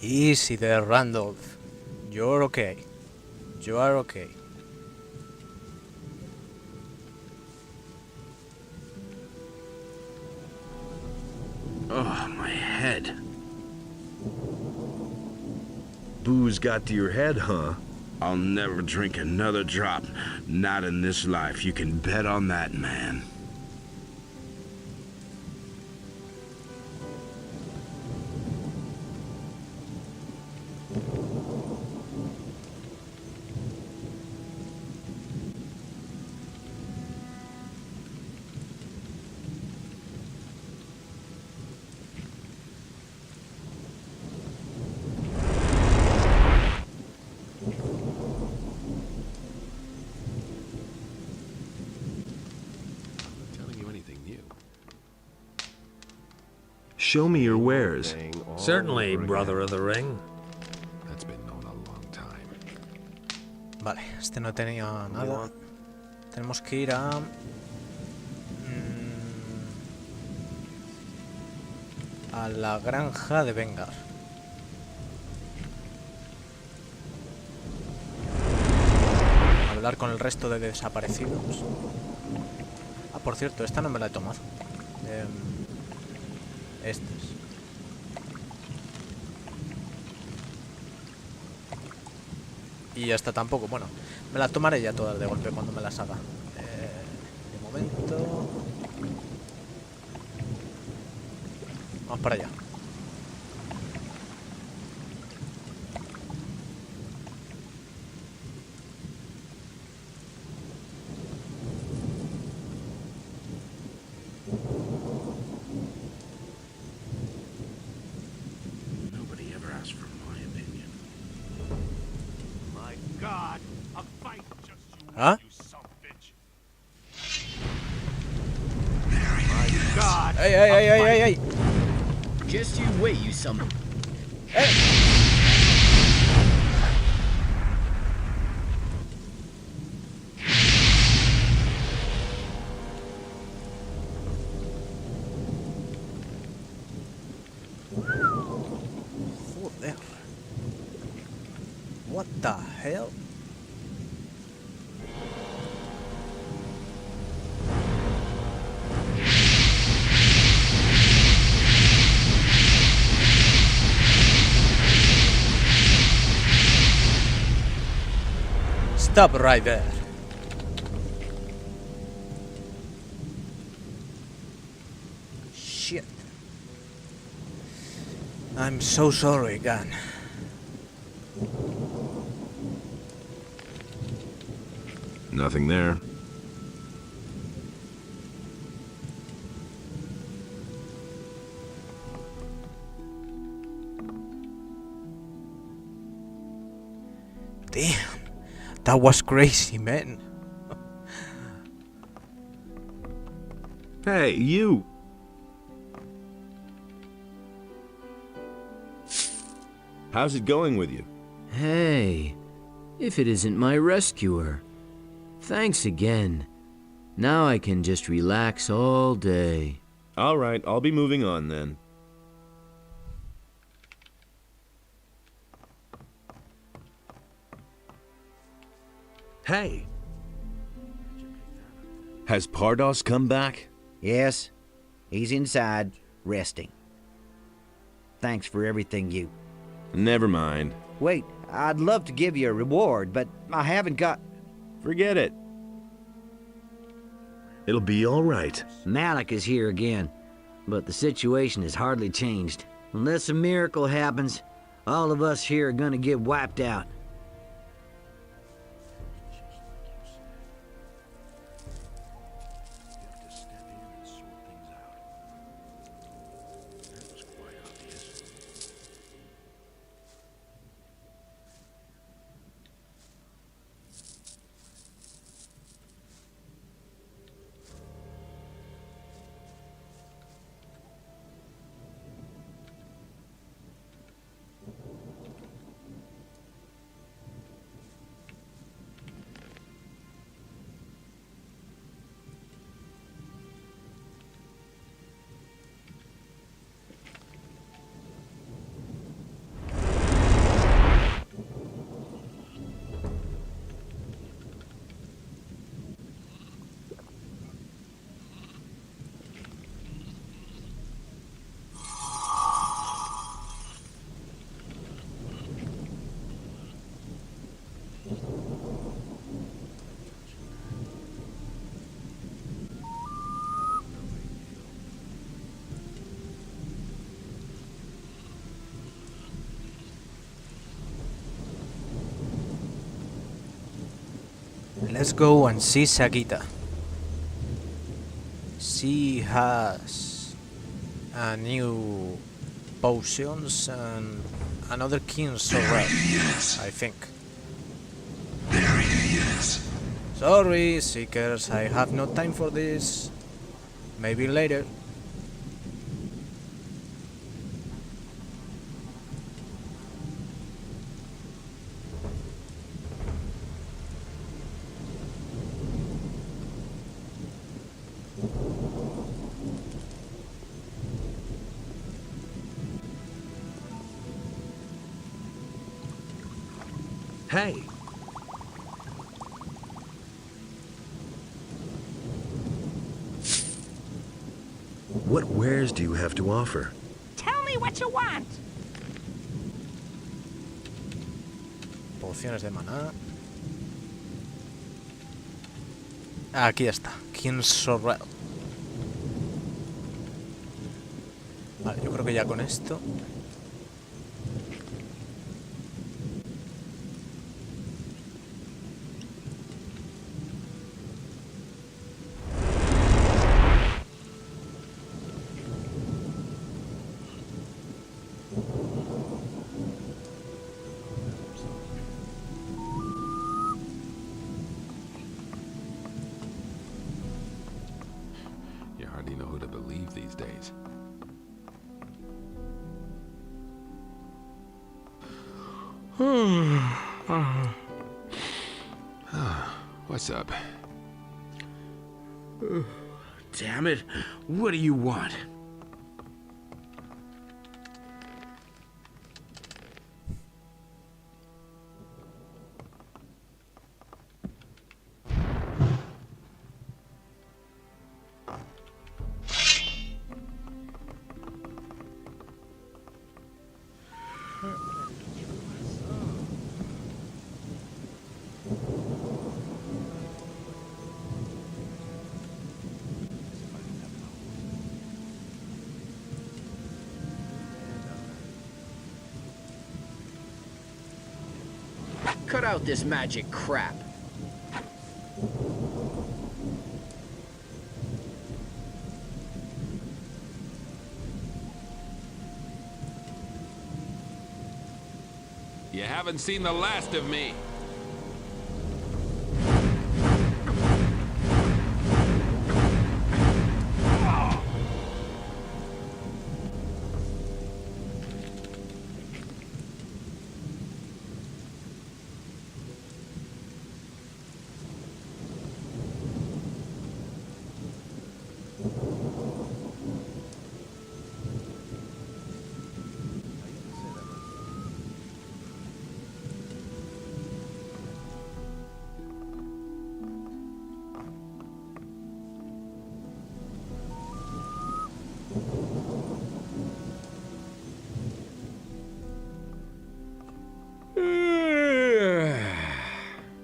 Easy there, Randolph. You're okay. You are okay. Oh, my head. Booze got to your head, huh? I'll never drink another drop. Not in this life. You can bet on that, man. Show me your wares. Certainly, brother of the ring. That's been known a long time. Vale, este no tenía nada. Tenemos que ir a... a la granja de Vengar. Hablar con el resto de desaparecidos. Ah, por cierto, esta no me la he tomado. Estas. Y esta tampoco. Bueno, me las tomaré ya todas de golpe cuando me las haga. De momento... vamos para allá. Nobody ever asked for my opinion. My God, a fight just you ¿Ah? you son of a bitch. My God. ¡Ey, ey, ey, ey, ey, ey! Just you wait, you son of... Joder. What the hell? Stop right there. Shit. I'm so sorry, Gun. Nothing there. Damn. That was crazy, man. Hey, you! How's it going with you? Hey, if it isn't my rescuer. Thanks again. Now I can just relax all day. All right, I'll be moving on then. Hey! Has Pardos come back? Yes, he's inside, resting. Thanks for everything you... Never mind. Wait, I'd love to give you a reward, but I haven't got... Forget it. It'll be all right. Malik is here again, but the situation has hardly changed. Unless a miracle happens, all of us here are gonna get wiped out. Let's go and see Sagita. She has a new potions and another king's already, I think. There he is. Sorry, Seekers, I have no time for this. Maybe later. Hey! What wares do you have to offer? Tell me what you want. Pociones de maná. Aquí está. King Sorrel. Vale, yo creo que ya con esto. You hardly know who to believe these days. What's up? Damn it. What do you want? Cut out this magic crap. You haven't seen the last of me.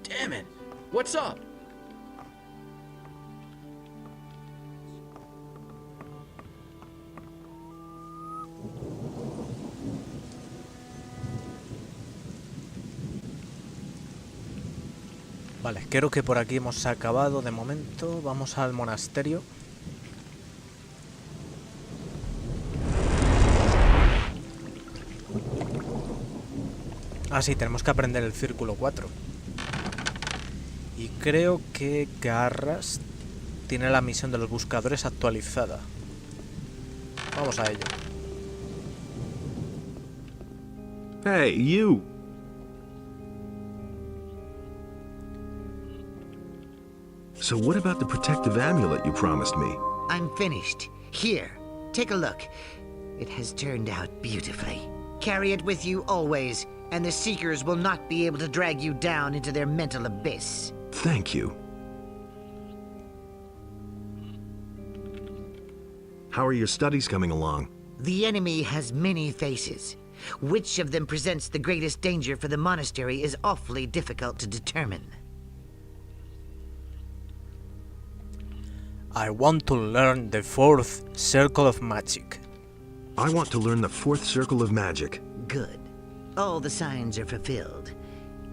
Damn it. What's up? Vale, creo que por aquí hemos acabado de momento. Vamos al monasterio. Ah, sí, tenemos que aprender el círculo 4. Y creo que Garras tiene la misión de los buscadores actualizada. Vamos a ello. Hey, you! So what about the protective amulet you promised me? I'm finished. Here, take a look. It has turned out beautifully. Carry it with you always, and the Seekers will not be able to drag you down into their mental abyss. Thank you. How are your studies coming along? The enemy has many faces. Which of them presents the greatest danger for the monastery is awfully difficult to determine. I want to learn the 4th circle of magic. I want to learn the 4th circle of magic. Good. All the signs are fulfilled.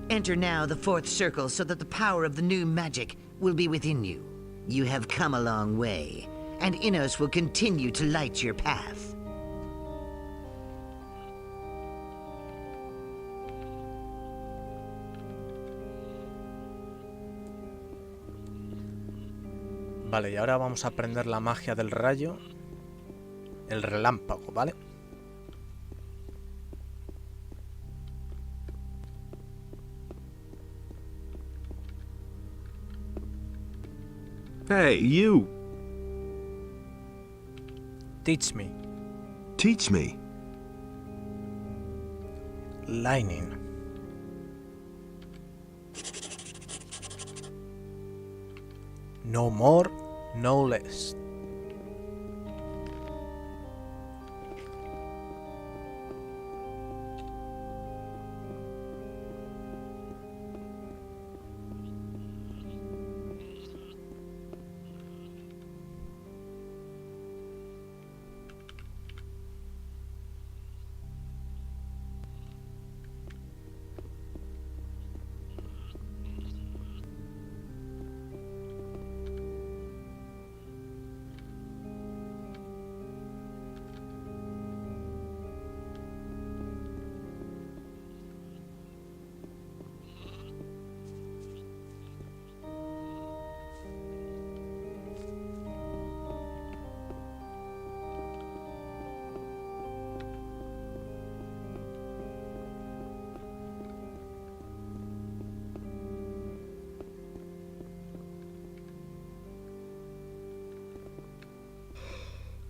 Enter now the 4th circle so that the power of the new magic will be within you. You have come a long way, and Innos will continue to light your path. Vale, y ahora vamos a aprender la magia del rayo. El relámpago, ¿vale? Hey, you! Teach me. Teach me. Lightning. No more, no less.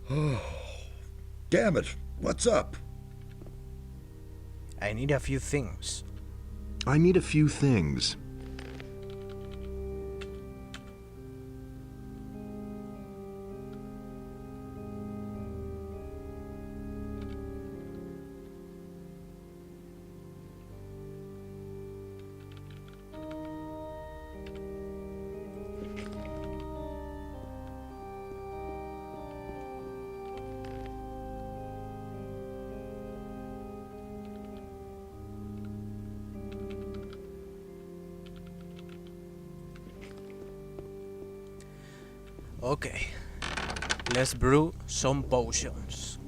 Oh, damn it. What's up? I need a few things. I need a few things. Okay, let's brew some potions.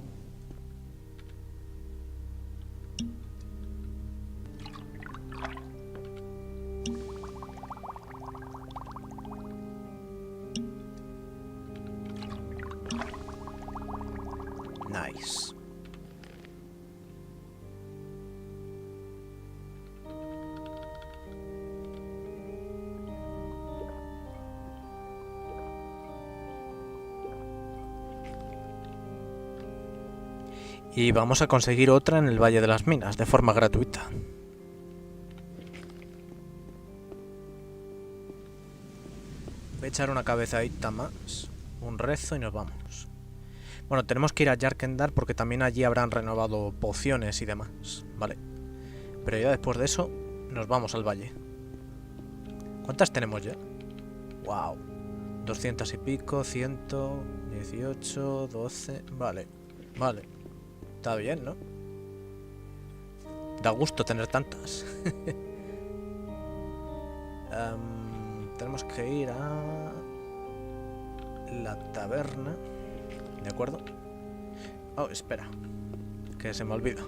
Nice. Y vamos a conseguir otra en el Valle de las Minas, de forma gratuita. Voy a echar una cabezadita más, un rezo y nos vamos. Bueno, tenemos que ir a Yarkendar porque también allí habrán renovado pociones y demás, ¿vale? Pero ya después de eso, nos vamos al valle. ¿Cuántas tenemos ya? Wow. 200 y pico, 118, 12... Vale, vale. Está bien, ¿no? Da gusto tener tantas. Tenemos que ir a la taberna. ¿De acuerdo? Oh, espera, que se me olvida.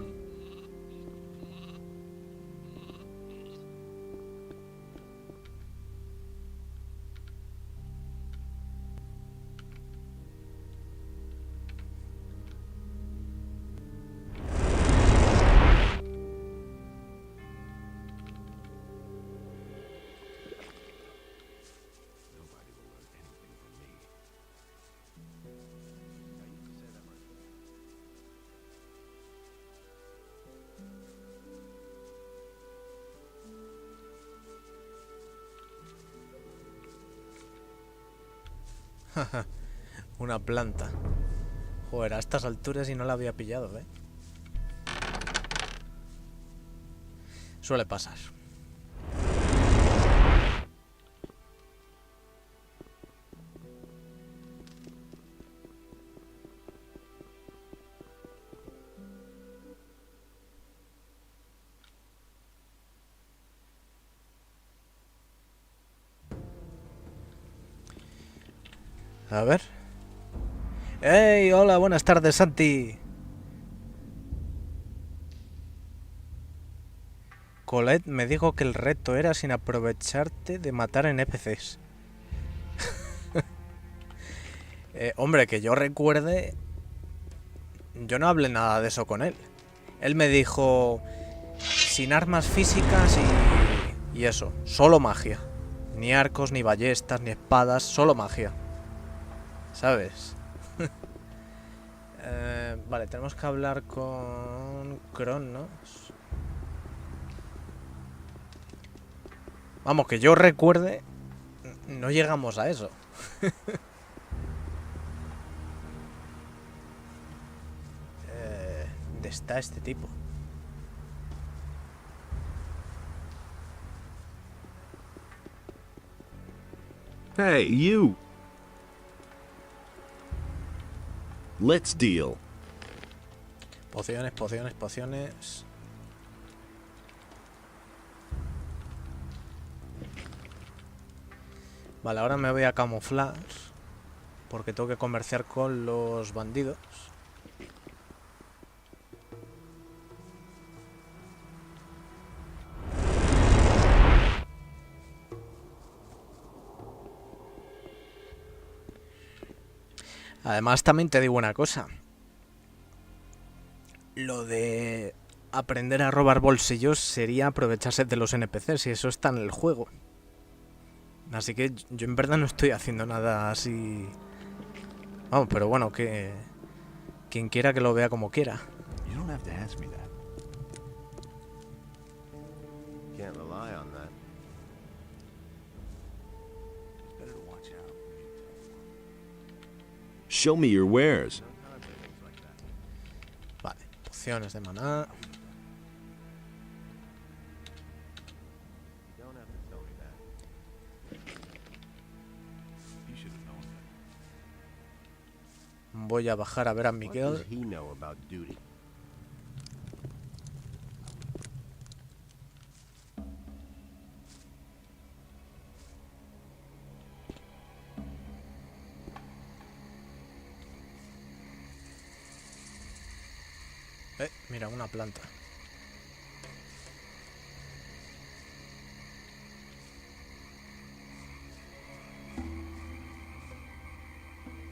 Una planta. Joder, a estas alturas y no la había pillado, ¿eh? Suele pasar. A ver. ¡Hey! Hola, buenas tardes, Santi. Colette me dijo que el reto era sin aprovecharte de matar NPCs. Hombre, que yo recuerde, yo no hablé nada de eso con él. Él me dijo sin armas físicas y eso, solo magia. Ni arcos, ni ballestas, ni espadas, solo magia. ¿Sabes? Vale, tenemos que hablar con Cronos. Vamos, que yo recuerde, no llegamos a eso. ¿Dónde está este tipo? Hey, you! Let's deal. Pociones, pociones, pociones. Vale, ahora me voy a camuflar porque tengo que comerciar con los bandidos. Además, también te digo una cosa. Lo de aprender a robar bolsillos sería aprovecharse de los NPCs y eso está en el juego. Así que yo en verdad no estoy haciendo nada así... Vamos, pero bueno, que... Quien quiera que lo vea como quiera. Can't rely on that. Show me your wares. Vale, pociones de maná. Voy a bajar a ver a Miguel. Mira, una planta.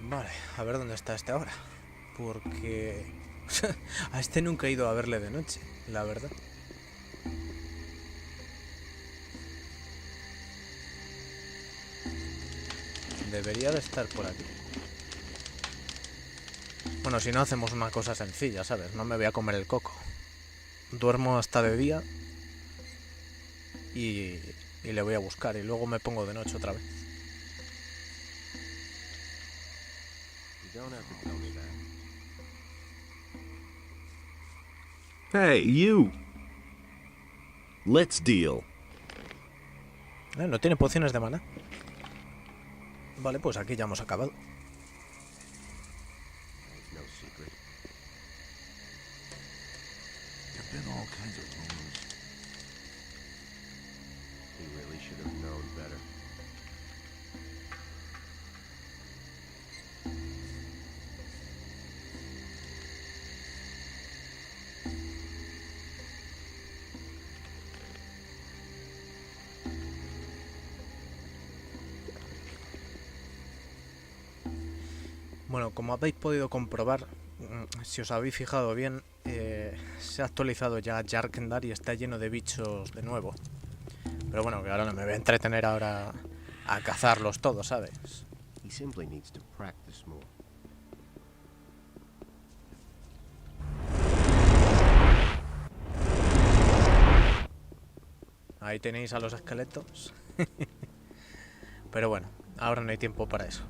Vale, a ver dónde está este ahora. Porque... a este nunca he ido a verle de noche, la verdad. Debería de estar por aquí. Bueno, si no hacemos una cosa sencilla, ¿sabes? No me voy a comer el coco. Duermo hasta de día y le voy a buscar y luego me pongo de noche otra vez. Hey, you! Let's deal. No tiene pociones de maná. Vale, pues aquí ya hemos acabado. Bueno, como habéis podido comprobar, si os habéis fijado bien, se ha actualizado ya Jarkendar y está lleno de bichos de nuevo. Pero bueno, que ahora no me voy a entretener ahora a cazarlos todos, ¿sabes? Ahí tenéis a los esqueletos. Pero bueno, ahora no hay tiempo para eso.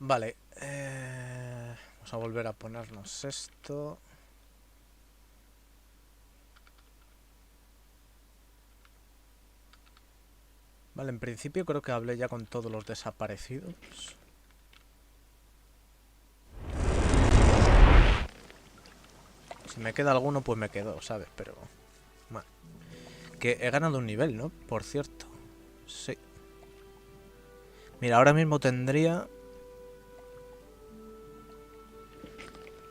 Vale, vamos a volver a ponernos esto. Vale, en principio creo que hablé ya con todos los desaparecidos. Si me queda alguno, pues me quedo, ¿sabes? Pero... bueno. Que he ganado un nivel, ¿no? Por cierto. Sí. Mira, ahora mismo tendría...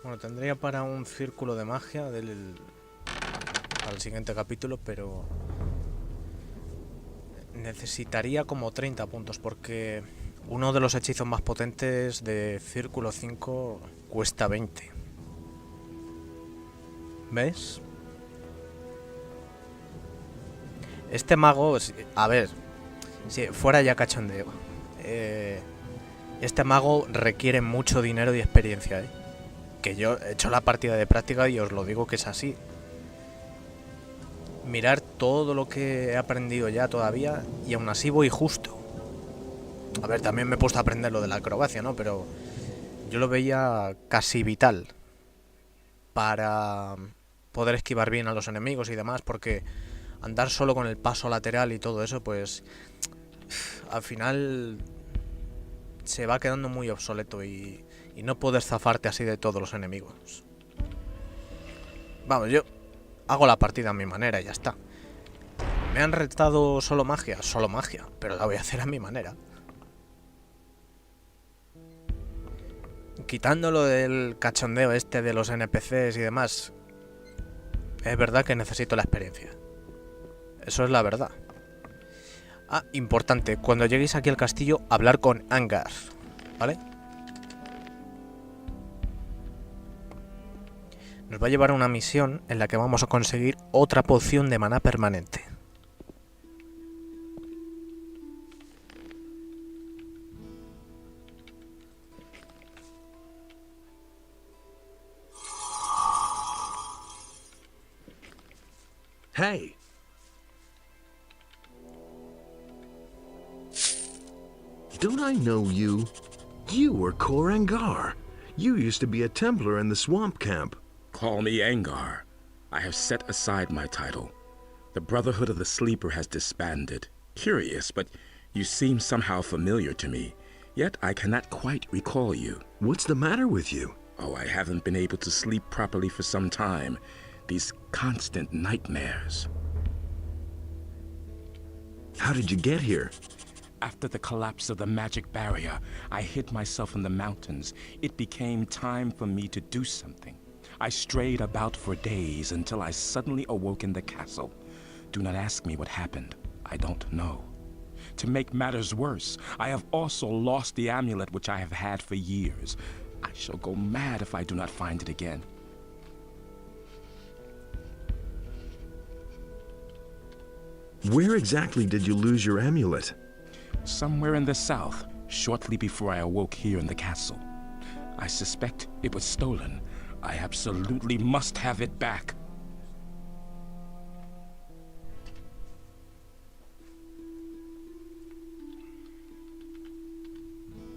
bueno, tendría para un círculo de magia para el siguiente capítulo, pero... necesitaría como 30 puntos, porque uno de los hechizos más potentes de Círculo 5 cuesta 20. ¿Ves? Este mago, a ver, si fuera ya cachondeo, este mago requiere mucho dinero y experiencia, ¿eh? Que yo he hecho la partida de práctica y os lo digo que es así. Mirar todo lo que he aprendido ya todavía y aún así voy justo. A ver, también me he puesto a aprender lo de la acrobacia, ¿no? Pero yo lo veía casi vital para poder esquivar bien a los enemigos y demás, porque andar solo con el paso lateral y todo eso, pues al final se va quedando muy obsoleto y no puedes zafarte así de todos los enemigos. Vamos, yo hago la partida a mi manera y ya está. Me han retado solo magia, pero la voy a hacer a mi manera. Quitando lo del cachondeo este de los NPCs y demás, es verdad que necesito la experiencia. Eso es la verdad. Ah, importante, cuando lleguéis aquí al castillo, hablar con Angar, ¿vale? Nos va a llevar a una misión en la que vamos a conseguir otra poción de maná permanente. Hey! Don't I know you? You were Korangar. You used to be a Templar in the swamp camp. Call me Angar. I have set aside my title. The Brotherhood of the Sleeper has disbanded. Curious, but you seem somehow familiar to me. Yet I cannot quite recall you. What's the matter with you? Oh, I haven't been able to sleep properly for some time. These constant nightmares. How did you get here? After the collapse of the magic barrier, I hid myself in the mountains. It became time for me to do something. I strayed about for days until I suddenly awoke in the castle. Do not ask me what happened. I don't know. To make matters worse, I have also lost the amulet which I have had for years. I shall go mad if I do not find it again. Where exactly did you lose your amulet? Somewhere in the south, shortly before I awoke here in the castle. I suspect it was stolen. I absolutely must have it back.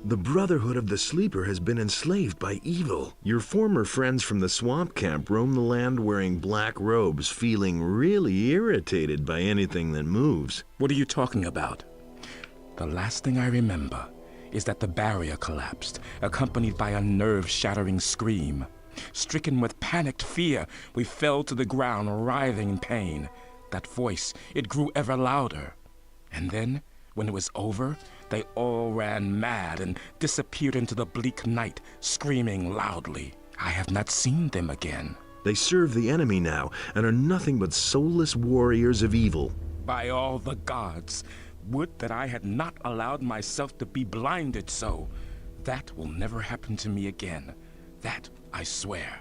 The Brotherhood of the Sleeper has been enslaved by evil. Your former friends from the swamp camp roam the land wearing black robes, feeling really irritated by anything that moves. What are you talking about? The last thing I remember is that the barrier collapsed, accompanied by a nerve-shattering scream. Stricken with panicked fear, we fell to the ground, writhing in pain. That voice, it grew ever louder. And then, when it was over, they all ran mad and disappeared into the bleak night, screaming loudly. I have not seen them again. They serve the enemy now and are nothing but soulless warriors of evil. By all the gods, would that I had not allowed myself to be blinded so. That will never happen to me again. That I swear.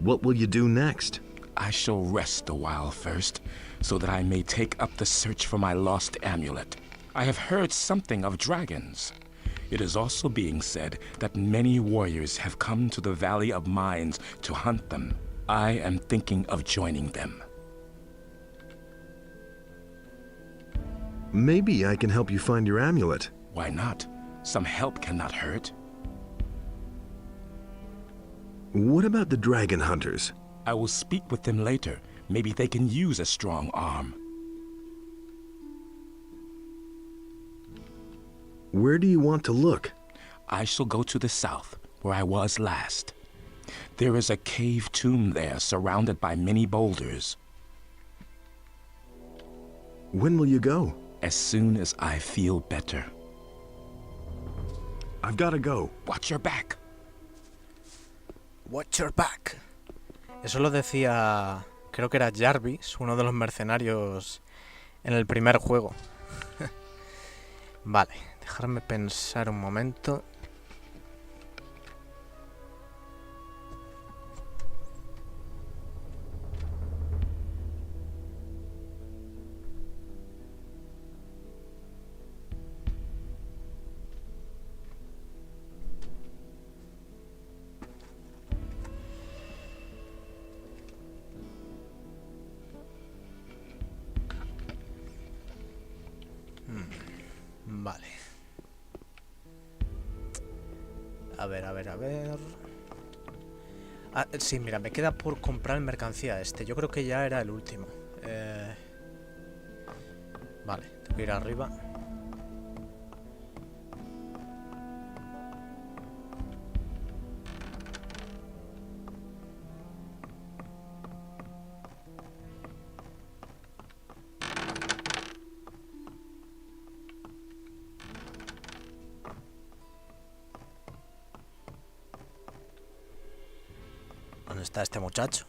What will you do next? I shall rest a while first, so that I may take up the search for my lost amulet. I have heard something of dragons. It is also being said that many warriors have come to the Valley of Mines to hunt them. I am thinking of joining them. Maybe I can help you find your amulet. Why not? Some help cannot hurt. What about the dragon hunters? I will speak with them later. Maybe they can use a strong arm. Where do you want to look? I shall go to the south, where I was last. There is a cave tomb there, surrounded by many boulders. When will you go? As soon as I feel better. I've got to go. Watch your back. Watch your back. Eso lo decía, creo que era Jarvis, uno de los mercenarios en el primer juego. Vale, dejarme pensar un momento. Vale. A ver. Ah, sí, mira, me queda por comprar mercancía este. Yo creo que ya era el último. Vale, tengo que ir arriba. ¿Dónde está este muchacho?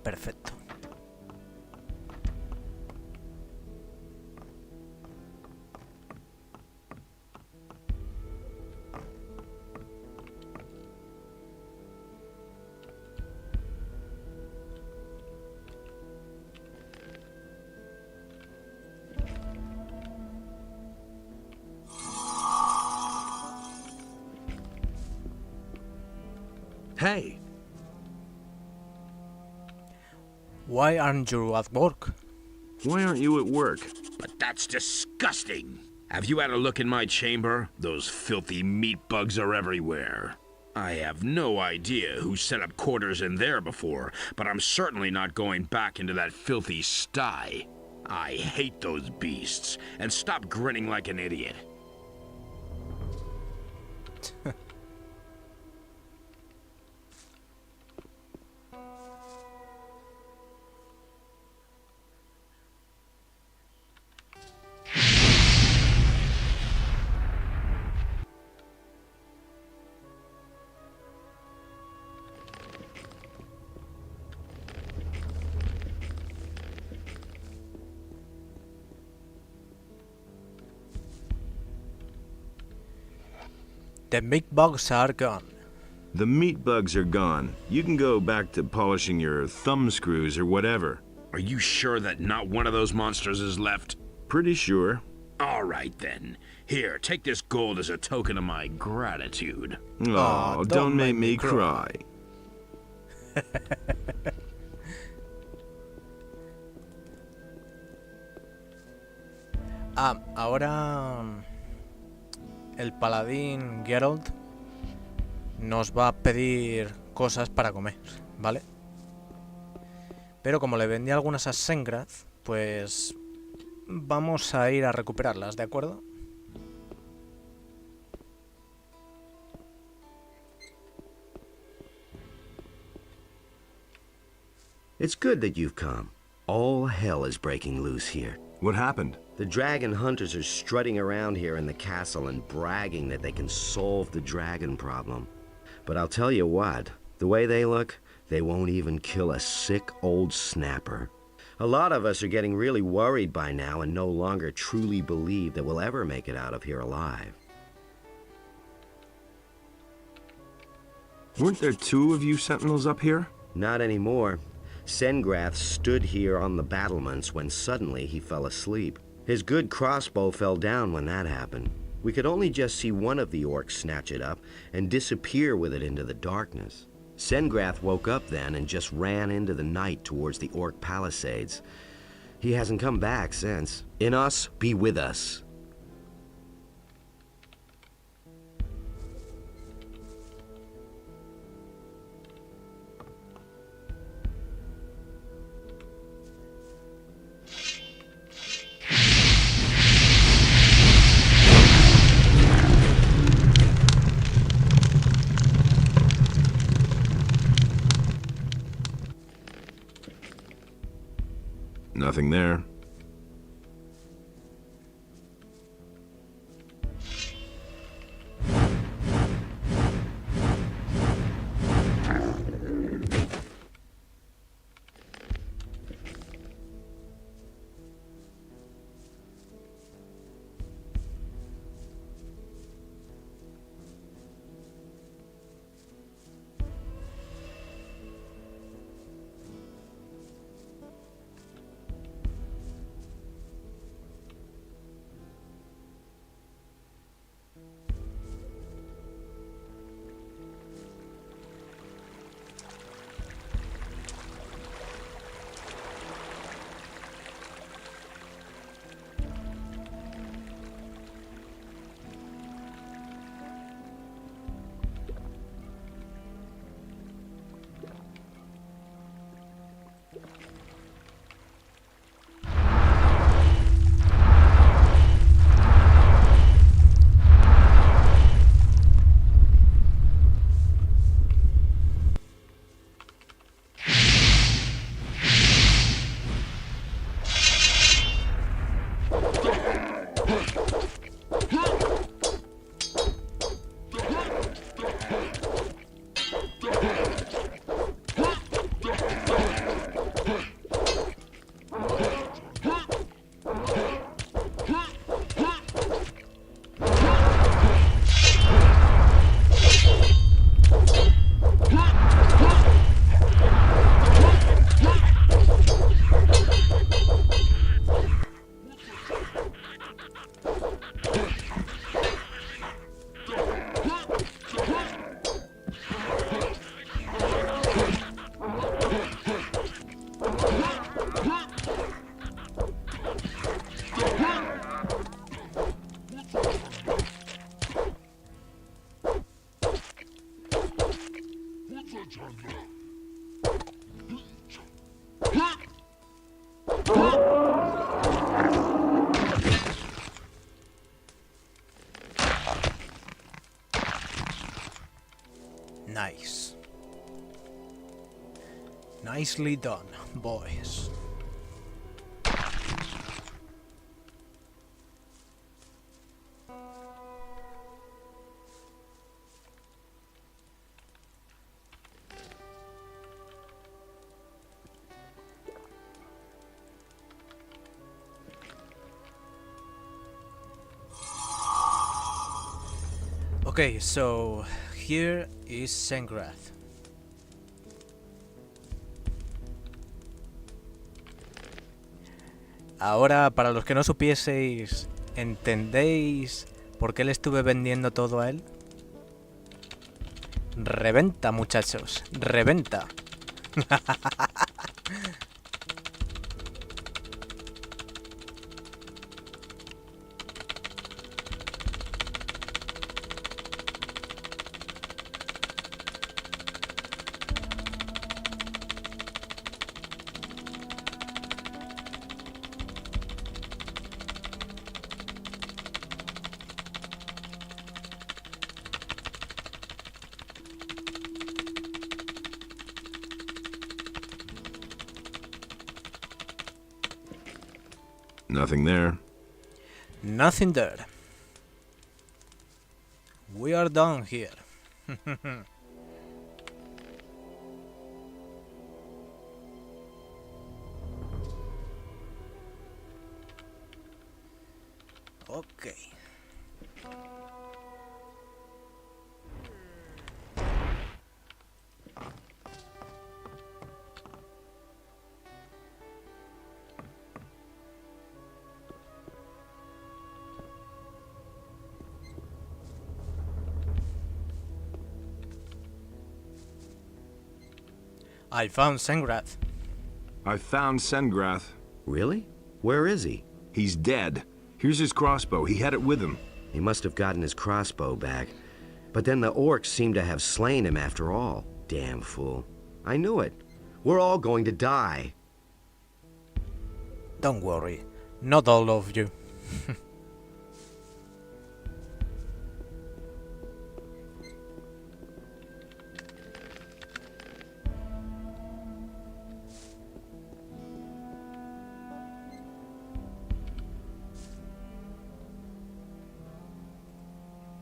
Perfecto. Hey! Why aren't you at work? Why aren't you at work? But that's disgusting! Have you had a look in my chamber? Those filthy meat bugs are everywhere. I have no idea who set up quarters in there before, but I'm certainly not going back into that filthy sty. I hate those beasts, and stop grinning like an idiot. The meat bugs are gone. The meat bugs are gone. You can go back to polishing your thumb screws or whatever. Are you sure that not one of those monsters is left? Pretty sure. All right, then. Here, take this gold as a token of my gratitude. Oh, don't make me cry. Ahora el paladín Geralt nos va a pedir cosas para comer, ¿vale? Pero como le vendí algunas a Sengrath, pues vamos a ir a recuperarlas, ¿de acuerdo? It's good that you've come. All hell is breaking loose here. What happened? The dragon hunters are strutting around here in the castle and bragging that they can solve the dragon problem. But I'll tell you what, the way they look, they won't even kill a sick old snapper. A lot of us are getting really worried by now and no longer truly believe that we'll ever make it out of here alive. Weren't there two of you sentinels up here? Not anymore. Sengrath stood here on the battlements when suddenly he fell asleep. His good crossbow fell down when that happened. We could only just see one of the orcs snatch it up and disappear with it into the darkness. Sengrath woke up then and just ran into the night towards the orc palisades. He hasn't come back since. In us, be with us. Nothing there. Nice. Nicely done, boys. Okay, so here is Sengrath. Ahora, para los que no supieseis, ¿entendéis por qué le estuve vendiendo todo a él? Reventa, muchachos, reventa. Nothing there. Nothing there. We are done here. Okay. I found Sengrath. I found Sengrath. Really? Where is he? He's dead. Here's his crossbow. He had it with him. He must have gotten his crossbow back. But then the orcs seem to have slain him after all. Damn fool. I knew it. We're all going to die. Don't worry. Not all of you.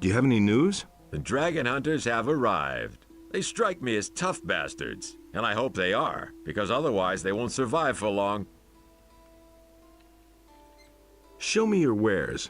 Do you have any news? The dragon hunters have arrived. They strike me as tough bastards, and I hope they are, because otherwise they won't survive for long. Show me your wares.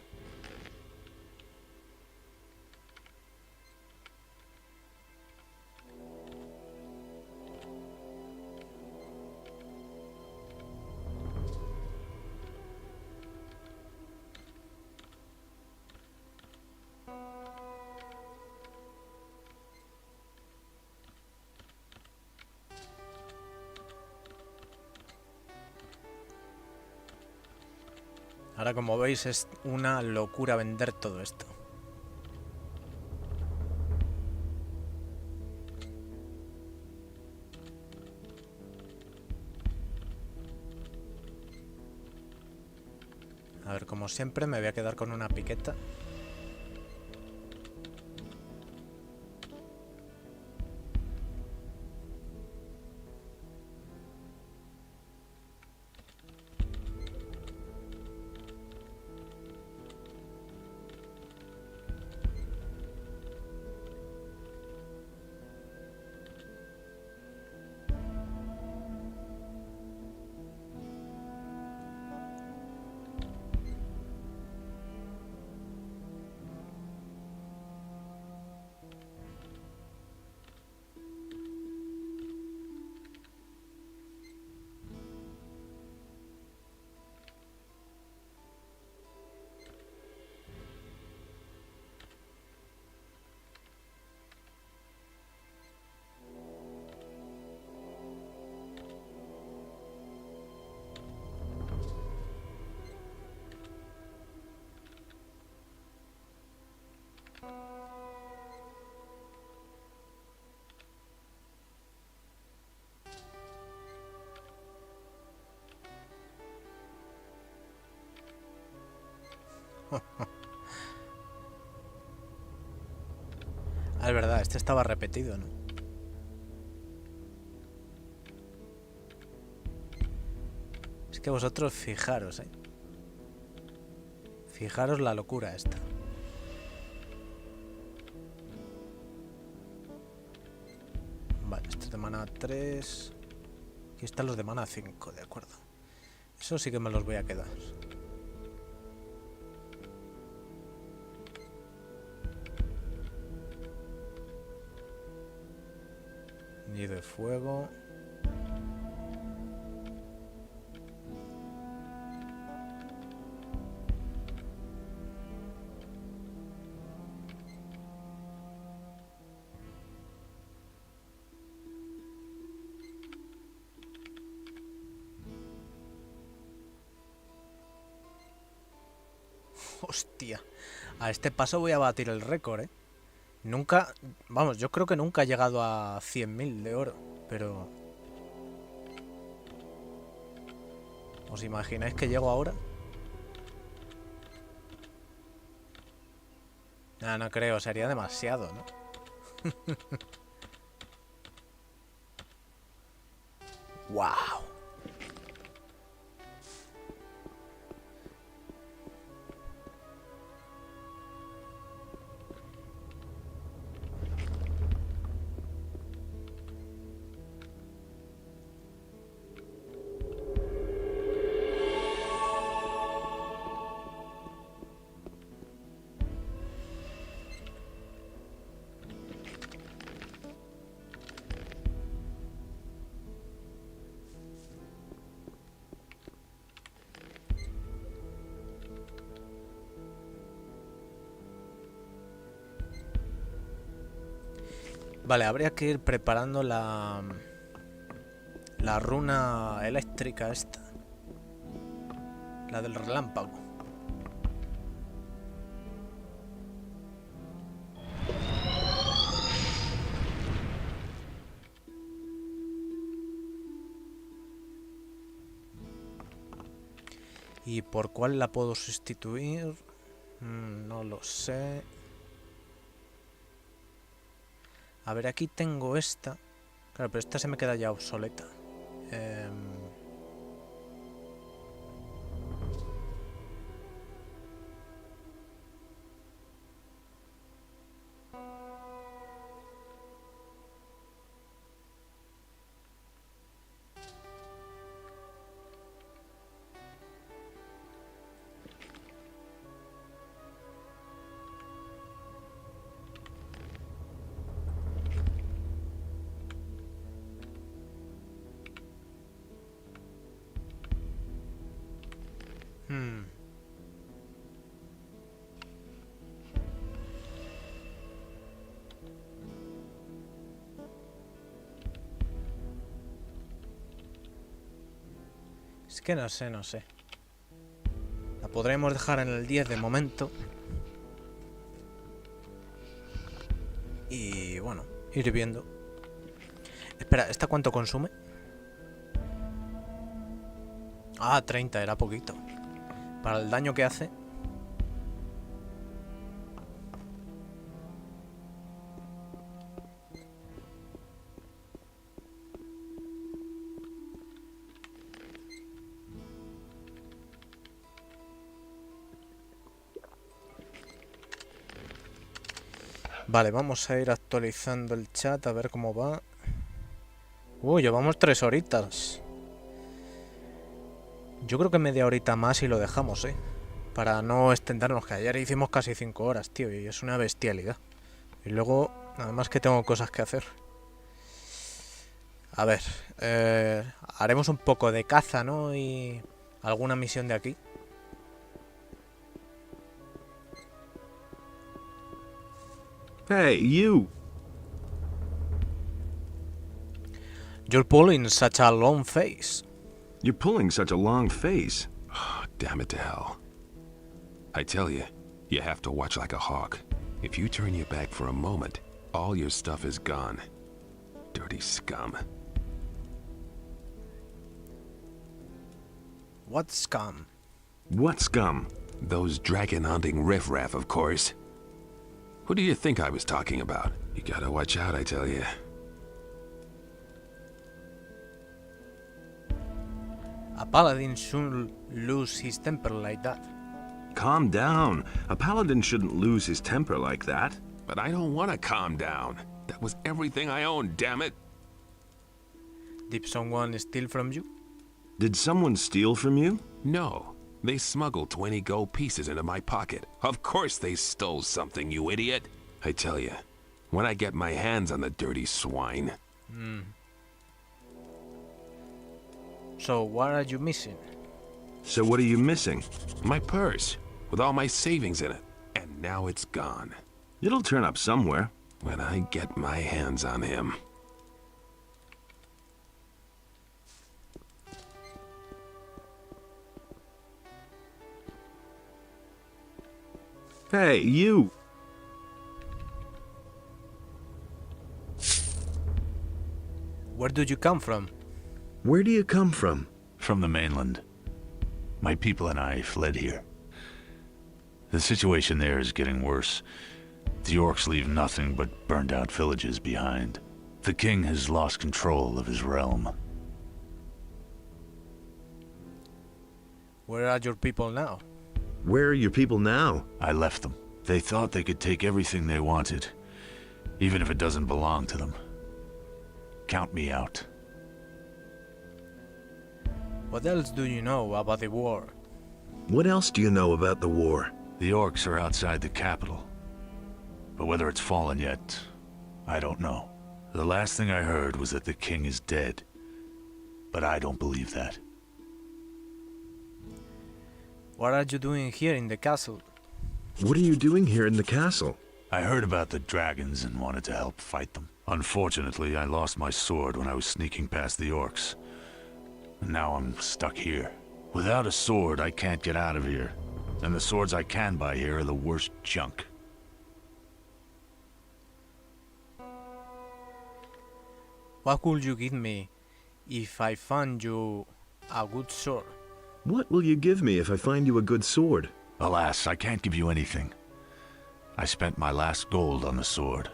Ahora, como veis, es una locura vender todo esto. A ver, como siempre, me voy a quedar con una piqueta. Ah, es verdad, este estaba repetido, ¿no? Es que vosotros fijaros, ¿eh? Fijaros la locura esta. Vale, este es de mana 3. Aquí están los de mana 5, de acuerdo. Eso sí que me los voy a quedar. Nido de fuego. Hostia, a este paso voy a batir el récord, ¿eh? Nunca, vamos, yo creo que nunca he llegado a 100.000 de oro, pero... ¿Os imagináis que llego ahora? No, no creo, sería demasiado, ¿no? ¡Wow! Vale, habría que ir preparando la runa eléctrica esta. La del relámpago. ¿Y por cuál la puedo sustituir? No lo sé. A ver, aquí tengo esta. Claro, pero esta se me queda ya obsoleta. Es que no sé, no sé. La podremos dejar en el 10 de momento. Y bueno, ir viendo. Espera, ¿esta cuánto consume? Ah, 30, era poquito. Para el daño que hace. Vale, vamos a ir actualizando el chat a ver cómo va. Llevamos 3 horitas. Yo creo que media horita más y lo dejamos, para no extendernos, que ayer hicimos casi 5 horas, tío, y es una bestialidad. Y luego, nada más que tengo cosas que hacer. A ver, haremos un poco de caza, ¿no? Y alguna misión de aquí. Hey, you! You're pulling such a long face. You're pulling such a long face. Oh, damn it to hell. I tell you, you have to watch like a hawk. If you turn your back for a moment, all your stuff is gone. Dirty scum. What scum? What scum? Those dragon-hunting riffraff, of course. Who do you think I was talking about? You gotta watch out, I tell you. A paladin shouldn't lose his temper like that. Calm down. A paladin shouldn't lose his temper like that. But I don't want to calm down. That was everything I owned, damn it. Did someone steal from you? Did someone steal from you? No. They smuggled 20 gold pieces into my pocket. Of course they stole something, you idiot. I tell you, when I get my hands on the dirty swine. So what are you missing? So what are you missing? My purse, with all my savings in it. And now it's gone. It'll turn up somewhere. When I get my hands on him. Hey, you! Where did you come from? Where do you come from? From the mainland. My people and I fled here. The situation there is getting worse. The orcs leave nothing but burned-out villages behind. The king has lost control of his realm. Where are your people now? Where are your people now? I left them. They thought they could take everything they wanted, even if it doesn't belong to them. Count me out. What else do you know about the war? What else do you know about the war? The orcs are outside the capital. But whether it's fallen yet, I don't know. The last thing I heard was that the king is dead. But I don't believe that. What are you doing here in the castle? What are you doing here in the castle? I heard about the dragons and wanted to help fight them. Unfortunately, I lost my sword when I was sneaking past the orcs. And now I'm stuck here. Without a sword, I can't get out of here. And the swords I can buy here are the worst junk. What could you give me if I found you a good sword? What will you give me if I find you a good sword? Alas, I can't give you anything. I spent my last gold on the sword.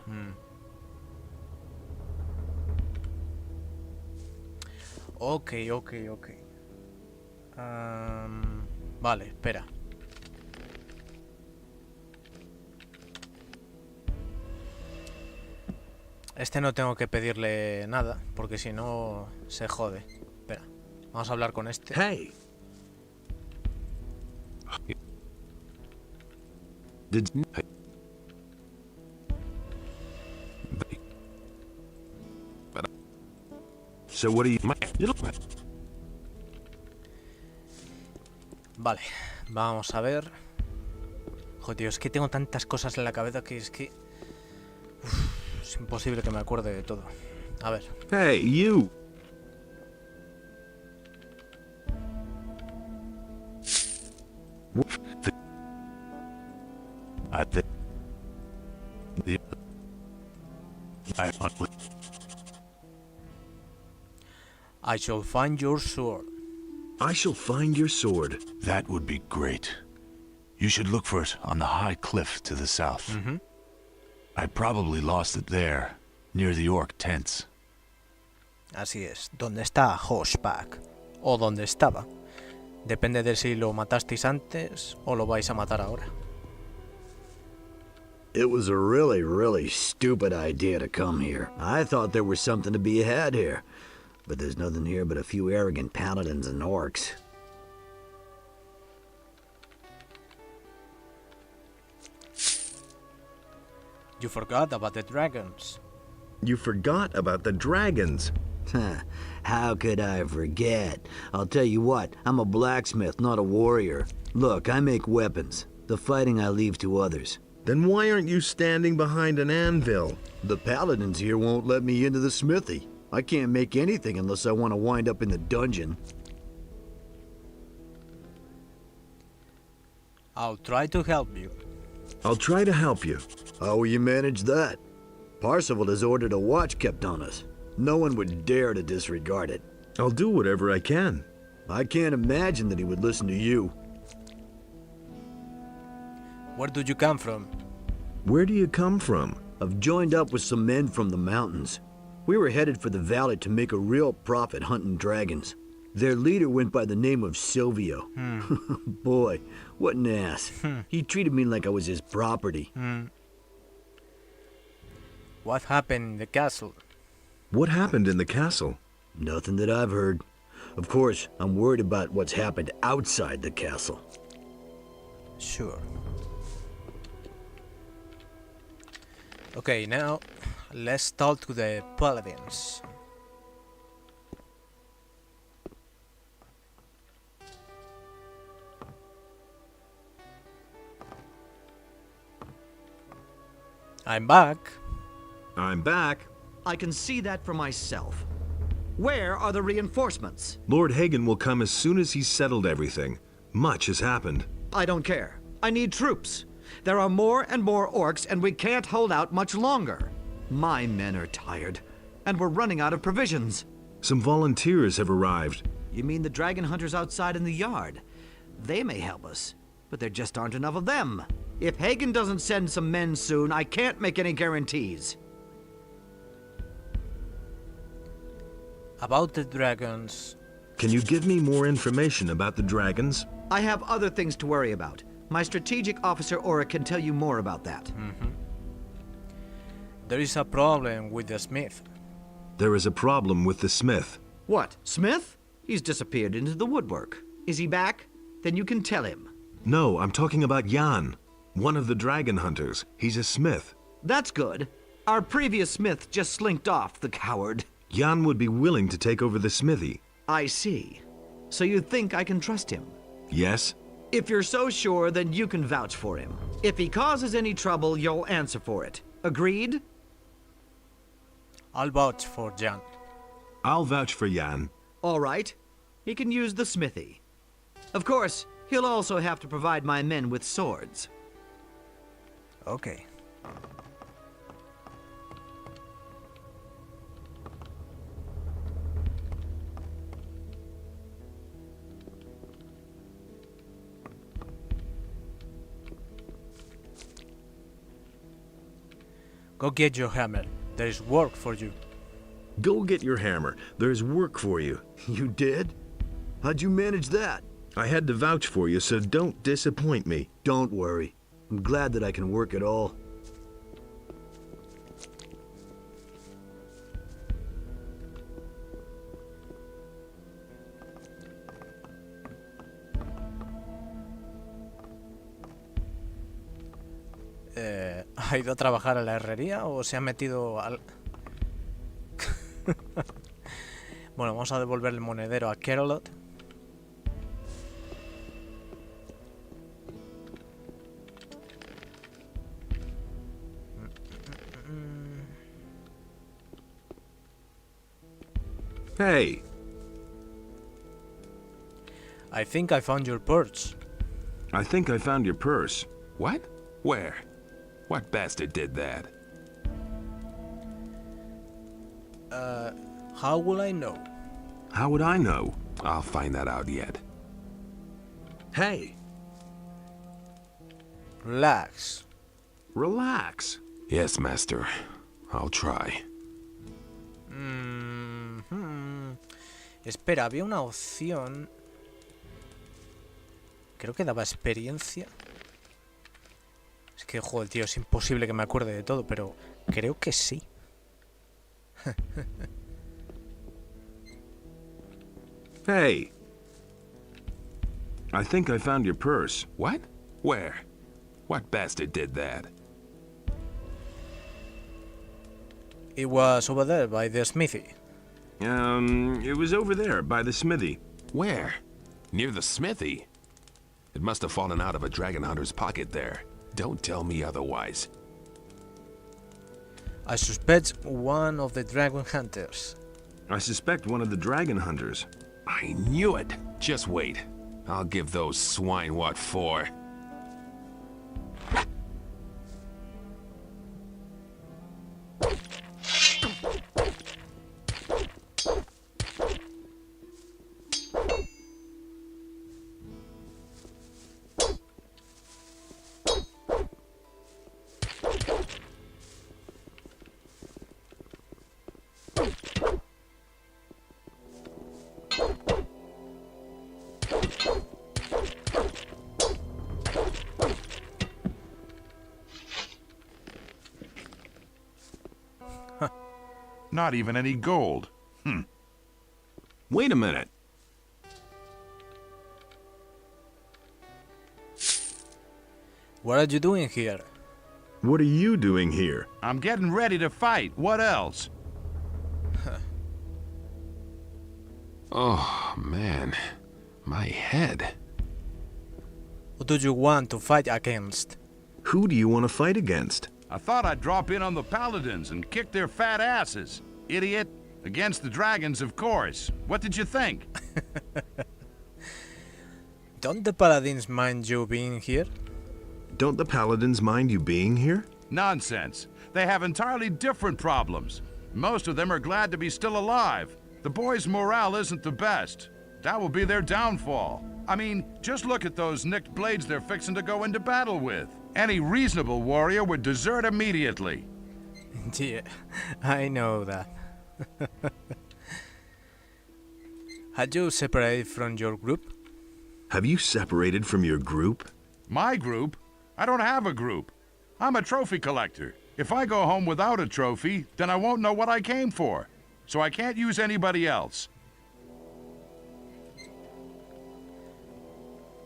Ok. Vale, espera. Este no tengo que pedirle nada, porque si no se jode. Espera, vamos a hablar con este. Hey. So what do you... Vale, vamos a ver. Joder, es que tengo tantas cosas en la cabeza que es que... es imposible que me acuerde de todo. A ver. Hey, you! I shall find your sword. I shall find your sword. That would be great. You should look for it on the high cliff to the south. I probably lost it there, near the orc tents. Así es, donde está Horseback. O donde estaba. Depende de si lo matasteis antes o lo vais a matar ahora. It was a really stupid idea to come here. I thought there was something to be had here. But there's nothing here but a few arrogant paladins and orcs. You forgot about the dragons. You forgot about the dragons. How could I forget? I'll tell you what, I'm a blacksmith, not a warrior. Look, I make weapons. The fighting I leave to others. Then why aren't you standing behind an anvil? The paladins here won't let me into the smithy. I can't make anything unless I want to wind up in the dungeon. I'll try to help you. I'll try to help you. How will you manage that? Parsifal has ordered a watch kept on us. No one would dare to disregard it. I'll do whatever I can. I can't imagine that he would listen to you. Where do you come from? Where do you come from? I've joined up with some men from the mountains. We were headed for the valley to make a real profit hunting dragons. Their leader went by the name of Silvio. Boy, what an ass. He treated me like I was his property. What happened in the castle? What happened in the castle? Nothing that I've heard. Of course, I'm worried about what's happened outside the castle. Sure. Okay, now let's talk to the paladins. I'm back. I'm back. I can see that for myself. Where are the reinforcements? Lord Hagen will come as soon as he's settled everything. Much has happened. I don't care. I need troops. There are more and more orcs, and we can't hold out much longer. My men are tired, and we're running out of provisions. Some volunteers have arrived. You mean the dragon hunters outside in the yard? They may help us, but there just aren't enough of them. If Hagen doesn't send some men soon, I can't make any guarantees. About the dragons. Can you give me more information about the dragons? I have other things to worry about. My strategic officer Aura can tell you more about that. There is a problem with the smith. There is a problem with the smith. What, Smith? He's disappeared into the woodwork. Is he back? Then you can tell him. No, I'm talking about Jan, one of the dragon hunters. He's a smith. That's good. Our previous smith just slinked off, the coward. Jan would be willing to take over the smithy. I see. So you think I can trust him? Yes. If you're so sure, then you can vouch for him. If he causes any trouble, you'll answer for it. Agreed? I'll vouch for Jan. I'll vouch for Jan. All right. He can use the smithy. Of course, he'll also have to provide my men with swords. Okay. Go get your hammer. There is work for you. Go get your hammer. There's work for you. You did? How'd you manage that? I had to vouch for you, so don't disappoint me. Don't worry. I'm glad that I can work at all. ¿Ha ido a trabajar a la herrería o se ha metido al...? Bueno, vamos a devolver el monedero a Kerolot. Hey! I think I found your purse. I think I found your purse. What? Where? What bastard did that? How will I know? How would I know? I'll find that out yet. Hey! Relax. Relax. Yes, master. I'll try. Espera, había una opción. Creo que daba experiencia. Es que, joder, tío, es imposible que me acuerde de todo, pero creo que sí. Hey! I think I found your purse. What? Where? What bastard did that? It was over there by the smithy. It was over there by the smithy. Where? Near the smithy? It must have fallen out of a dragon hunter's pocket there. Don't tell me otherwise. I suspect one of the dragon hunters. I suspect one of the dragon hunters. I knew it. Just wait. I'll give those swine what for. Not even any gold. Wait a minute. What are you doing here? What are you doing here? I'm getting ready to fight. What else? Oh, man. My head. What do you want to fight against? Who do you want to fight against? I thought I'd drop in on the paladins and kick their fat asses. Idiot. Against the dragons, of course. What did you think? Don't the paladins mind you being here? Don't the paladins mind you being here? Nonsense. They have entirely different problems. Most of them are glad to be still alive. The boys' morale isn't the best. That will be their downfall. I mean, just look at those nicked blades they're fixing to go into battle with. Any reasonable warrior would desert immediately. Yeah, I know that. Had you separated from your group? Have you separated from your group? My group? I don't have a group. I'm a trophy collector. If I go home without a trophy, then I won't know what I came for. So I can't use anybody else.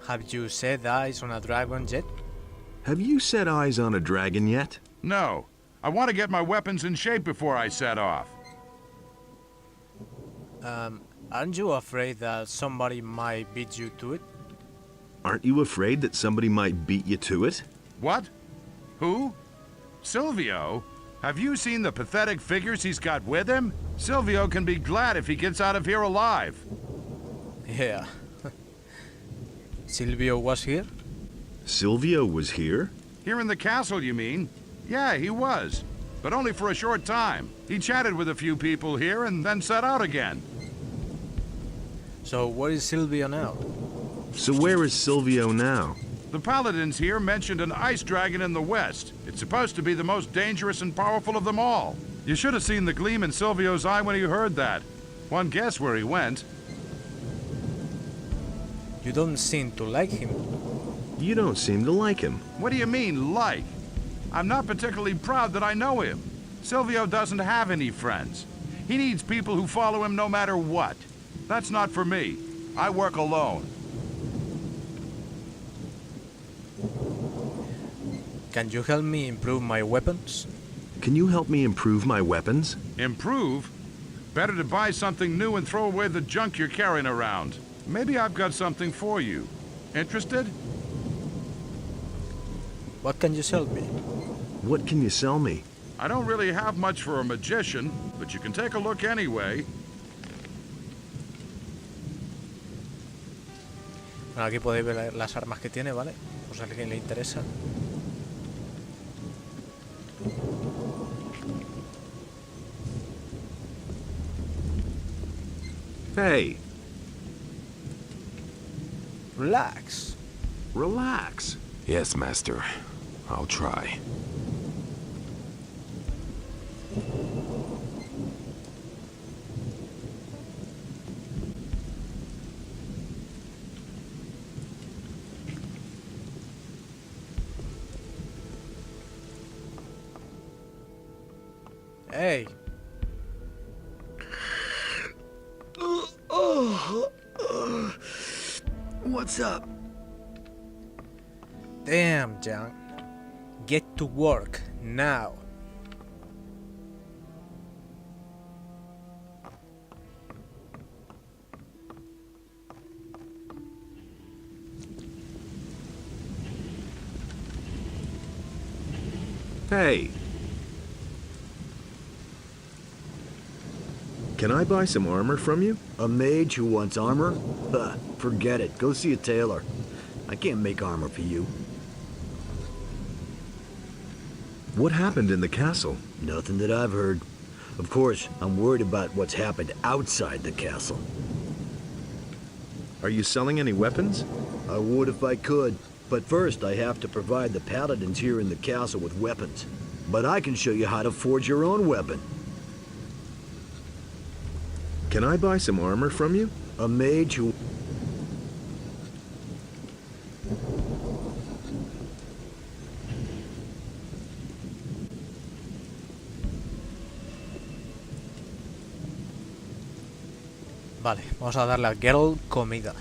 Have you set eyes on a dragon yet? Have you set eyes on a dragon yet? No. I want to get my weapons in shape before I set off. Aren't you afraid that somebody might beat you to it? Aren't you afraid that somebody might beat you to it? What? Who? Silvio? Have you seen the pathetic figures he's got with him? Silvio can be glad if he gets out of here alive. Yeah. Silvio was here? Silvio was here? Here in the castle, you mean? Yeah, he was. But only for a short time. He chatted with a few people here and then set out again. So where is Silvio now? So where is Silvio now? The paladins here mentioned an ice dragon in the west. It's supposed to be the most dangerous and powerful of them all. You should have seen the gleam in Silvio's eye when he heard that. One guess where he went. You don't seem to like him. You don't seem to like him. What do you mean, like? I'm not particularly proud that I know him. Silvio doesn't have any friends. He needs people who follow him no matter what. That's not for me. I work alone. Can you help me improve my weapons? Can you help me improve my weapons? Improve? Better to buy something new and throw away the junk you're carrying around. Maybe I've got something for you. Interested? What can you sell me? What can you sell me? I don't really have much for a magician, but you can take a look anyway. Bueno, aquí podéis ver las armas que tiene, ¿vale? Por si a alguien le interesa. Hey. Relax. Relax. Yes, master. I'll try. Hey. What's up? Damn, John. Get to work now. Hey. Can I buy some armor from you? A mage who wants armor? Forget it. Go see a tailor. I can't make armor for you. What happened in the castle? Nothing that I've heard. Of course, I'm worried about what's happened outside the castle. Are you selling any weapons? I would if I could. But first, I have to provide the paladins here in the castle with weapons. But I can show you how to forge your own weapon. Can I buy some armor from you? A mage who... Vale, vamos a darle a Girl comida.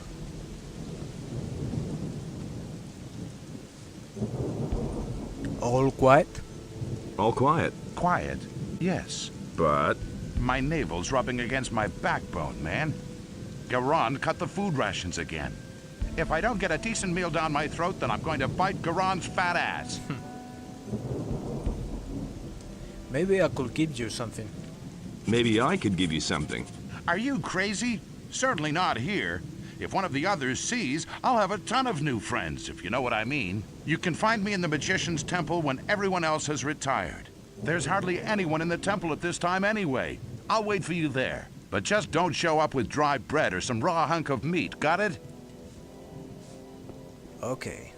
All quiet? All quiet. Quiet? Yes. But... My navel's rubbing against my backbone, man. Garan cut the food rations again. If I don't get a decent meal down my throat, then I'm going to bite Garan's fat ass. Maybe I could give you something. Maybe I could give you something. Are you crazy? Certainly not here. If one of the others sees, I'll have a ton of new friends, if you know what I mean. You can find me in the Magician's Temple when everyone else has retired. There's hardly anyone in the temple at this time anyway. I'll wait for you there. But just don't show up with dry bread or some raw hunk of meat, got it? Okay.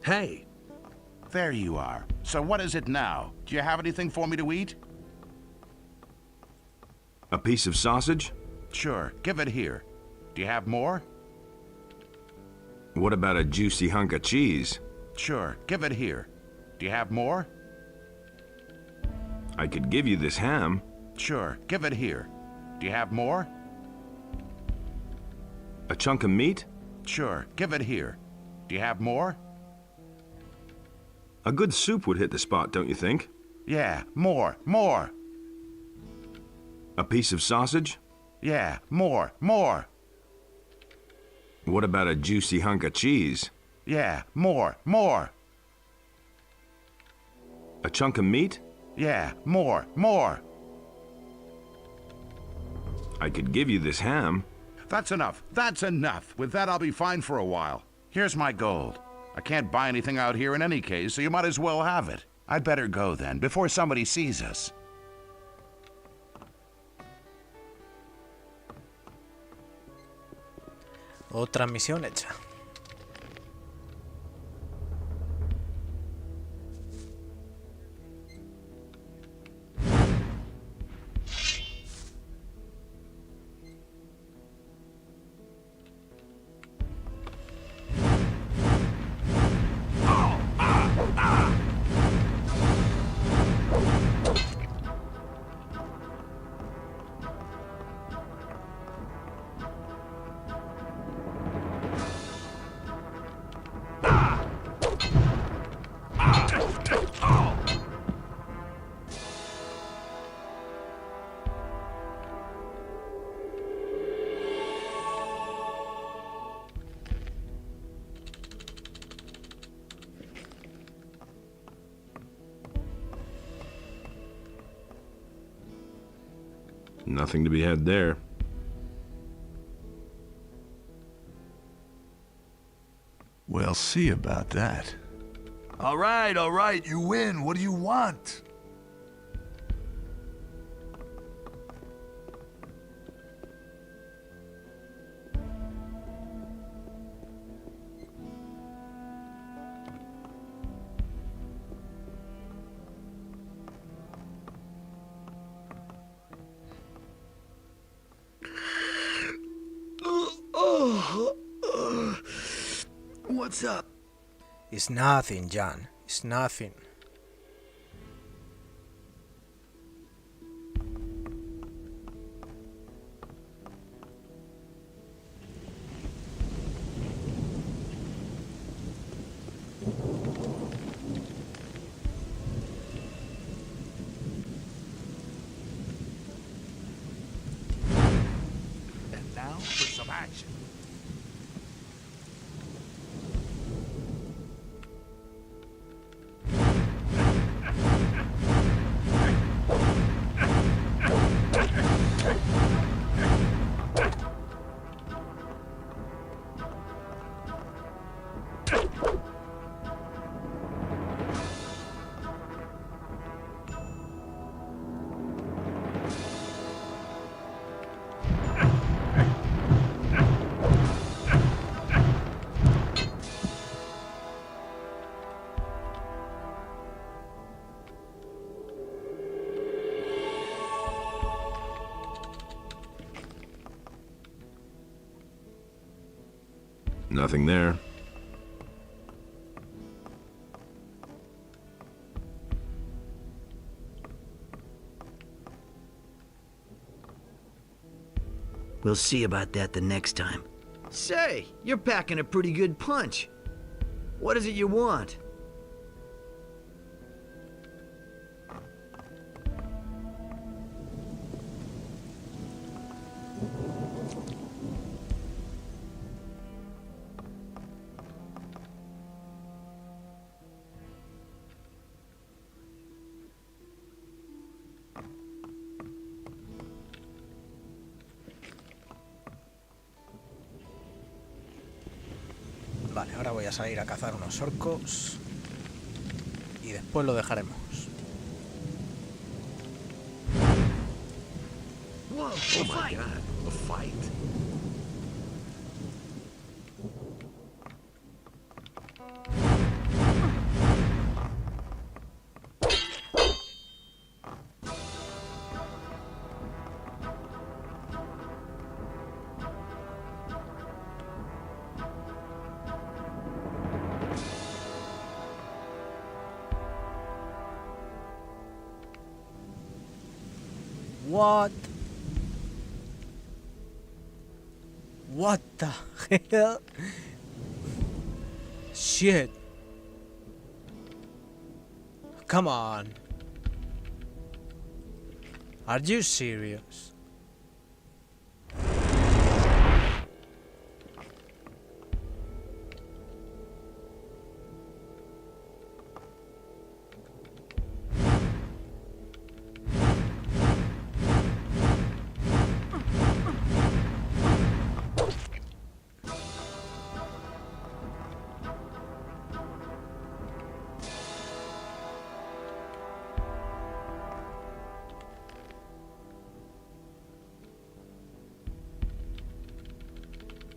Hey! There you are. So what is it now? Do you have anything for me to eat? A piece of sausage? Sure, give it here. Do you have more? What about a juicy hunk of cheese? Sure, give it here. Do you have more? I could give you this ham. Sure, give it here. Do you have more? A chunk of meat? Sure, give it here. Do you have more? A good soup would hit the spot, don't you think? Yeah, more. A piece of sausage? Yeah, more. What about a juicy hunk of cheese? Yeah, more. A chunk of meat? Yeah, more. I could give you this ham. That's enough. With that, I'll be fine for a while. Here's my gold. I can't buy anything out here in any case, so you might as well have it. I'd better go then, before somebody sees us. Otra misión hecha. Nothing to be had there. We'll see about that. All right, you win. What do you want? What's up? It's nothing, John. It's nothing. And now for some action. Nothing there. We'll see about that the next time. Say, you're packing a pretty good punch. What is it you want? Vale, ahora voy a salir a cazar unos orcos y después lo dejaremos. Whoa, oh my god, a fight. What? What the hell? Shit. Come on. Are you serious?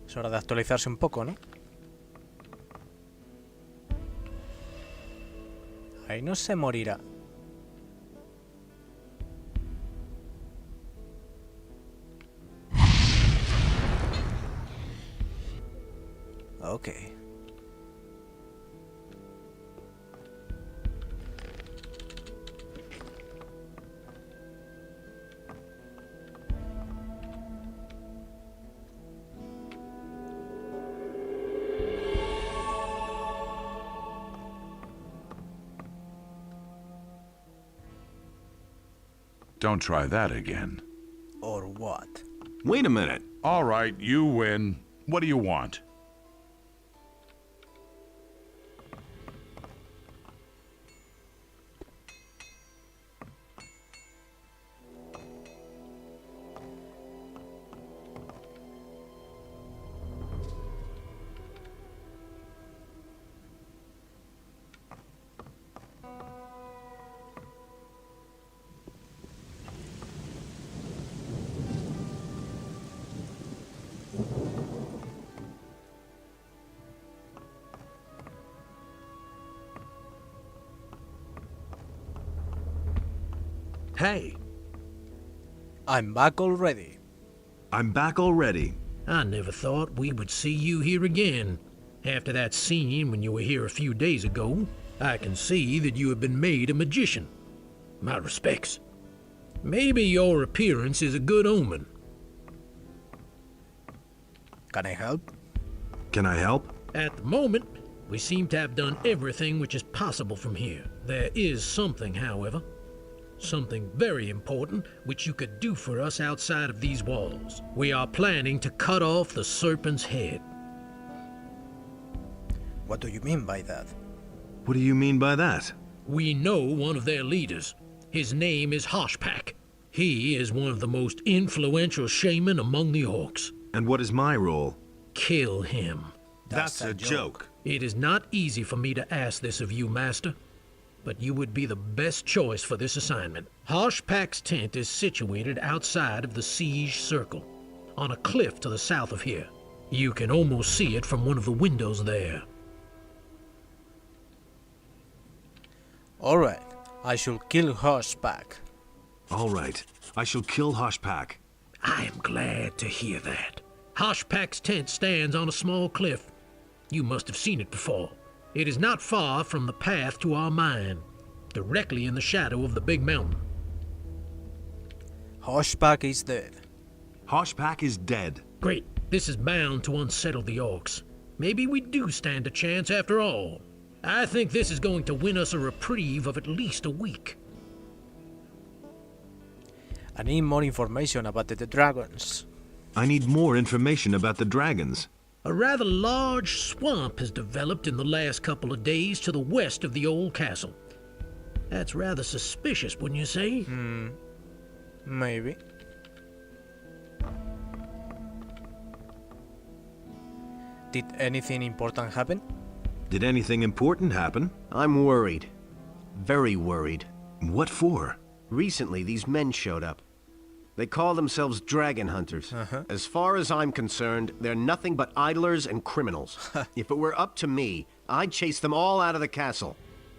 Es hora de actualizarse un poco, ¿no? Ahí no se morirá. Ok. Don't try that again. Or what? Wait a minute. All right, you win. What do you want? Hey, I'm back already. I'm back already. I never thought we would see you here again. After that scene when you were here a few days ago, I can see that you have been made a magician. My respects. Maybe your appearance is a good omen. Can I help? Can I help? At the moment, we seem to have done everything which is possible from here. There is something, however. Something very important which you could do for us outside of these walls. We are planning to cut off the serpent's head. What do you mean by that? What do you mean by that? We know one of their leaders. His name is Hoshpak. He is one of the most influential shaman among the orcs. And what is my role? Kill him. That's a joke. It is not easy for me to ask this of you, Master, but you would be the best choice for this assignment. Hoshpak's tent is situated outside of the siege circle, on a cliff to the south of here. You can almost see it from one of the windows there. Alright, I shall kill Hoshpak. Alright, I shall kill Hoshpak. I am glad to hear that. Hoshpak's tent stands on a small cliff. You must have seen it before. It is not far from the path to our mine, directly in the shadow of the big mountain. Hoshback is dead. Hoshback is dead. Great. This is bound to unsettle the orcs. Maybe we do stand a chance after all. I think this is going to win us a reprieve of at least a week. I need more information about the dragons. I need more information about the dragons. A rather large swamp has developed in the last couple of days to the west of the old castle. That's rather suspicious, wouldn't you say? Maybe. Did anything important happen? Did anything important happen? I'm worried. Very worried. What for? Recently, these men showed up. They call themselves dragon hunters. As far as I'm concerned, they're nothing but idlers and criminals. If it were up to me, I'd chase them all out of the castle.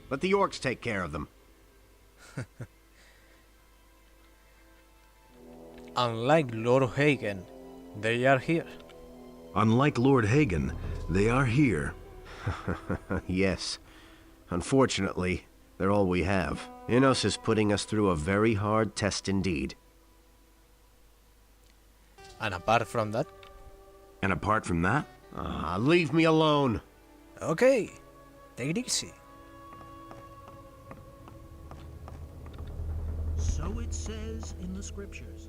Let the orcs take care of them. Unlike Lord Hagen, they are here. Unlike Lord Hagen, they are here. Yes. Unfortunately, they're all we have. Innos is putting us through a very hard test indeed. And apart from that? And apart from that? Leave me alone. Okay, take it easy. So it says in the scriptures.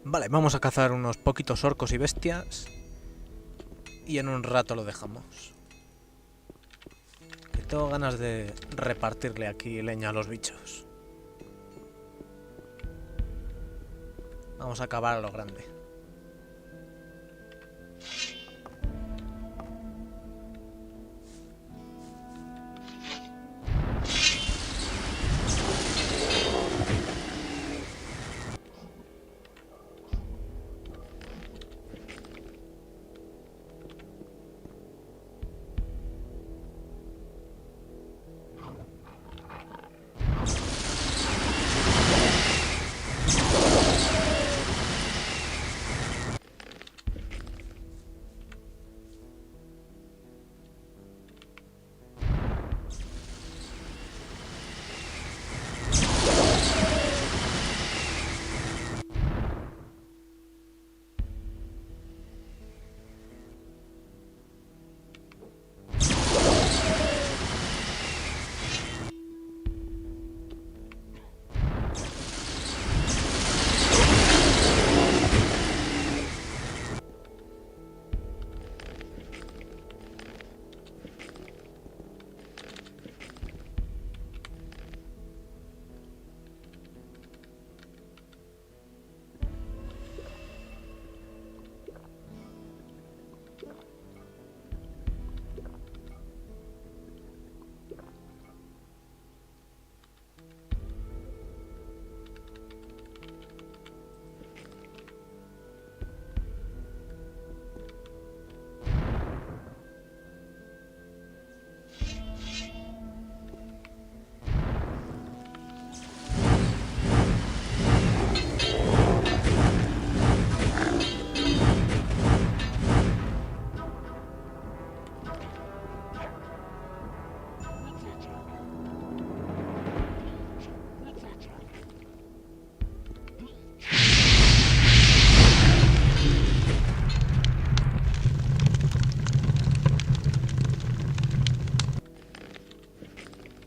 Vale, vamos a cazar unos poquitos orcos y bestias. Y en un rato lo dejamos. Que tengo ganas de repartirle aquí leña a los bichos. Vamos a acabar a lo grande.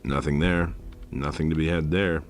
Nothing there. Nothing to be had there.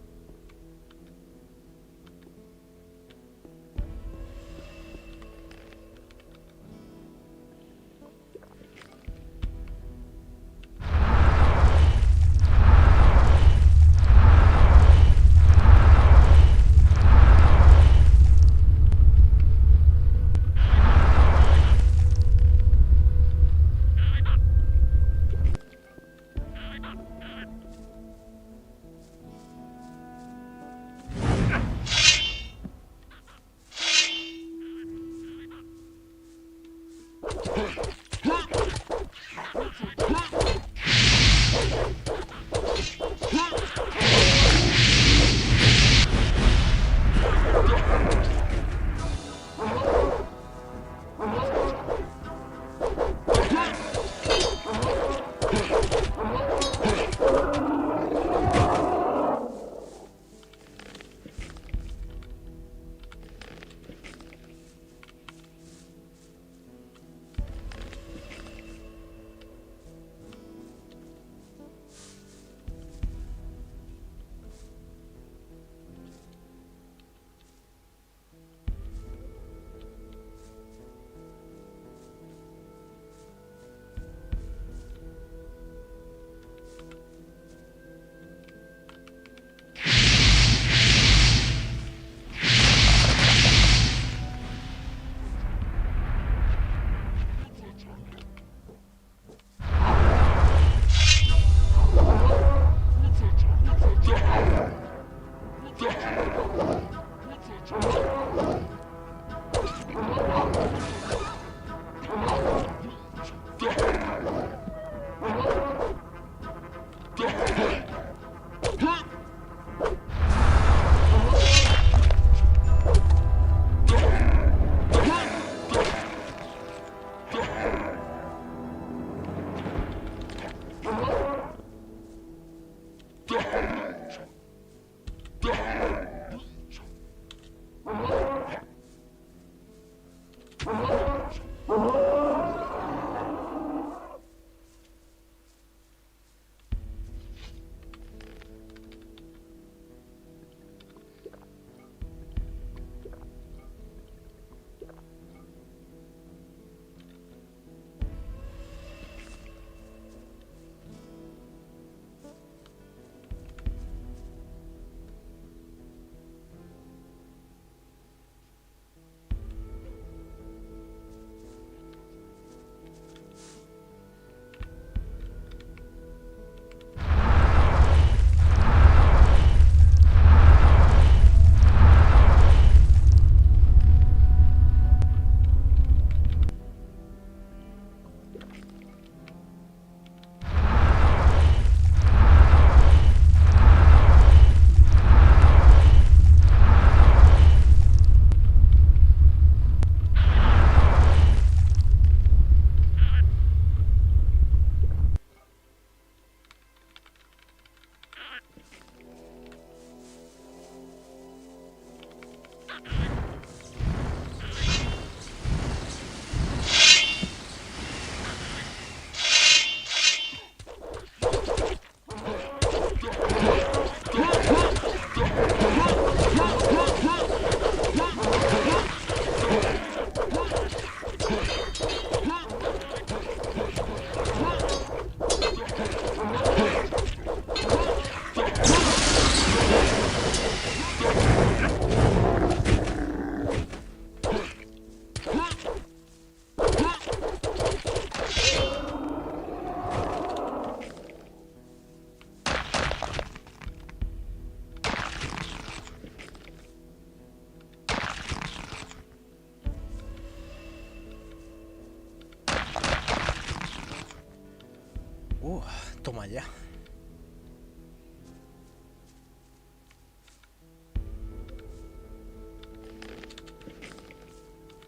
toma ya.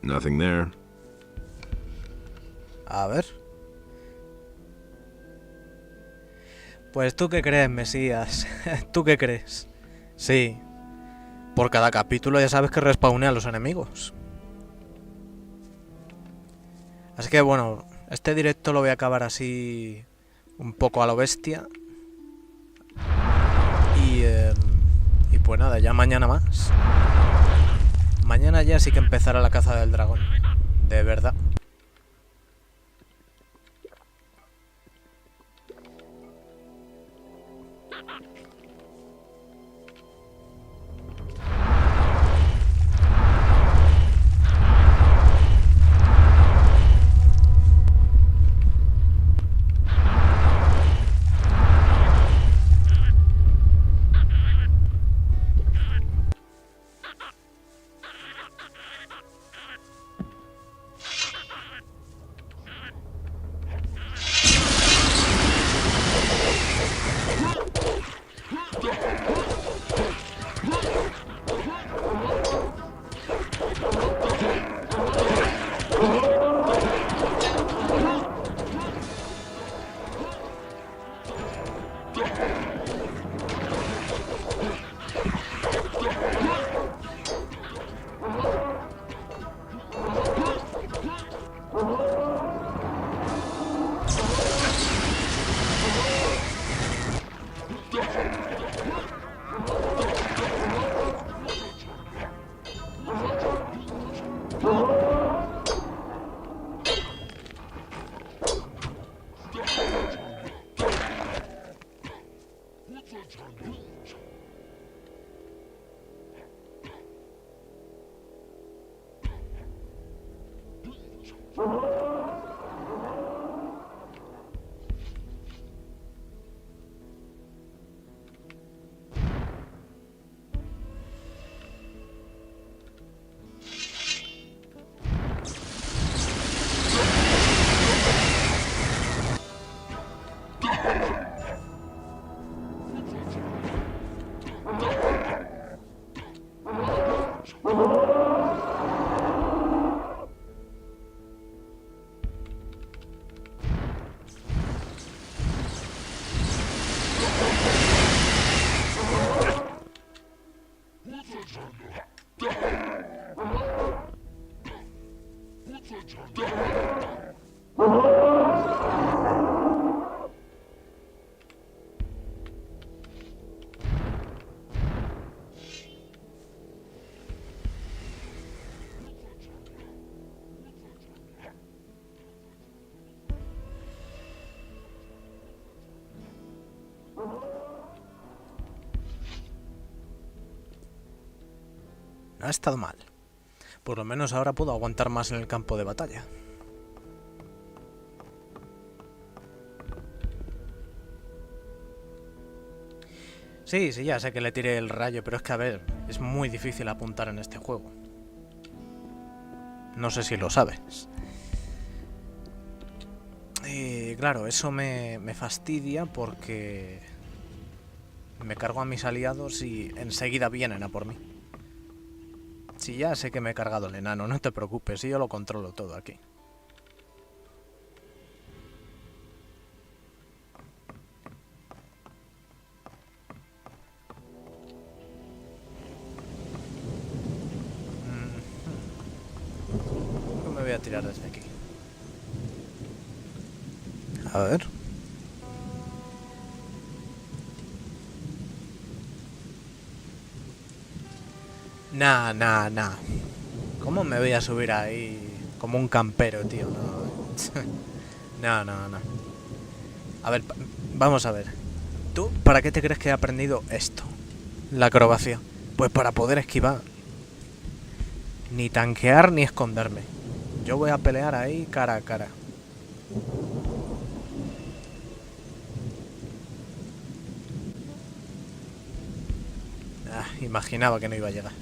Nothing there. A ver. Pues ¿tú qué crees, Mesías? ¿Tú qué crees? Sí. Por cada capítulo ya sabes que respawnea a los enemigos. Así que bueno, este directo lo voy a acabar así un poco a lo bestia. Y pues nada, ya mañana más. Mañana ya sí que empezará la caza del dragón. De verdad. No ha estado mal. Por lo menos ahora puedo aguantar más en el campo de batalla. Sí, ya sé que le tiré el rayo, pero es que a ver, es muy difícil apuntar en este juego. No sé si lo sabes. Y claro, eso me fastidia porque me cargo a mis aliados y enseguida vienen a por mí. Si ya sé que me he cargado el enano, no te preocupes, yo lo controlo todo aquí. Me voy a tirar desde aquí. A ver. Nah. ¿Cómo me voy a subir ahí como un campero, tío? No. A ver, vamos a ver. ¿Tú para qué te crees que he aprendido esto? La acrobacia. Pues para poder esquivar. Ni tanquear ni esconderme. Yo voy a pelear ahí cara a cara. Imaginaba que no iba a llegar.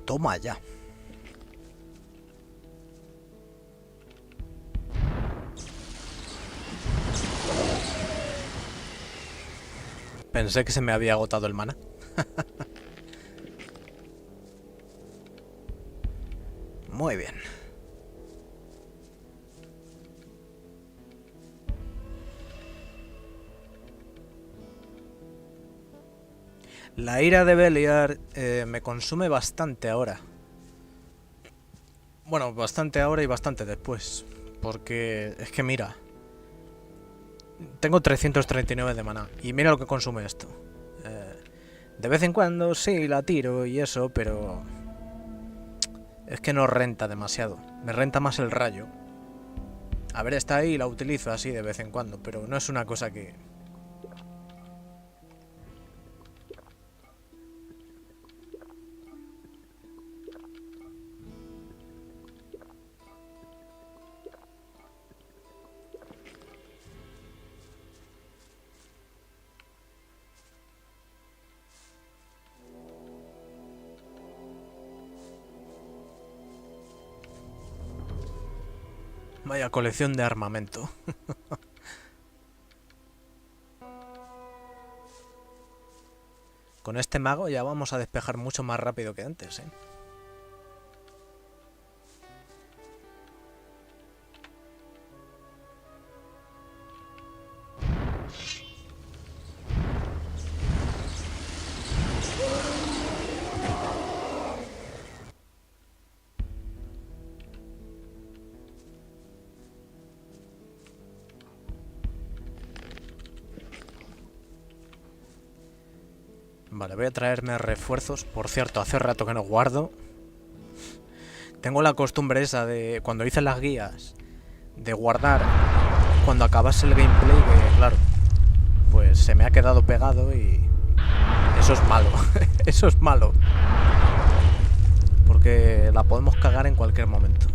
Toma ya. Pensé que se me había agotado el mana. Muy bien. La ira de Beliar me consume bastante ahora. Bueno, bastante ahora y bastante después. Porque es que mira. Tengo 339 de maná. Y mira lo que consume esto. De vez en cuando sí la tiro y eso, pero... es que no renta demasiado. Me renta más el rayo. A ver, está ahí y la utilizo así de vez en cuando. Pero no es una cosa que... Vaya colección de armamento. Con este mago ya vamos a despejar mucho más rápido que antes, ¿eh? Vale, voy a traerme refuerzos. Por cierto, hace rato que no guardo. Tengo la costumbre esa de, cuando hice las guías, de guardar cuando acabase el gameplay, que claro, pues se me ha quedado pegado y... eso es malo. Eso es malo. Porque la podemos cagar en cualquier momento.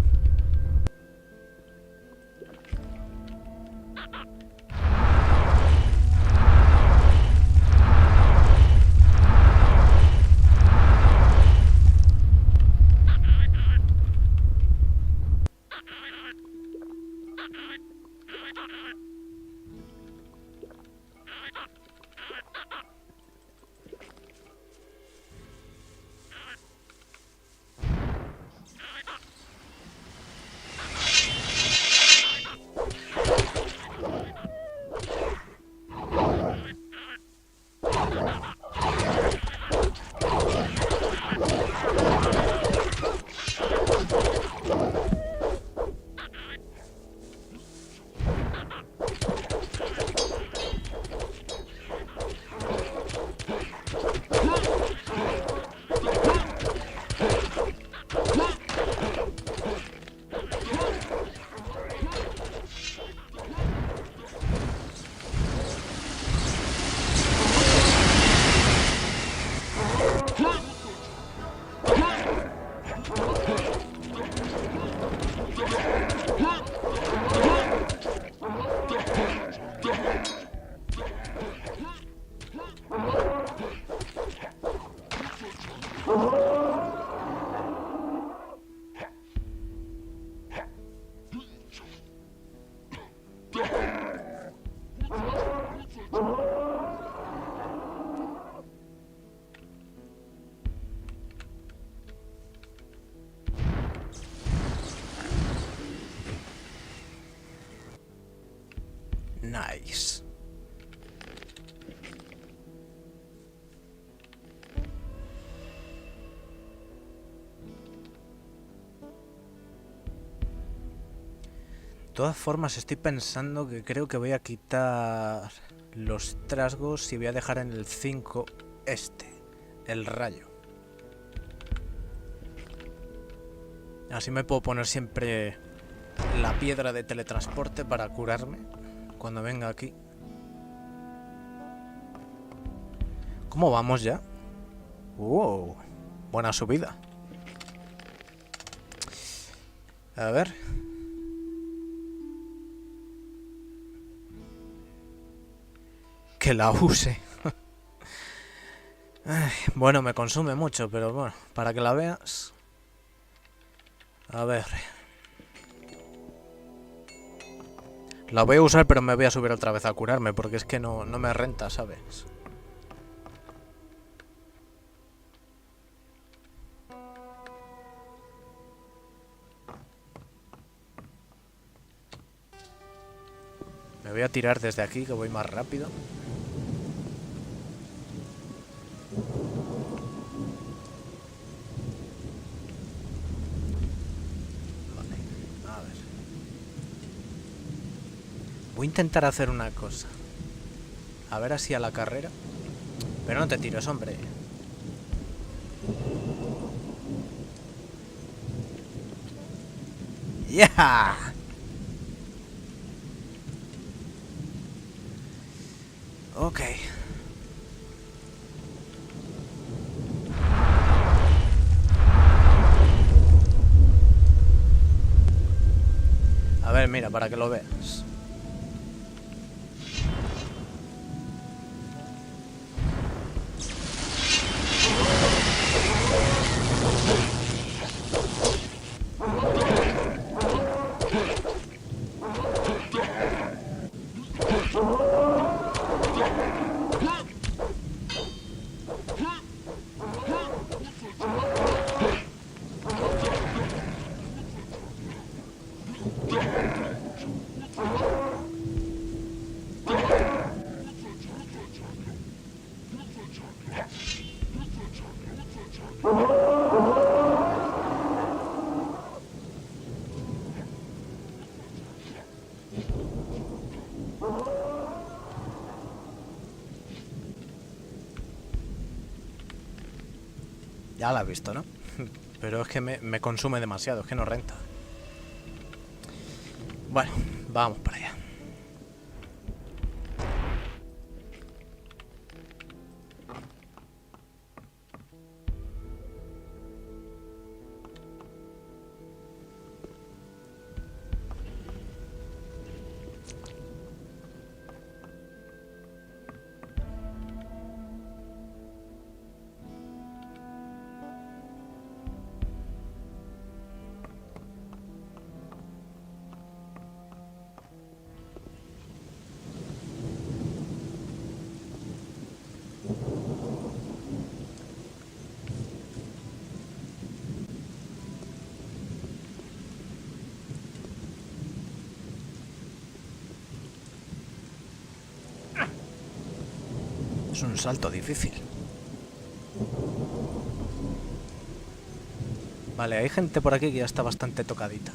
Nice. todas formas, estoy pensando que creo que voy a quitar los trasgos y voy a dejar en el 5 el rayo. Así me puedo poner siempre la piedra de teletransporte para curarme cuando venga aquí. ¿Cómo vamos ya? ¡Wow! Buena subida. A ver. Que la use. Ay, bueno, me consume mucho, pero bueno, para que la veas. A ver. La voy a usar, pero me voy a subir otra vez a curarme, porque es que no me renta, ¿sabes? Me voy a tirar desde aquí, que voy más rápido. Vale, a ver. Voy a intentar hacer una cosa. A ver así a la carrera. Pero no te tires, hombre. ¡Ya! Ok. A ver, mira, para que lo veas. Ya la has visto, ¿no? Pero es que me consume demasiado, es que no renta. Bueno, vamos para allá. Es un salto difícil. Vale, hay gente por aquí que ya está bastante tocadita.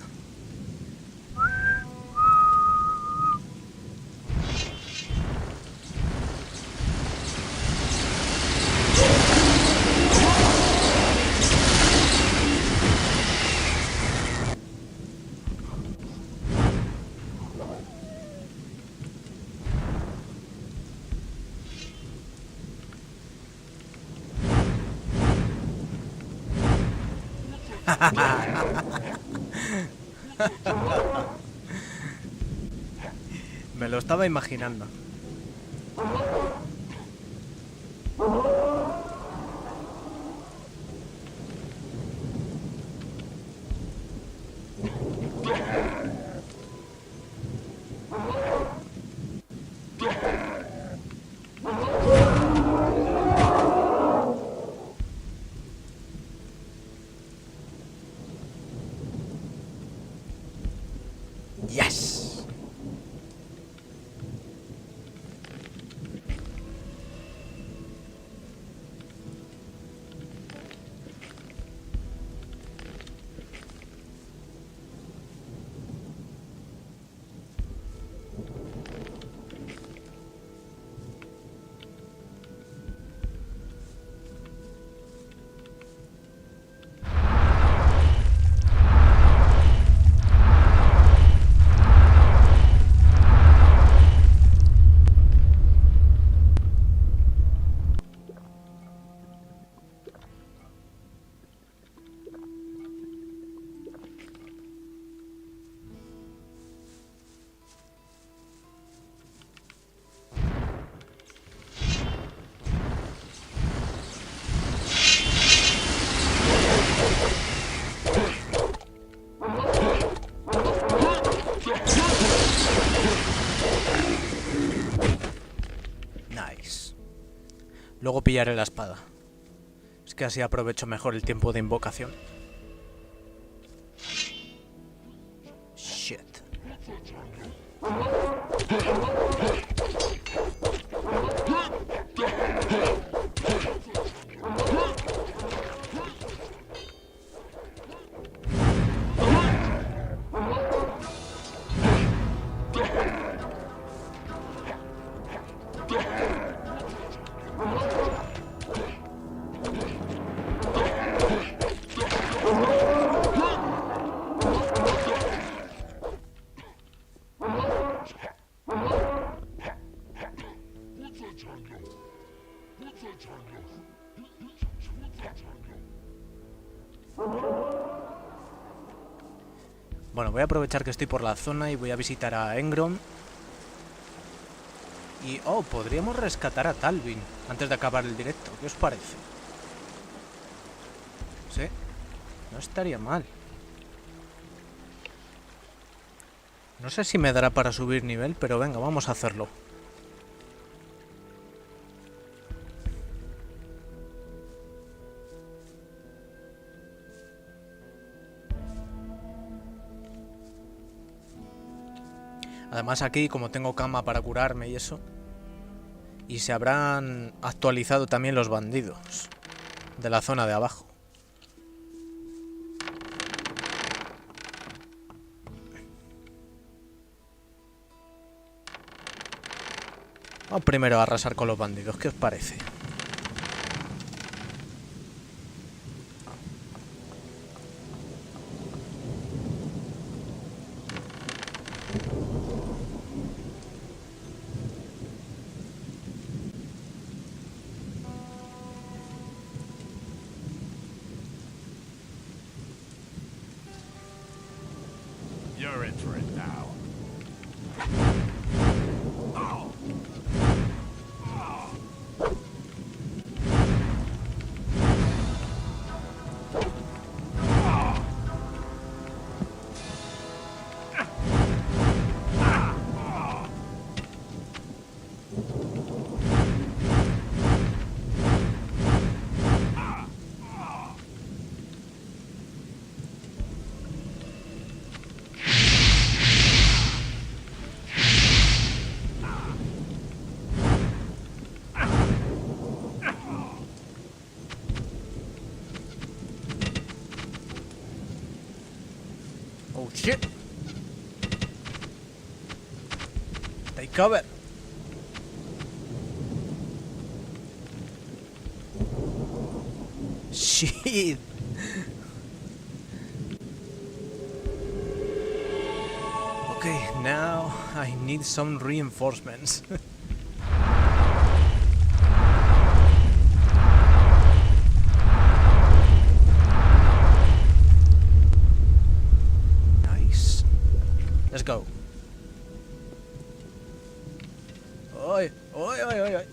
Me lo estaba imaginando. Yes. pillaré la espada. Es que así aprovecho mejor el tiempo de invocación. Shit. Bueno, voy a aprovechar que estoy por la zona y voy a visitar a Engrom. Y, oh, podríamos rescatar a Talvin antes de acabar el directo. ¿Qué os parece? Sí, no estaría mal. No sé si me dará para subir nivel, pero venga, vamos a hacerlo. Además aquí, como tengo cama para curarme y eso, y se habrán actualizado también los bandidos de la zona de abajo. Vamos primero a arrasar con los bandidos, ¿qué os parece? You're in for it now. Oh shit. Take cover. Shit. Okay, now I need some reinforcements. Nice. Let's go. Oi, oi, oi, oi, oi.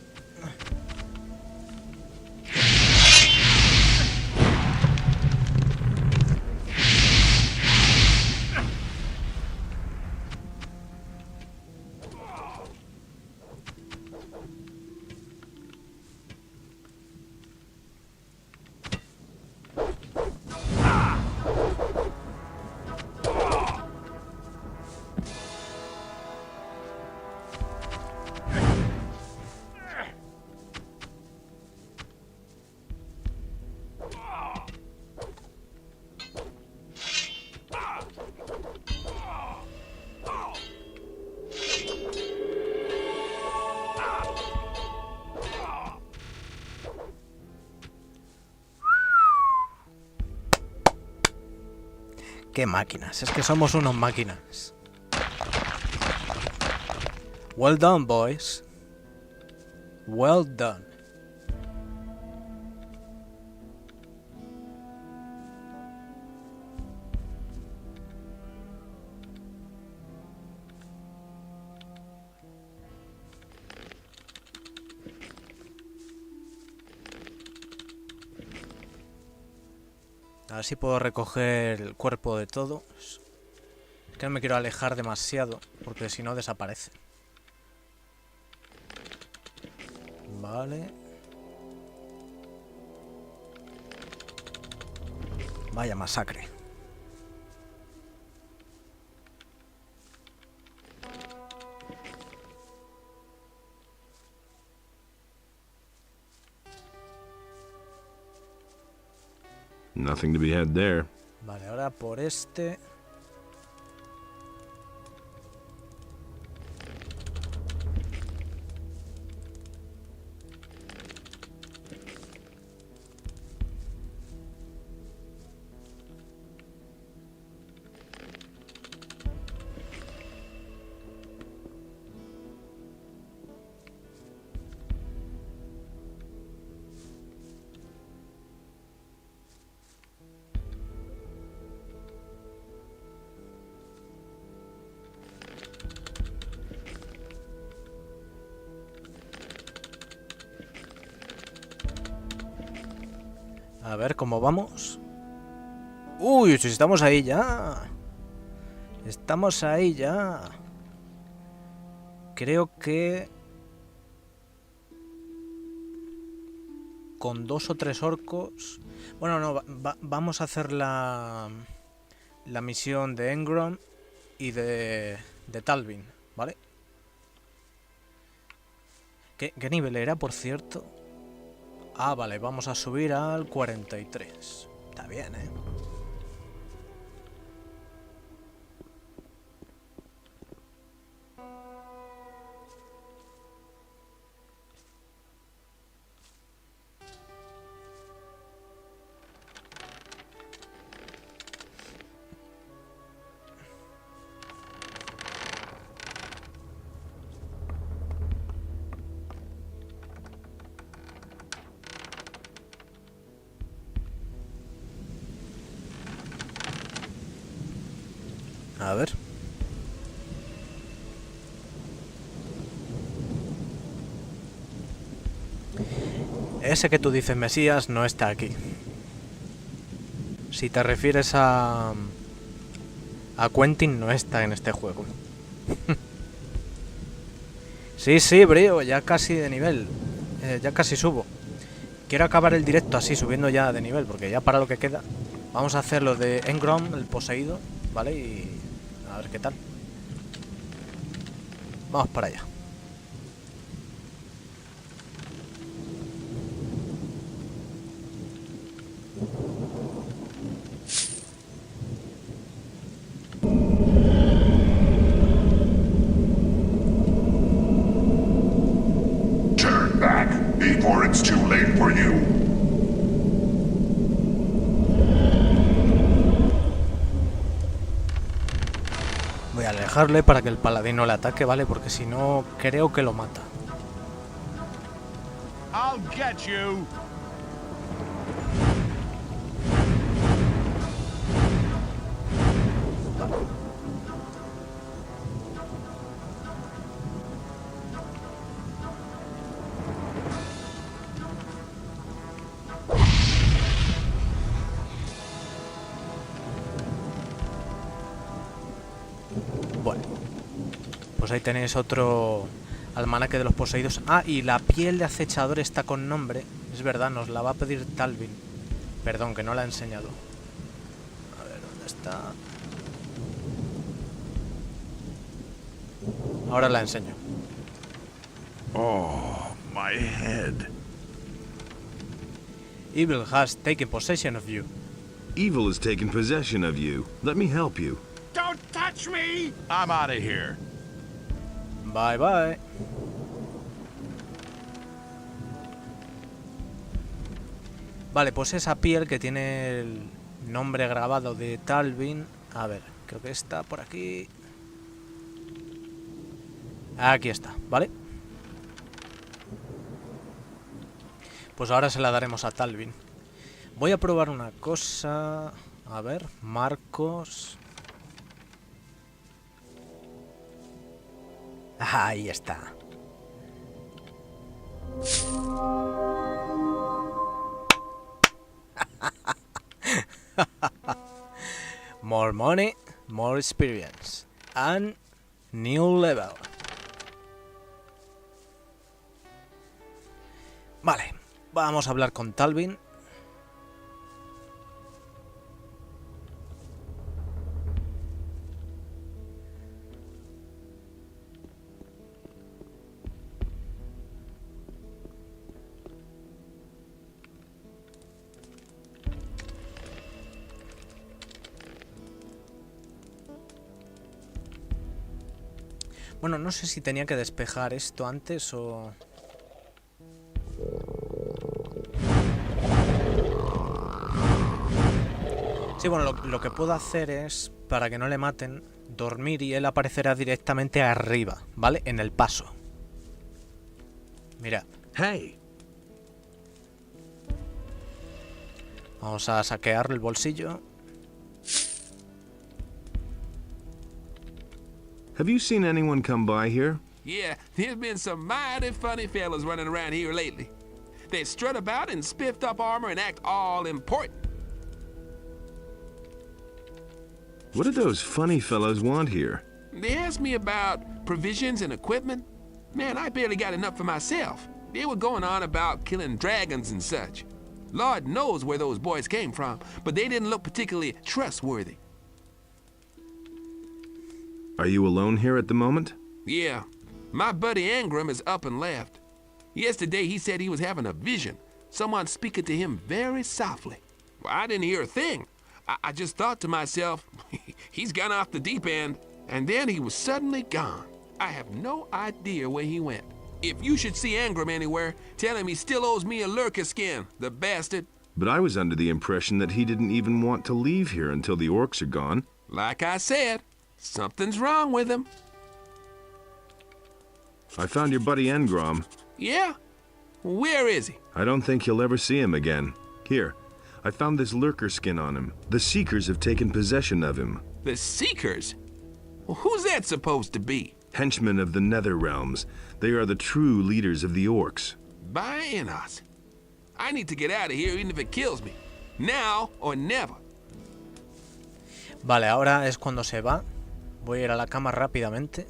Qué máquinas, es que somos unos máquinas. Well done, boys. Well done. A ver si puedo recoger el cuerpo de todos. Es que no me quiero alejar demasiado, porque si no desaparece. Vale. Vaya masacre. Nothing to be had there. Vale, ahora por este. A ver cómo vamos. Uy, si estamos ahí ya. Estamos ahí ya. Creo que con 2 o 3 orcos. Bueno, no, vamos a hacer la misión de Engrom y de Talbin, ¿vale? ¿Qué nivel era, por cierto? Ah, vale, vamos a subir al 43. Está bien, ¿eh? A ver. Ese que tú dices Mesías no está aquí. Si te refieres a Quentin, no está en este juego. Sí, brío, ya casi de nivel. Ya casi subo. Quiero acabar el directo así, subiendo ya de nivel, porque ya para lo que queda. Vamos a hacer lo de Engrom, el poseído, ¿vale? Y a ver qué tal. Vamos para allá. Turn back before it's too late for you. Voy a alejarle para que el paladín no le ataque, ¿vale? Porque si no, creo que lo mata. I'll get you. Bueno, pues ahí tenéis otro almanaque de los poseídos. Ah, y la piel de acechador está con nombre. Es verdad, nos la va a pedir Talbin. Perdón, que no la he enseñado. A ver, ¿dónde está? Ahora la enseño. Oh, my head. Evil has taken possession of you. Evil has taken possession of you. Let me help you. Don't touch me! I'm out of here. Bye bye. Vale, pues esa piel que tiene el nombre grabado de Talbin. A ver, creo que está por aquí. Aquí está, ¿vale? Pues ahora se la daremos a Talbin. Voy a probar una cosa. A ver, Marcos. Ahí está. More money, more experience, and new level. Vale, vamos a hablar con Talbin. Bueno, no sé si tenía que despejar esto antes o... Sí, bueno, lo que puedo hacer es, para que no le maten, dormir y él aparecerá directamente arriba, ¿vale? En el paso. Mirad. Hey. Vamos a saquear el bolsillo. Have you seen anyone come by here? Yeah, there's been some mighty funny fellas running around here lately. They strut about in spiffed up armor and act all important. What do those funny fellows want here? They asked me about provisions and equipment. Man, I barely got enough for myself. They were going on about killing dragons and such. Lord knows where those boys came from, but they didn't look particularly trustworthy. Are you alone here at the moment? Yeah, my buddy Ingram is up and left. Yesterday he said he was having a vision, someone speaking to him very softly. Well, I didn't hear a thing. I just thought to myself, he's gone off the deep end, and then he was suddenly gone. I have no idea where he went. If you should see Ingram anywhere, tell him he still owes me a lurker skin, the bastard. But I was under the impression that he didn't even want to leave here until the orcs are gone. Like I said, something's wrong with him. I found your buddy Engrom. Yeah? Where is he? I don't think you'll ever see him again. Here, I found this lurker skin on him. The Seekers have taken possession of him. The Seekers? Well, who's that supposed to be? Henchmen of the Nether Realms. They are the true leaders of the orcs. By Enos. I need to get out of here even if it kills me. Now or never. Vale, ahora es cuando se va. Voy a ir a la cama rápidamente.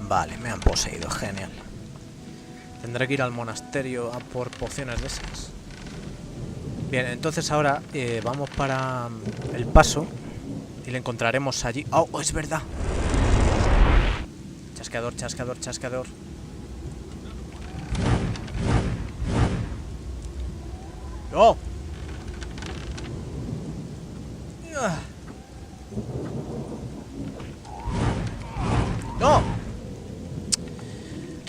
Vale, me han poseído, genial. Tendré que ir al monasterio a por pociones de esas. Bien, entonces ahora vamos para el paso y le encontraremos allí. ¡Oh, es verdad! Chasqueador, chasqueador, chasqueador. ¡Oh! ¡No!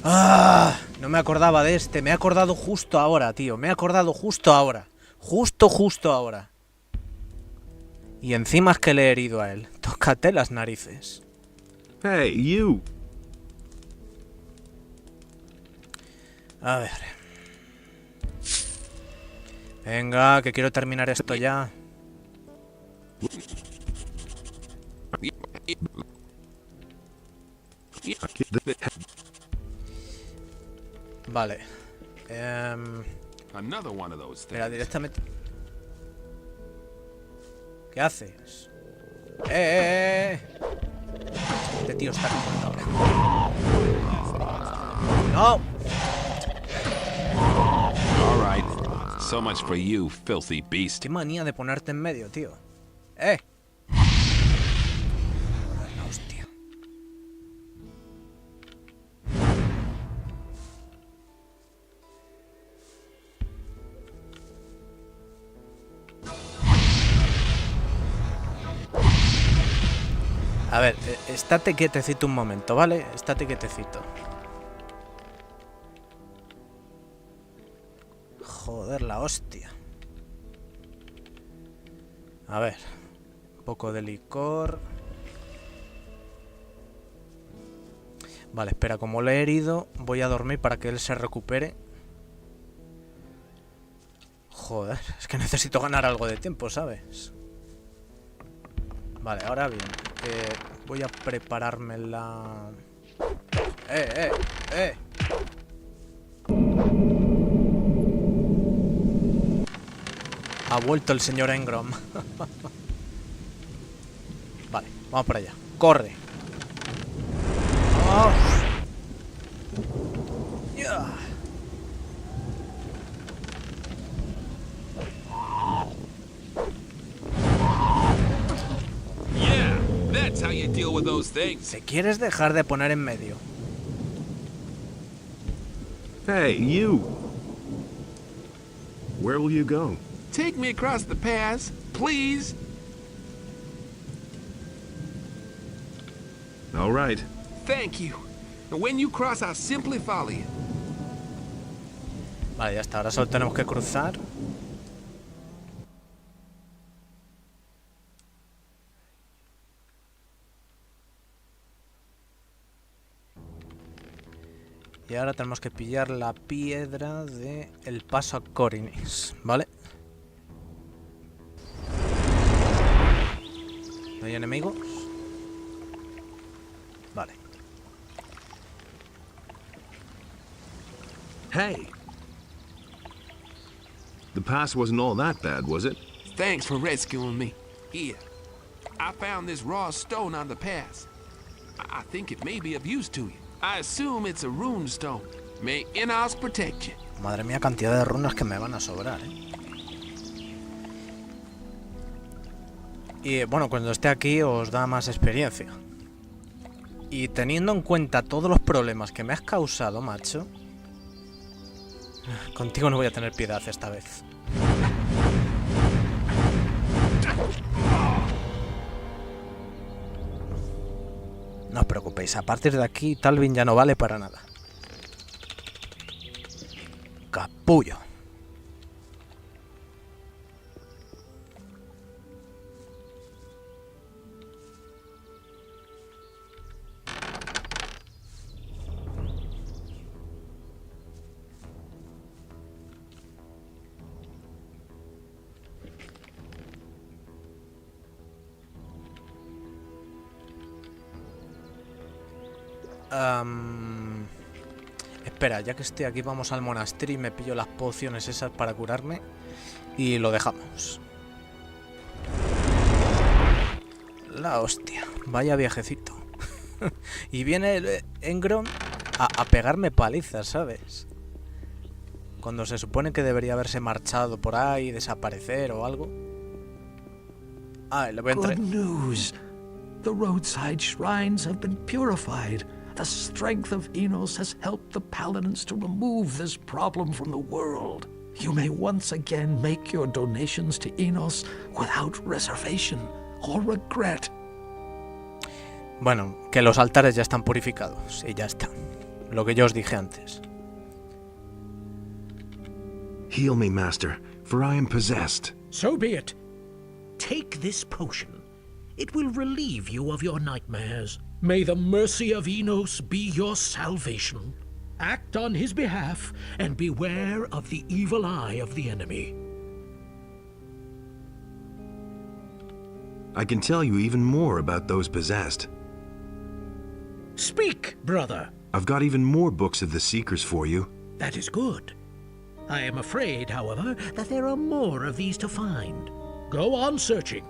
¡Ah! No me acordaba de este. Me he acordado justo ahora, tío. Me he acordado justo ahora. Justo ahora. Y encima es que le he herido a él. Tócate las narices. Hey, you. A ver. Venga, que quiero terminar esto ya. Vale. Mira, directamente. ¿Qué haces? Este tío está como ahora. ¡No! All right. So much for you, filthy beast. Qué manía de ponerte en medio, tío. Hostia. A ver, estate quietecito un momento, ¿vale? Estate quietecito. Joder, la hostia. A ver. Un poco de licor. Vale, espera, como le he herido, voy a dormir para que él se recupere. Joder, es que necesito ganar algo de tiempo, ¿sabes? Vale, ahora bien. Voy a prepararme la... Ha vuelto el señor Engrom. Vale, vamos para allá. ¡Corre! ¡Vamos! Yeah. Yeah, that's how you deal with those things. ¿Te quieres dejar de poner en medio? Hey, you! Where will you go? Take me across the pass, please. All right. Thank you. And when you cross, I'll simply follow you. Vale, ya está. Ahora solo tenemos que cruzar. Y ahora tenemos que pillar la piedra de el paso a Corinis, ¿vale? ¿No hay enemigos? Vale. Hey! The pass wasn't all that bad, was it? Thanks for rescuing me. Here, I found this raw stone on the pass. I think it may be of use to you. I assume it's a rune stone. May Enos protect you. Madre mía, cantidad de runas que me van a sobrar, Y bueno, cuando esté aquí os da más experiencia. Y teniendo en cuenta todos los problemas que me has causado, macho, contigo no voy a tener piedad esta vez. No os preocupéis, a partir de aquí Talbin ya no vale para nada. Capullo. Espera, ya que estoy aquí vamos al monasterio y me pillo las pociones esas para curarme y lo dejamos. La hostia, vaya viajecito. Y viene el Engron a pegarme palizas, ¿sabes? Cuando se supone que debería haberse marchado por ahí, desaparecer o algo. Ah, le voy a entrar. Good news. The roadside shrines have been purified. The strength of Enos has helped the paladins to remove this problem from the world. You may once again make your donations to Enos without reservation or regret. Bueno, que los altares ya están purificados y ya está. Lo que yo os dije antes. Heal me, master, for I am possessed. So be it. Take this potion. It will relieve you of your nightmares. May the mercy of Enos be your salvation. Act on his behalf and beware of the evil eye of the enemy. I can tell you even more about those possessed. Speak, brother. I've got even more books of the Seekers for you. That is good. I am afraid, however, that there are more of these to find. Go on searching.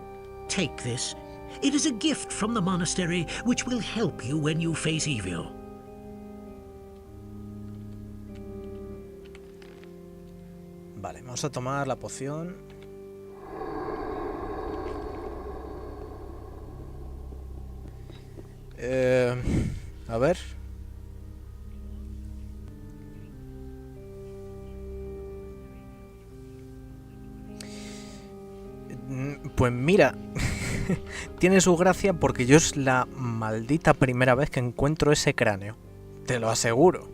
Take this. It is a gift from the monastery which will help you when you face evil. Vale, vamos a tomar la poción. A ver. Pues mira, tiene su gracia porque yo es la maldita primera vez que encuentro ese cráneo. Te lo aseguro.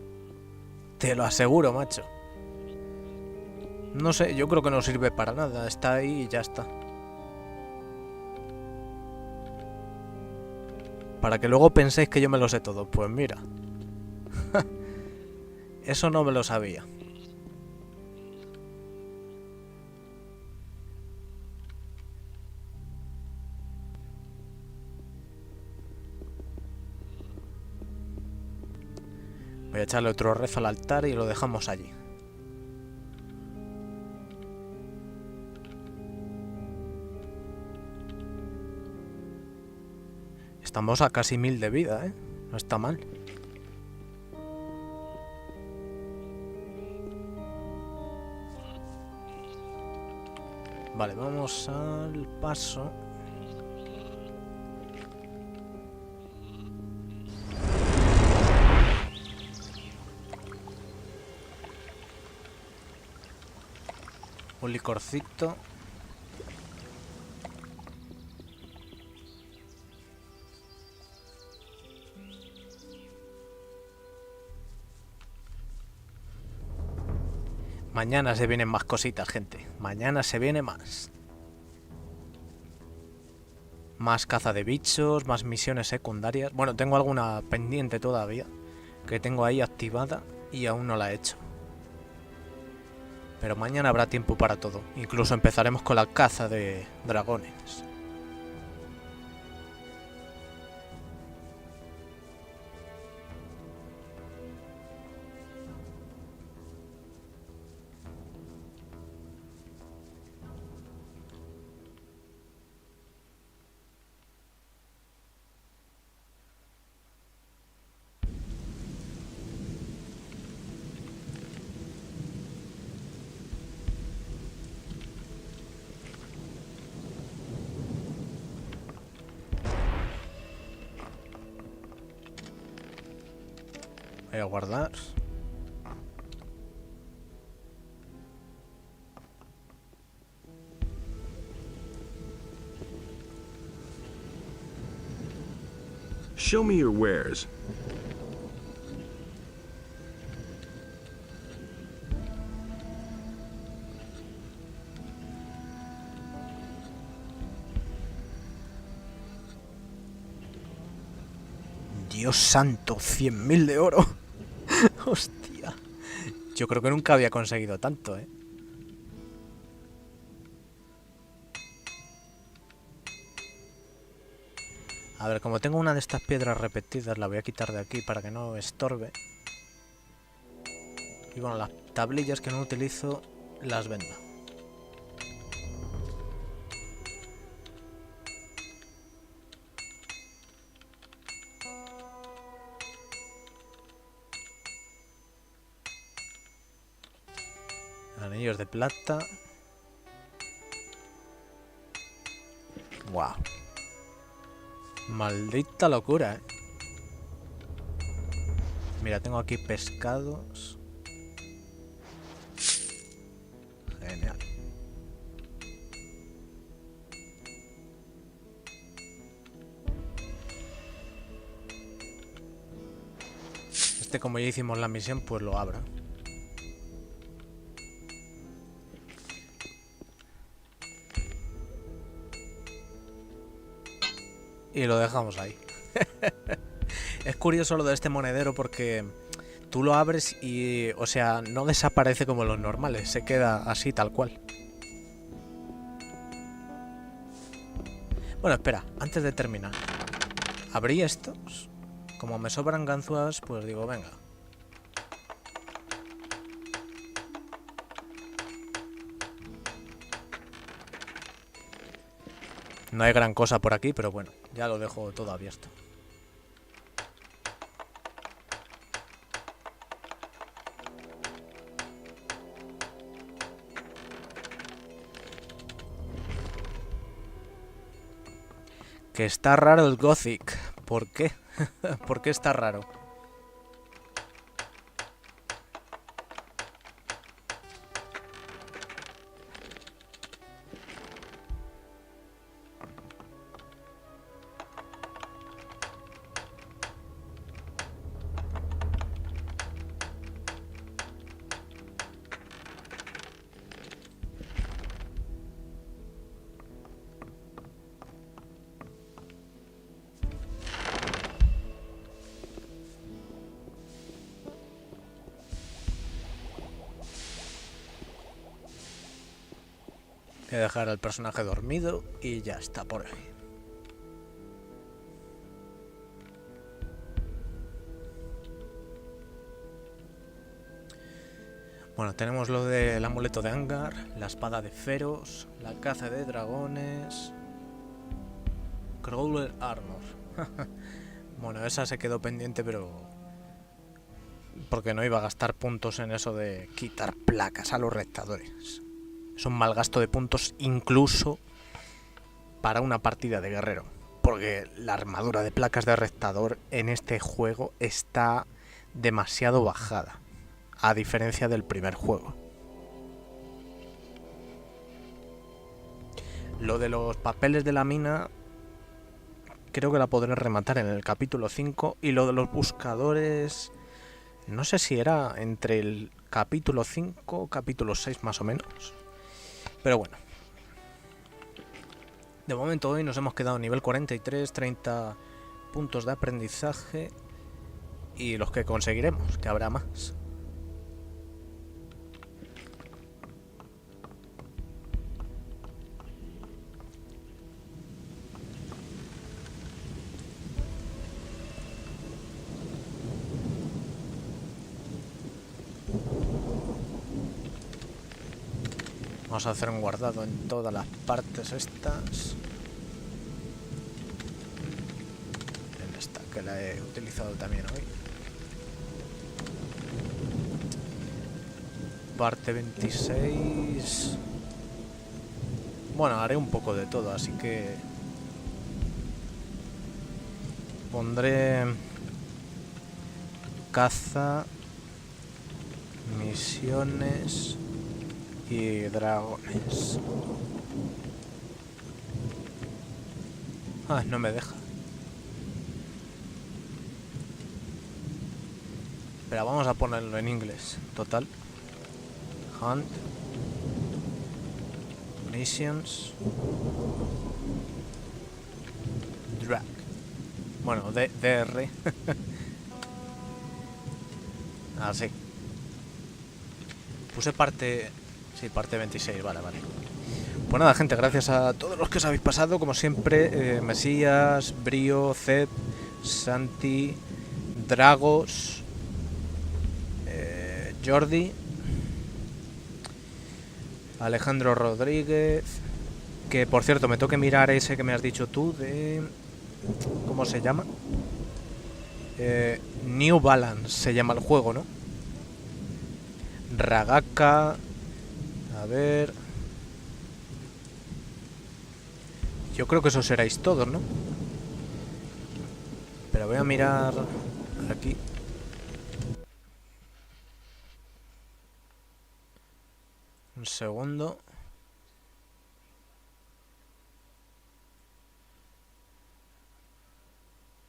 Te lo aseguro, macho. No sé, yo creo que no sirve para nada. Está ahí y ya está. Para que luego penséis que yo me lo sé todo. Pues mira. Eso no me lo sabía. Voy a echarle otro rezo al altar y lo dejamos allí. Estamos a casi 1000 de vida, ¿eh? No está mal. Vale, vamos al paso. Un licorcito. Mañana se vienen más cositas, gente. Mañana se viene más. Más caza de bichos, más misiones secundarias. Bueno, tengo alguna pendiente todavía, que tengo ahí activada y aún no la he hecho. Pero mañana habrá tiempo para todo. Incluso empezaremos con la caza de dragones. Voy a guardar. Show me your wares. Dios santo, 100.000 de oro. Hostia. Yo creo que nunca había conseguido tanto, ¿eh? A ver, como tengo una de estas piedras repetidas, la voy a quitar de aquí para que no estorbe. Y bueno, las tablillas que no utilizo las vendo. Anillos de plata. Wow. Maldita locura, ¿eh? Mira, tengo aquí pescados. Genial. Este, como ya hicimos la misión, pues lo abro. Y lo dejamos ahí. Es curioso lo de este monedero porque tú lo abres y, o sea, no desaparece como los normales, se queda así tal cual. Bueno, espera, antes de terminar, abrí estos. Como me sobran ganzúas, pues digo, venga. No hay gran cosa por aquí, pero bueno, ya lo dejo todo abierto. Que está raro el Gothic. ¿Por qué? ¿Por qué está raro? Voy a dejar al personaje dormido y ya está por ahí. Bueno, tenemos lo del amuleto de Angar, la espada de Feros, la caza de dragones, Crawler Armor. Bueno, esa se quedó pendiente, pero porque no iba a gastar puntos en eso de quitar placas a los rectadores. Es un mal gasto de puntos incluso para una partida de guerrero, porque la armadura de placas de rectador en este juego está demasiado bajada, a diferencia del primer juego. Lo de los papeles de la mina creo que la podré rematar en el capítulo 5. Y lo de los buscadores, no sé si era entre el capítulo 5 capítulo 6 más o menos. Pero bueno, de momento hoy nos hemos quedado a nivel 43, 30 puntos de aprendizaje. Y los que conseguiremos, que habrá más. Vamos a hacer un guardado en todas las partes estas. En esta, que la he utilizado también hoy. Parte 26. Bueno, haré un poco de todo, así que pondré caza, misiones y dragones. Ah, no me deja. Pero vamos a ponerlo en inglés. Total. Hunt. Missions. Drag. Bueno, DR. Así. Puse parte... Sí, parte 26, vale. Pues nada, gente, gracias a todos los que os habéis pasado, como siempre, Mesías, Brío, Zed, Santi, Dragos, Jordi, Alejandro Rodríguez, que por cierto me tengo que mirar ese que me has dicho tú, de... ¿Cómo se llama? New Balance se llama el juego, ¿no? Ragaka... A ver... Yo creo que esos seráis todos, ¿no? Pero voy a mirar aquí. Un segundo.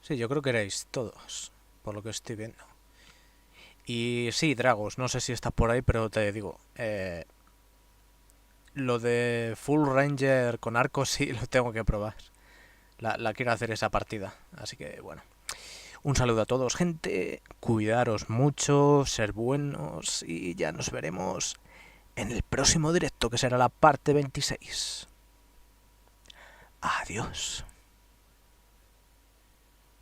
Sí, yo creo que erais todos, por lo que estoy viendo. Y sí, Dragos, no sé si estás por ahí, pero te digo... Lo de Full Ranger con arco sí lo tengo que probar. La quiero hacer esa partida. Así que bueno. Un saludo a todos, gente. Cuidaros mucho, ser buenos. Y ya nos veremos en el próximo directo, que será la parte 26. Adiós.